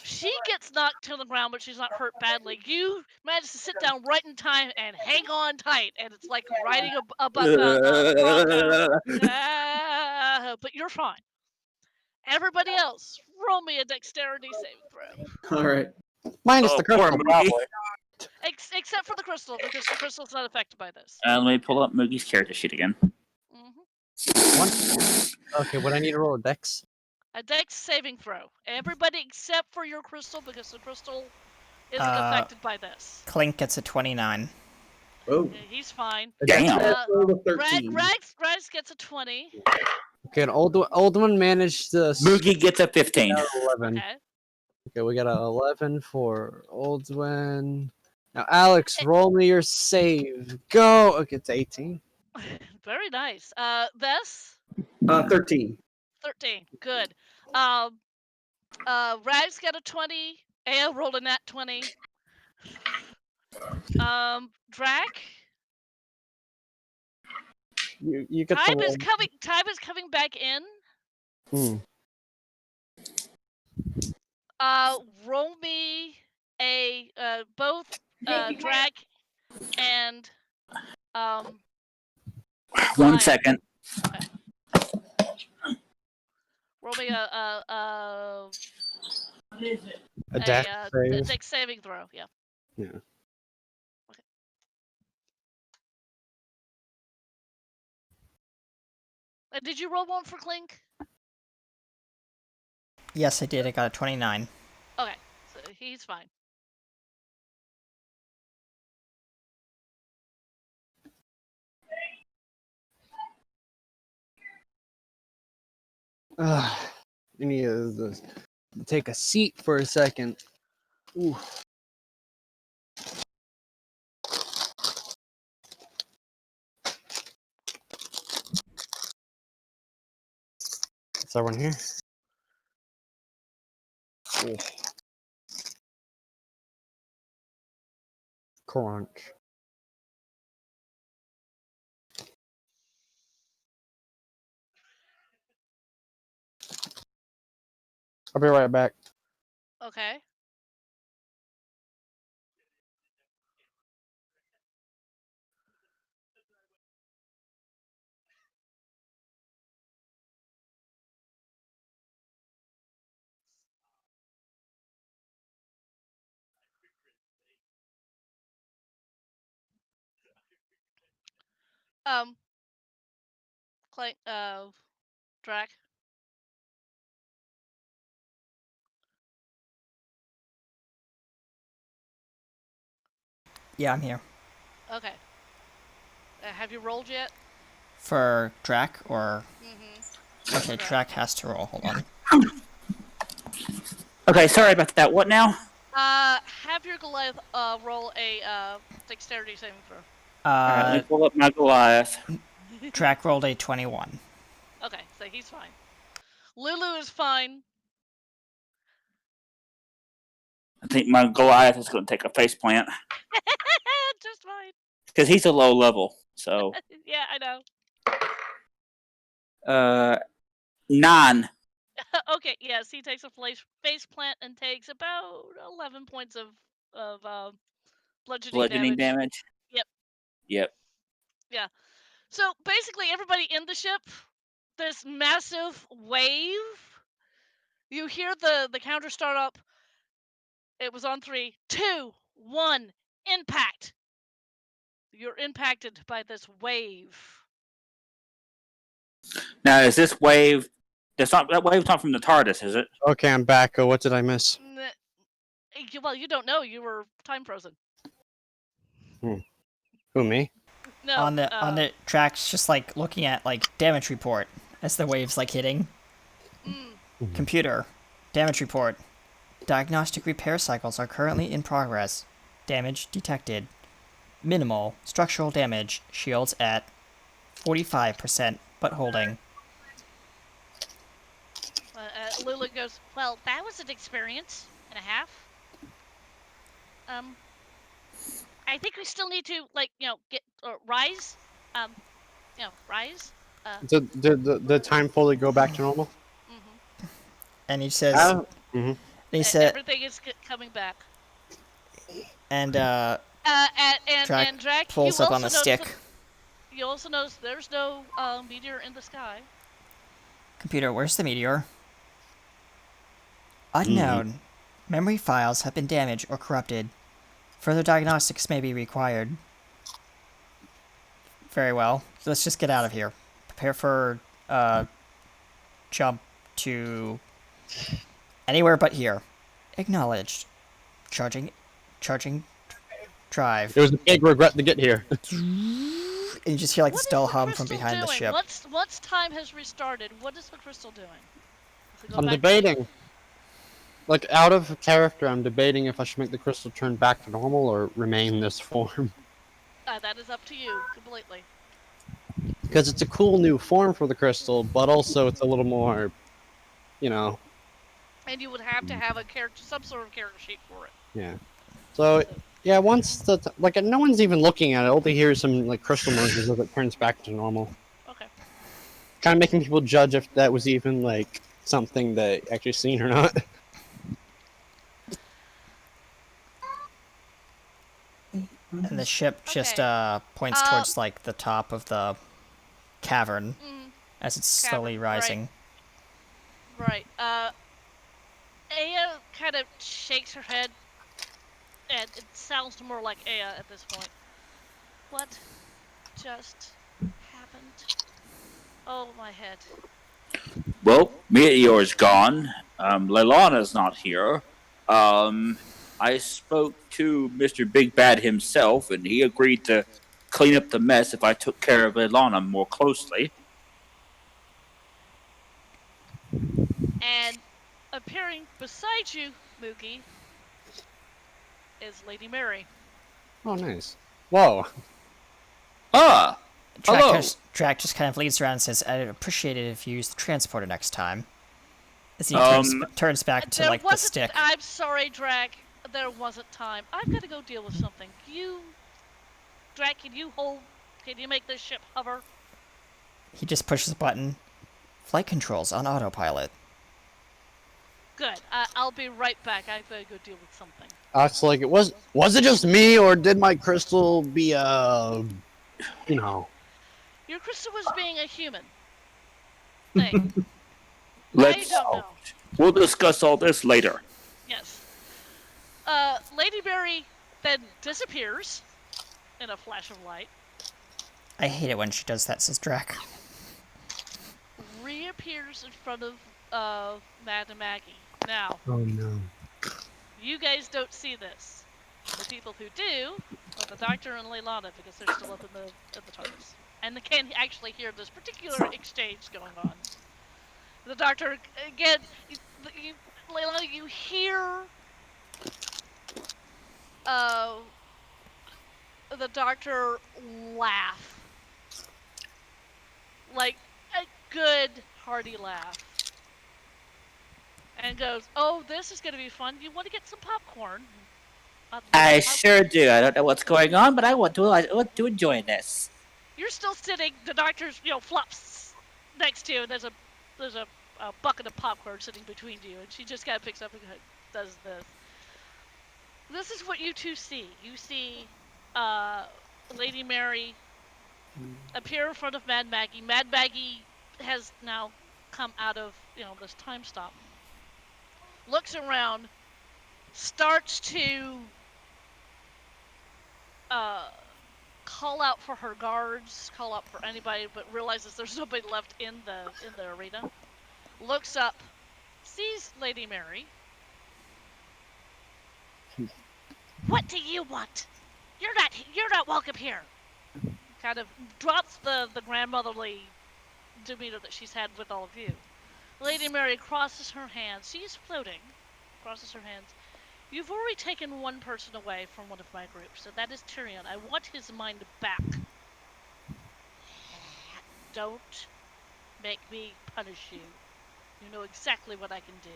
She gets knocked to the ground, but she's not hurt badly. You manage to sit down right in time and hang on tight, and it's like riding a bronco. But you're fine. Everybody else, roll me a dexterity saving throw. All right. Minus Oh, the poor crystal, Moogie. probably. Except for the crystal, because the crystal's not affected by this. Let me pull up Moogie's character sheet again. Okay, would I need to roll a dex? A dex saving throw. Everybody except for your crystal, because the crystal isn't Uh, affected by this. Clink gets a 29. Oh. Yeah, he's fine. Damn. Roll a 13. Rags gets a 20. Okay, an old one managed to Moogie gets a 15. 11. Okay. Okay, we got a 11 for Oldwin. Now, Alex, roll me your save. Go. Okay, it's 18. Very nice. Vess? 13. 13. Good. Rags got a 20. Aya rolled a nat 20. Drac? You get Time the is coming back in. Roll me a both Drac and 1 Ryan. second. Roll me a dex save. dex saving throw. Yeah. Yeah. Okay. Did you roll one for Clink? Yes, I did. I got a 29. Okay, so he's fine. I need to take a seat for a second. Ooh. Is everyone here? Ooh. Crunch. I'll be right back. Okay. Clink, Drac. Yeah, I'm here. Okay. Have you rolled yet? For Drac or... Mm-hmm. Okay, Drac has to roll. Hold on. Okay, sorry about that. What now? Have your Goliath roll a dexterity saving throw. Let me pull up my Goliath. Drac rolled a 21. Okay, so he's fine. Lulu is fine. I think my Goliath is going to take a face plant. Just fine. Because he's a low level, so... Yeah, I know. 9. Okay, yes, he takes a face plant and takes about 11 points of bludgeoning Bludgeoning damage. damage. Yep. Yep. Yeah. So basically, everybody in the ship, this massive wave. You hear the counter start up. It was on 3, 2, 1, impact. You're impacted by this wave. Now, is this wave? That wave's not from the TARDIS, is it? Okay, I'm back. What did I miss? Well, you don't know. You were time frozen. Who, me? No. On the tracks, just like looking at like damage report as the waves like hitting. Computer, damage report. Diagnostic repair cycles are currently in progress. Damage detected. Minimal structural damage. Shields at 45%, but holding. Lula goes, well, that was an experience and a half. I think we still need to, like, get rise. Rise. Did the time fully go back to normal? And he says, Mm-hmm. he said, Everything is coming back. and And Drac pulls you up on also the notice stick. You also notice there's no meteor in the sky. Computer, where's the meteor? Unknown. Memory files have been damaged or corrupted. Further diagnostics may be required. Very well. Let's just get out of here. Prepare for jump to anywhere but here. Acknowledged. Charging drive. It was a big regret to get here. And you just hear like this dull hum from behind the ship. Once time has restarted, what is the crystal doing? I'm debating. Like, out of character, I'm debating if I should make the crystal turn back to normal or remain in this form. That is up to you completely. Because it's a cool new form for the crystal, but also it's a little more, And you would have to have some sort of character sheet for it. Yeah. So, yeah, once no one's even looking at it. All they hear is some, like, crystal noises as it turns back to normal. Okay. Kind of making people judge if that was even, like, something they actually seen or not. And the ship just points towards like the top of the cavern as it's slowly rising. Right. Aya kind of shakes her head, and it sounds more like Aya at this point. What just happened? Oh, my head. Well, Meteor's gone. Leilana's not here. I spoke to Mr. Big Bad himself, and he agreed to clean up the mess if I took care of Leilana more closely. And appearing beside you, Mookie, is Lady Mary. Oh, nice. Whoa. Ah! Hello! Drac just kind of leads around and says, I'd appreciate it if you used the transporter next time. As he turns back to like the stick. I'm sorry, Drac. There wasn't time. I've got to go deal with something. Drac, can you make this ship hover? He just pushes a button. Flight controls on autopilot. Good. I'll be right back. I've got to go deal with something. It's like, was it just me, or did my crystal be, Your crystal was being a human thing. I don't know. We'll discuss all this later. Yes. Lady Mary then disappears in a flash of light. I hate it when she does that, says Drac. Reappears in front of Matt and Maggie. Now, oh no. You guys don't see this. The people who do are the Doctor and Leilana, because they're still up in the TARDIS. And they can actually hear this particular exchange going on. The Doctor, again, Leilana, you hear the Doctor laugh. Like a good, hearty laugh. And goes, oh, this is going to be fun. You want to get some popcorn? I sure do. I don't know what's going on, but I want to enjoy this. You're still sitting. The Doctor's, flops next to you. There's a a bucket of popcorn sitting between you, and she just kind of picks up and does this. This is what you two see. You see Lady Mary appear in front of Mad Maggie. Mad Maggie has now come out of, this time stop. Looks around, starts to call out for her guards, call out for anybody, but realizes there's nobody left in the arena. Looks up, sees Lady Mary. What do you want? You're not welcome here. Kind of drops the grandmotherly demeanor that she's had with all of you. Lady Mary crosses her hands. She's floating. Crosses her hands. You've already taken one person away from one of my groups, so that is Tyrion. I want his mind back. Don't make me punish you. You know exactly what I can do.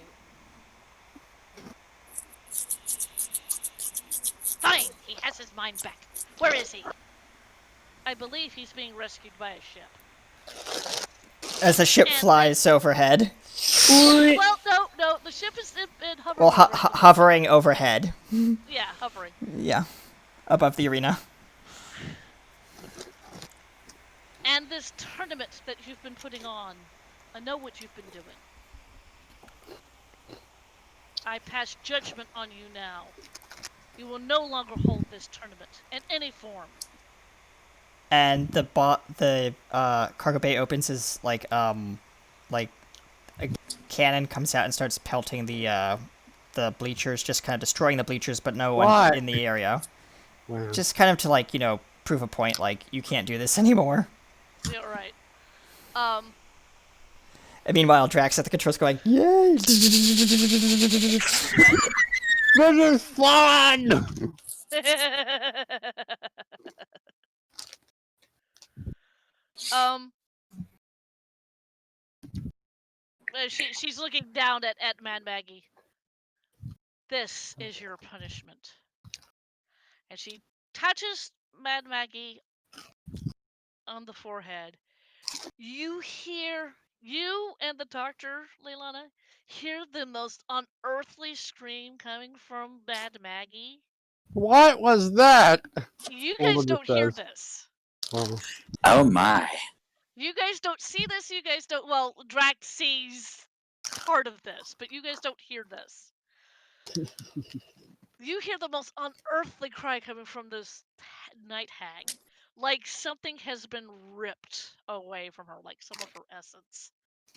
Fine! He has his mind back. Where is he? I believe he's being rescued by a ship. As the ship flies overhead. Well, no, the ship is in hovering. Well, hovering overhead. Yeah, hovering. Yeah, above the arena. And this tournament that you've been putting on, I know what you've been doing. I pass judgment on you now. You will no longer hold this tournament in any form. And the cargo bay opens as like a cannon comes out and starts pelting the bleachers, just kind of destroying the bleachers, but no one in the area. Wow. Just kind of to prove a point, like you can't do this anymore. Yeah, right. And meanwhile, Drax at the controls going, "Yay!" This is fun! She's looking down at Mad Maggie. This is your punishment. And she touches Mad Maggie on the forehead. You and the doctor, Leilana, hear the most unearthly scream coming from Mad Maggie. What was that? You guys don't hear this. Oh my. You guys don't see this. You guys don't. Well, Drax sees part of this, but you guys don't hear this. You hear the most unearthly cry coming from this night hag. Like something has been ripped away from her, like some of her essence,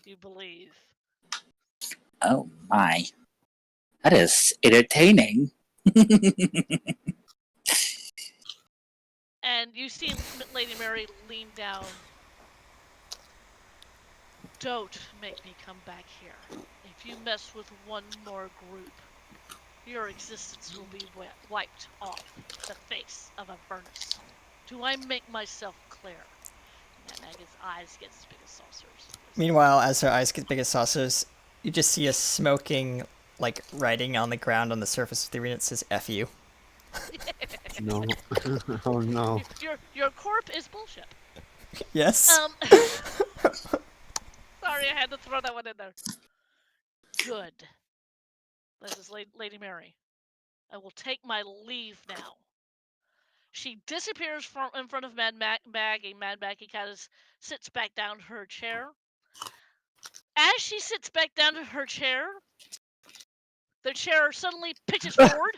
you believe. Oh my. That is entertaining. And you see Lady Mary lean down. Don't make me come back here. If you mess with one more group, your existence will be wiped off the face of a furnace. Do I make myself clear? And his eyes get as big as saucers. Meanwhile, as her eyes get big as saucers, you just see a smoking, writing on the ground on the surface of the arena. It says "F you." No. Oh no. Your corp is bullshit. Yes. Sorry, I had to throw that one in there. Good. This is Lady Mary. I will take my leave now. She disappears in front of Mad Maggie. Mad Maggie kind of sits back down to her chair. As she sits back down to her chair, the chair suddenly pitches forward.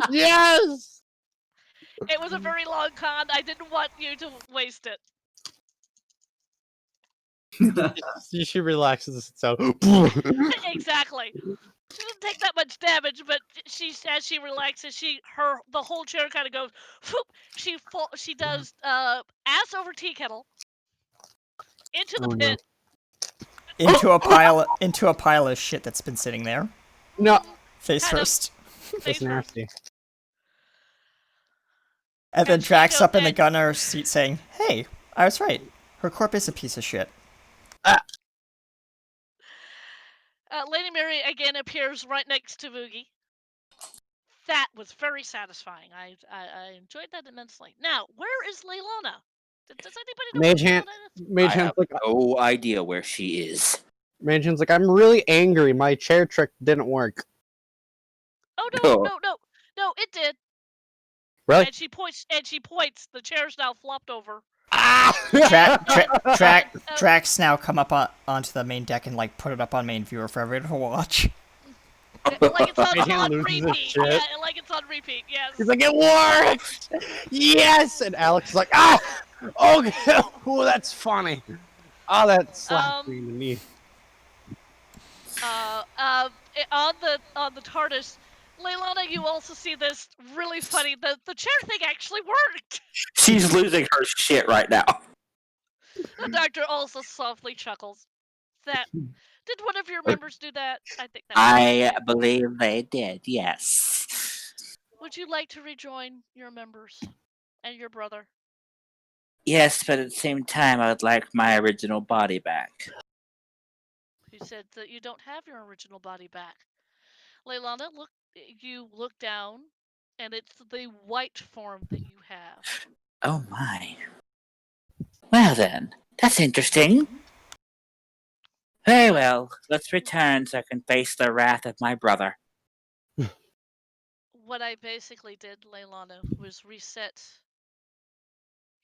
Yes! It was a very long con. I didn't want you to waste it. She relaxes so. Exactly. She doesn't take that much damage, but as she relaxes, the whole chair kind of goes. Whoop, she does ass over tea kettle into the pit. No. Into a pile of shit that's been sitting there. No. Face first. That's nasty. And then Drax up in the gunner seat saying, "Hey, I was right. Her corp is a piece of shit." Lady Mary again appears right next to Boogie. That was very satisfying. I enjoyed that immensely. Now, where is Leilana? Does anybody know Mage where Hand, Leilani is? Mage I Hand's have like, no idea where she is. Mage Hand's like, I'm really angry. My chair trick didn't work. Oh Oh. no, it did. Really? And she points. The chair's now flopped over. Drax now come up onto the main deck and like put it up on main viewer for everyone to watch. Like it's Mage Hand on loses his repeat. shit. Yeah, like it's on repeat. Yes. He's like, it worked! Yes! And Alex is like, ah! Okay! Oh, that's funny. Oh, that slapped me in the knee. On the TARDIS, Leilana, you also see this really funny. The chair thing actually worked. She's losing her shit right now. The Doctor also softly chuckles. Did one of your members do that? I think that. I believe they did, yes. Would you like to rejoin your members and your brother? Yes, but at the same time, I would like my original body back. Who said that you don't have your original body back? Leilana, you look down, and it's the white form that you have. Oh my. Well then, that's interesting. Very well, let's return so I can face the wrath of my brother. What I basically did, Leilana, was reset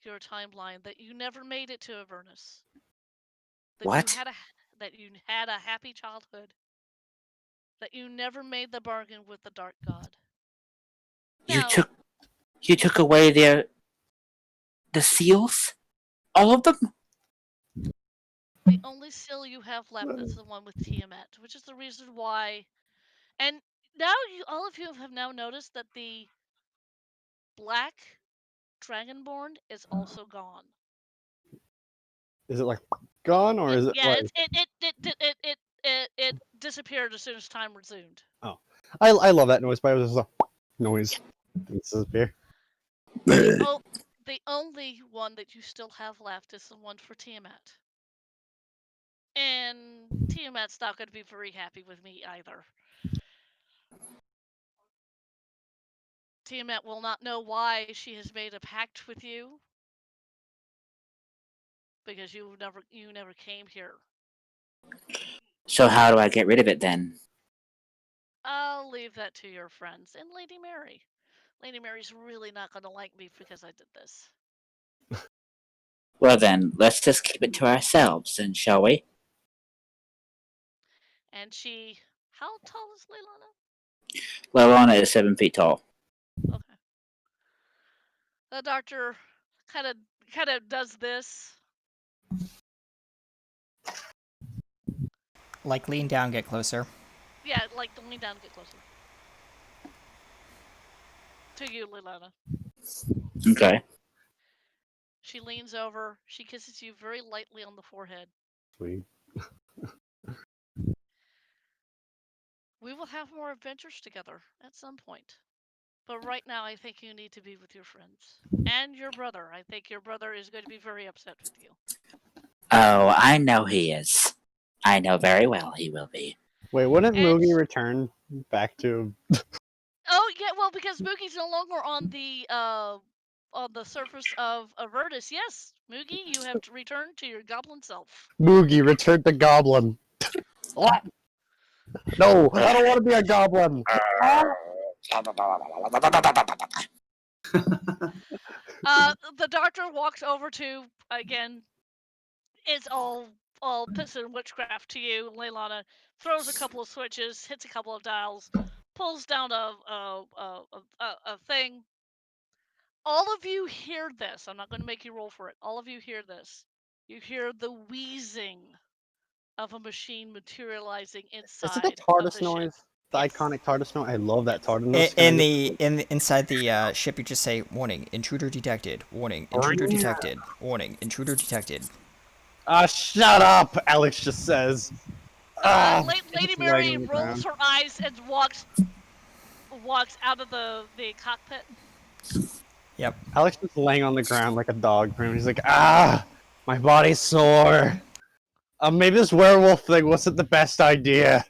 your timeline that you never made it to Avernus. What? That you had a happy childhood. That you never made the bargain with the Dark God. Now, You took away the seals? All of them? the only seal you have left is the one with Tiamat, which is the reason why. And now all of you have now noticed that the black Dragonborn is also gone. Is it like gone or is it Yeah, like... it disappeared as soon as time resumed. I love that noise, but it was just a noise. It disappear. The only one that you still have left is the one for Tiamat. And Tiamat's not going to be very happy with me either. Tiamat will not know why she has made a pact with you. Because you never came here. So how do I get rid of it then? I'll leave that to your friends and Lady Mary. Lady Mary's really not going to like me because I did this. Well then, let's just keep it to ourselves then, shall we? And she... How tall is Leilana? Leilana is 7 feet tall. Okay. The Doctor kind of does this. Like lean down, get closer. Yeah, like lean down and get closer. To you, Leilana. Okay. She leans over. She kisses you very lightly on the forehead. Sweet. We will have more adventures together at some point. But right now, I think you need to be with your friends. And your brother. I think your brother is going to be very upset with you. Oh, I know he is. I know very well he will be. Wait, wouldn't And- Moogie return back to... Oh, yeah, well, because Moogie's no longer on the surface of Avernus. Yes, Moogie, you have to return to your goblin self. Moogie, return to Goblin. What? No, I don't want to be a Goblin. The Doctor walks over to, again, it's all piss and witchcraft to you, Leilana. Throws a couple of switches, hits a couple of dials, pulls down a thing. All of you hear this. I'm not going to make you roll for it. All of you hear this. You hear the wheezing of a machine materializing inside. Is it the of TARDIS the noise? ship. The Yes. iconic TARDIS noise? I love that TARDIS noise. Inside the ship, you just say, "Warning, intruder detected. Warning, intruder detected. Warning, intruder detected." Shut up, Alex just says. Lady just Mary laying on the rolls ground. her eyes and walks out of the cockpit. Yep. Alex just laying on the ground like a dog. He's like, my body's sore. Maybe this werewolf thing wasn't the best idea.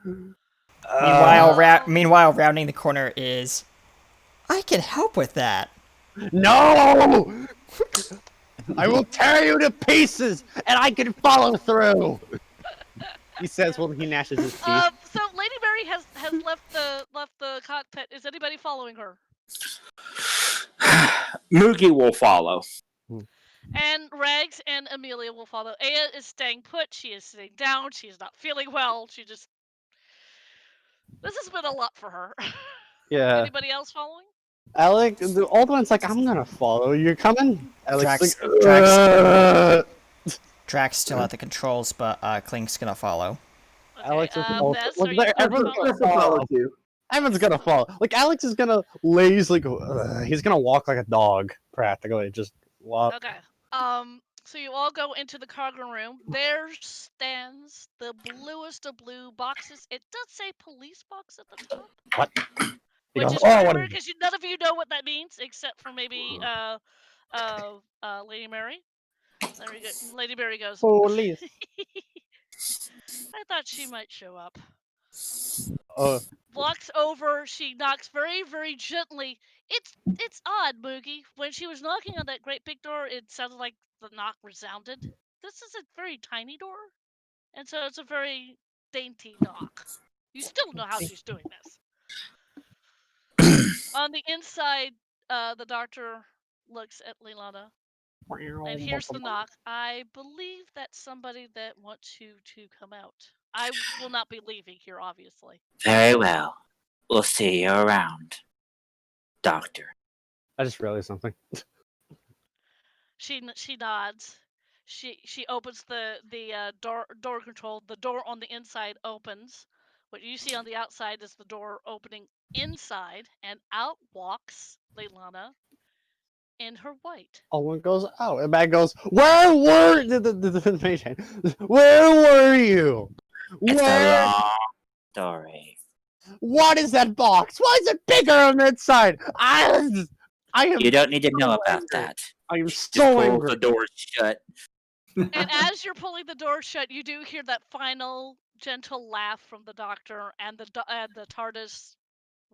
Meanwhile, rounding the corner is, I can help with that. No! I will tear you to pieces, and I can follow through. He says when he gnashes his teeth. So Lady Mary has left the cockpit. Is anybody following her? Moogie will follow. And Rags and Amelia will follow. Aya is staying put. She is sitting down. She is not feeling well. This has been a lot for her. Yeah. Anybody else following? Alec, the old one's like, I'm gonna follow. You're coming? Alec's Drax still at the controls, but Clink's gonna follow. Okay, Alex is also- Bess, look are you there, gonna everyone's follow? Chris will follow too. Everyone's gonna follow. Like Alex is gonna lazily go. He's gonna walk like a dog, practically. Just walk. Okay. So you all go into the cargo room. There stands the bluest of blue boxes. It does say police box at the top. What? He Which goes, is "Oh, very what weird is because none of you know what that means except for maybe Lady Mary. There we go. Lady Mary goes. police?" I thought she might show up. Oh, Walks over. She knocks very, very gently. It's odd, Moogie. When she was knocking on that great big door, it sounded like the knock resounded. This is a very tiny door, and so it's a very dainty knock. You still know how she's doing this. On the inside, the doctor looks at Leilana and here's the knock. I believe that's somebody that wants you to come out. I will not be leaving here, obviously. Very well. We'll see you around, Doctor. I just realized something. She nods. She opens the door control. The door on the inside opens. What you see on the outside is the door opening inside, and out walks Leilana in her white. All one goes out, and Matt goes, "Where were the mage hand? Where were you? It's a Where? long story. What is that box? Why is it bigger on that side? I am. You don't need to know so about angry. that. I am Just so pull angry. the door shut. And as you're pulling the door shut, you do hear that final gentle laugh from the doctor, and the TARDIS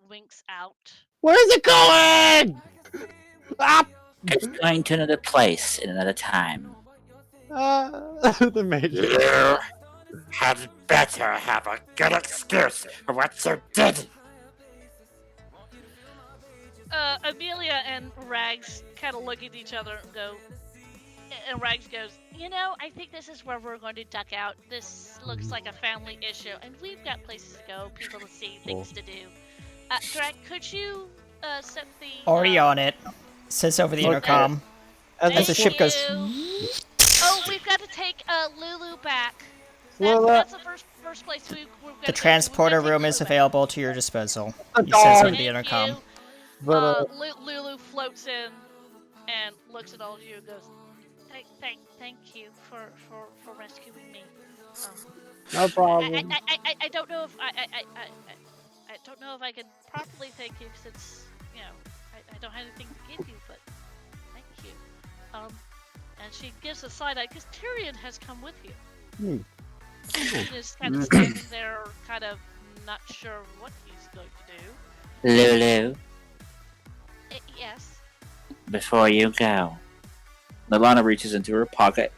winks out. Where is it going? Ah! It's going to another place in another time. The mage. You had better have a good excuse for what you did. Amelia and Rags kind of look at each other and go. And Rags goes, I think this is where we're going to duck out. This looks like a family issue, and we've got places to go, people to see, things to do. Drake, could you set the... Already on it. Says over the Okay. intercom. As the ship goes. Oh, we've got to take Lulu back. Lulu. That's the first place we've got The to transporter room is available to your disposal. He says over the intercom. But Lulu floats in and looks at all of you and goes, Thank you for rescuing me. no problem. I don't know if I don't know if I can properly thank you since I don't have anything to give you, but thank you. And she gives a side eye because Tyrion has come with you. Tyrion is kind of standing there, kind of not sure what he's going to do. Lulu, Yes. before you go. Leilana reaches into her pocket,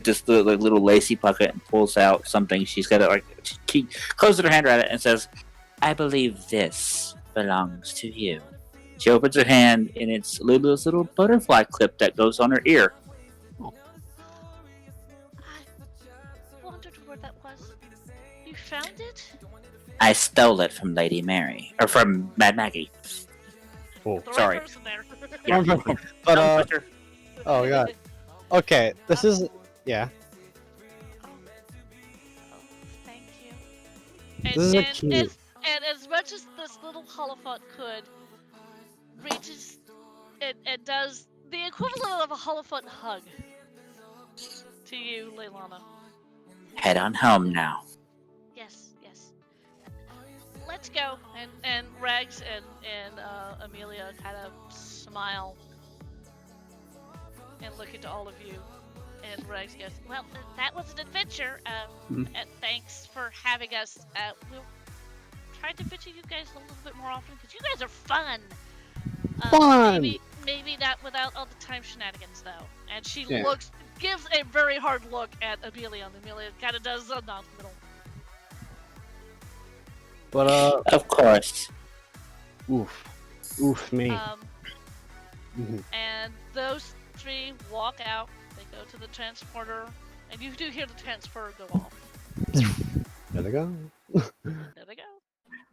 just the little lacy pocket, and pulls out something. She's got it she closes her hand around it and says, "I believe this belongs to you." She opens her hand, and it's Lulu's little butterfly clip that goes on her ear. I wondered where that was. You found it? I stole it from Lady Mary, or from Mad Maggie. Cool. The right Sorry. person there. But oh god. Okay, this is yeah. Oh, thank you. And, This is a and, cute. and as much as this little Holofont could, reaches and does the equivalent of a Holofont hug to you, Leilana. Head on home now. Yes. Let's go. And Rags and Amelia kind of smile and look into all of you. And Rags goes, "Well, that was an adventure. And thanks for having us. We'll try to visit you guys a little bit more often because you guys are fun. Fun. Maybe not without all the time shenanigans, though. And she Yeah. gives a very hard look at Amelia, and Amelia kind of does a non-committal. But Of course. oof me. Mhm. And those three walk out. They go to the transporter, and you do hear the transporter go off. There they go. There they go.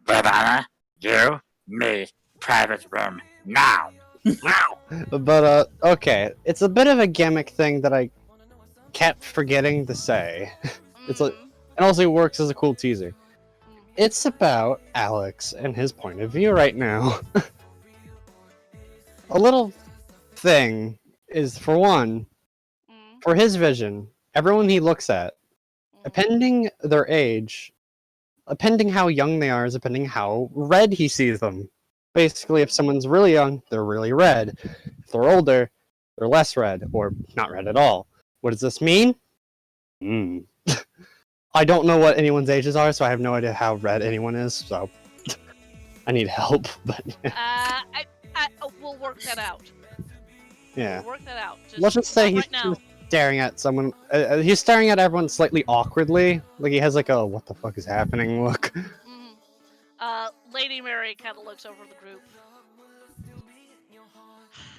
Banana, you, me, private room, now! Now! But okay, it's a bit of a gimmick thing that I kept forgetting to say. It's like, it also works as a cool teaser. It's about Alex and his point of view right now. A little thing is, for one, for his vision, everyone he looks at, depending their age, depending how young they are, is depending how red he sees them. Basically, if someone's really young, they're really red. If they're older, they're less red, or not red at all. What does this mean? I don't know what anyone's ages are, so I have no idea how red anyone is, so I need help, but We'll work that out. yeah. We'll work that out. Let's just say not he's right now. staring at someone. He's staring at everyone slightly awkwardly, like he has like a "what the fuck is happening" look. Lady Mary kind of looks over the group.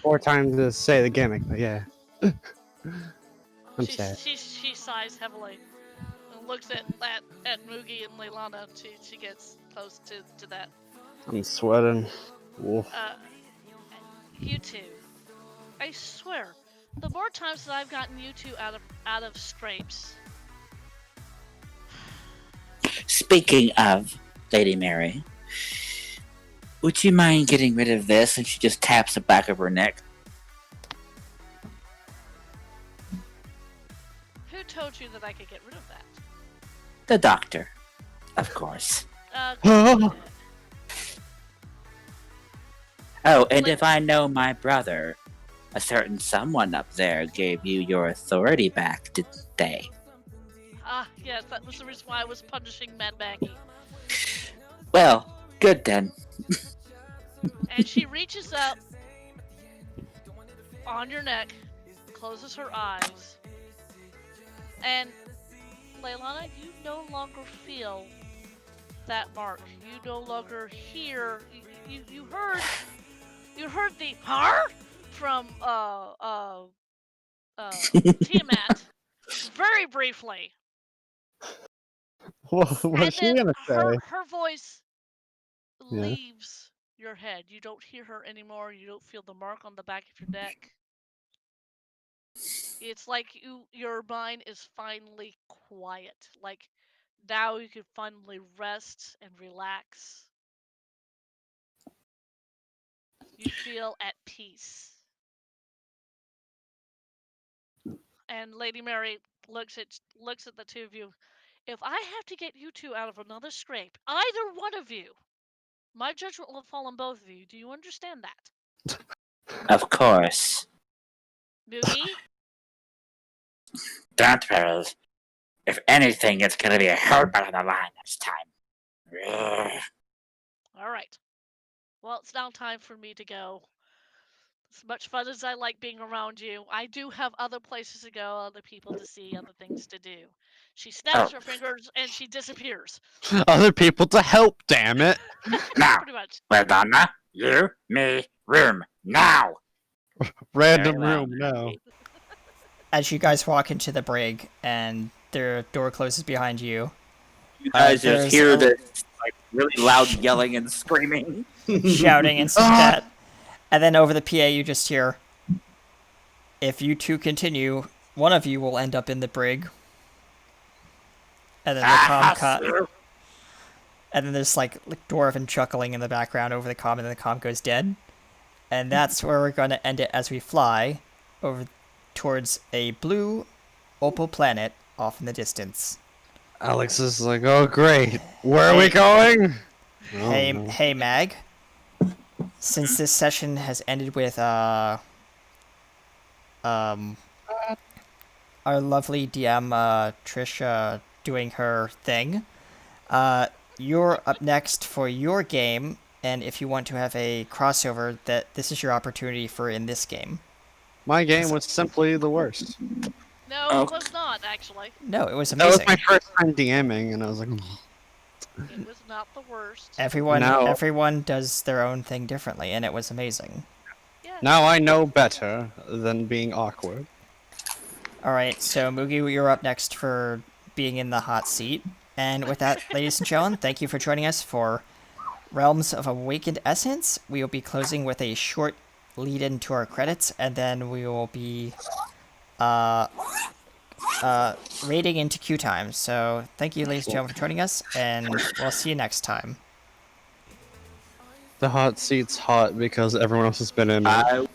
More time to say the gimmick, but yeah. I'm sad. She sighs heavily and looks at Moogie and Leilana. She gets close to that. I'm sweating. Wolf. You two, I swear, the more times that I've gotten you two out of scrapes. Speaking of Lady Mary, would you mind getting rid of this? And she just taps the back of her neck. Who told you that I could get rid of that? The doctor, of course. Oh, and if I know my brother, a certain someone up there gave you your authority back, didn't they? Yes, that was the reason why I was punishing Mad Maggie. Well, good then. And she reaches up on your neck, closes her eyes, and Leilana, you no longer feel that mark. You no longer hear. You heard the "har" from Tiamat very briefly. What's she gonna say? Her voice Yeah. leaves your head. You don't hear her anymore. You don't feel the mark on the back of your neck. It's like your mind is finally quiet. Like now you can finally rest and relax. You feel at peace. And Lady Mary looks at the two of you. If I have to get you two out of another scrape, either one of you, my judgment will fall on both of you. Do you understand that? Of course. Moogie? Don't worry. If anything, it's gonna be a hell on the line this time. Ugh. Alright. Well, it's now time for me to go. As much fun as I like being around you, I do have other places to go, other people to see, other things to do. She snaps her fingers and she disappears. Other people to help, damn it! Now, Pretty much. Madonna, you, me, room, now! Random Very well. room, no. As you guys walk into the brig and the door closes behind you, You guys there's just hear a- this like really loud yelling and screaming. shouting and stuff like that. And then over the PA, you just hear, if you two continue, one of you will end up in the brig. And then the comm cut. And then there's like Dwarven chuckling in the background over the comm, and then the comm goes dead. And that's where we're going to end it as we fly over towards a blue opal planet off in the distance. Alex is like, oh great, where are we going? Oh, Hey, no. hey, Mag. Since this session has ended with our lovely DM Trisha doing her thing, you're up next for your game and if you want to have a crossover, that this is your opportunity for in this game. My game was simply the worst. No, Oh. it was not actually. No, it was That was amazing. my first time DMing, and I was like, It was not the worst. Now- Everyone does their own thing differently, and it was amazing. Yeah. now I know better than being awkward. All right, so Mugi, you're up next for being in the hot seat. And with that, ladies and gentlemen, thank you for joining us for Realms of Awakened Essence. We will be closing with a short lead into our credits, and then we will be raiding into queue time. So thank you, ladies and gentlemen, for joining us, and we'll see you next time. The hot seat's hot because everyone else has been in it. I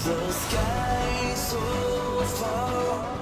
The sky so far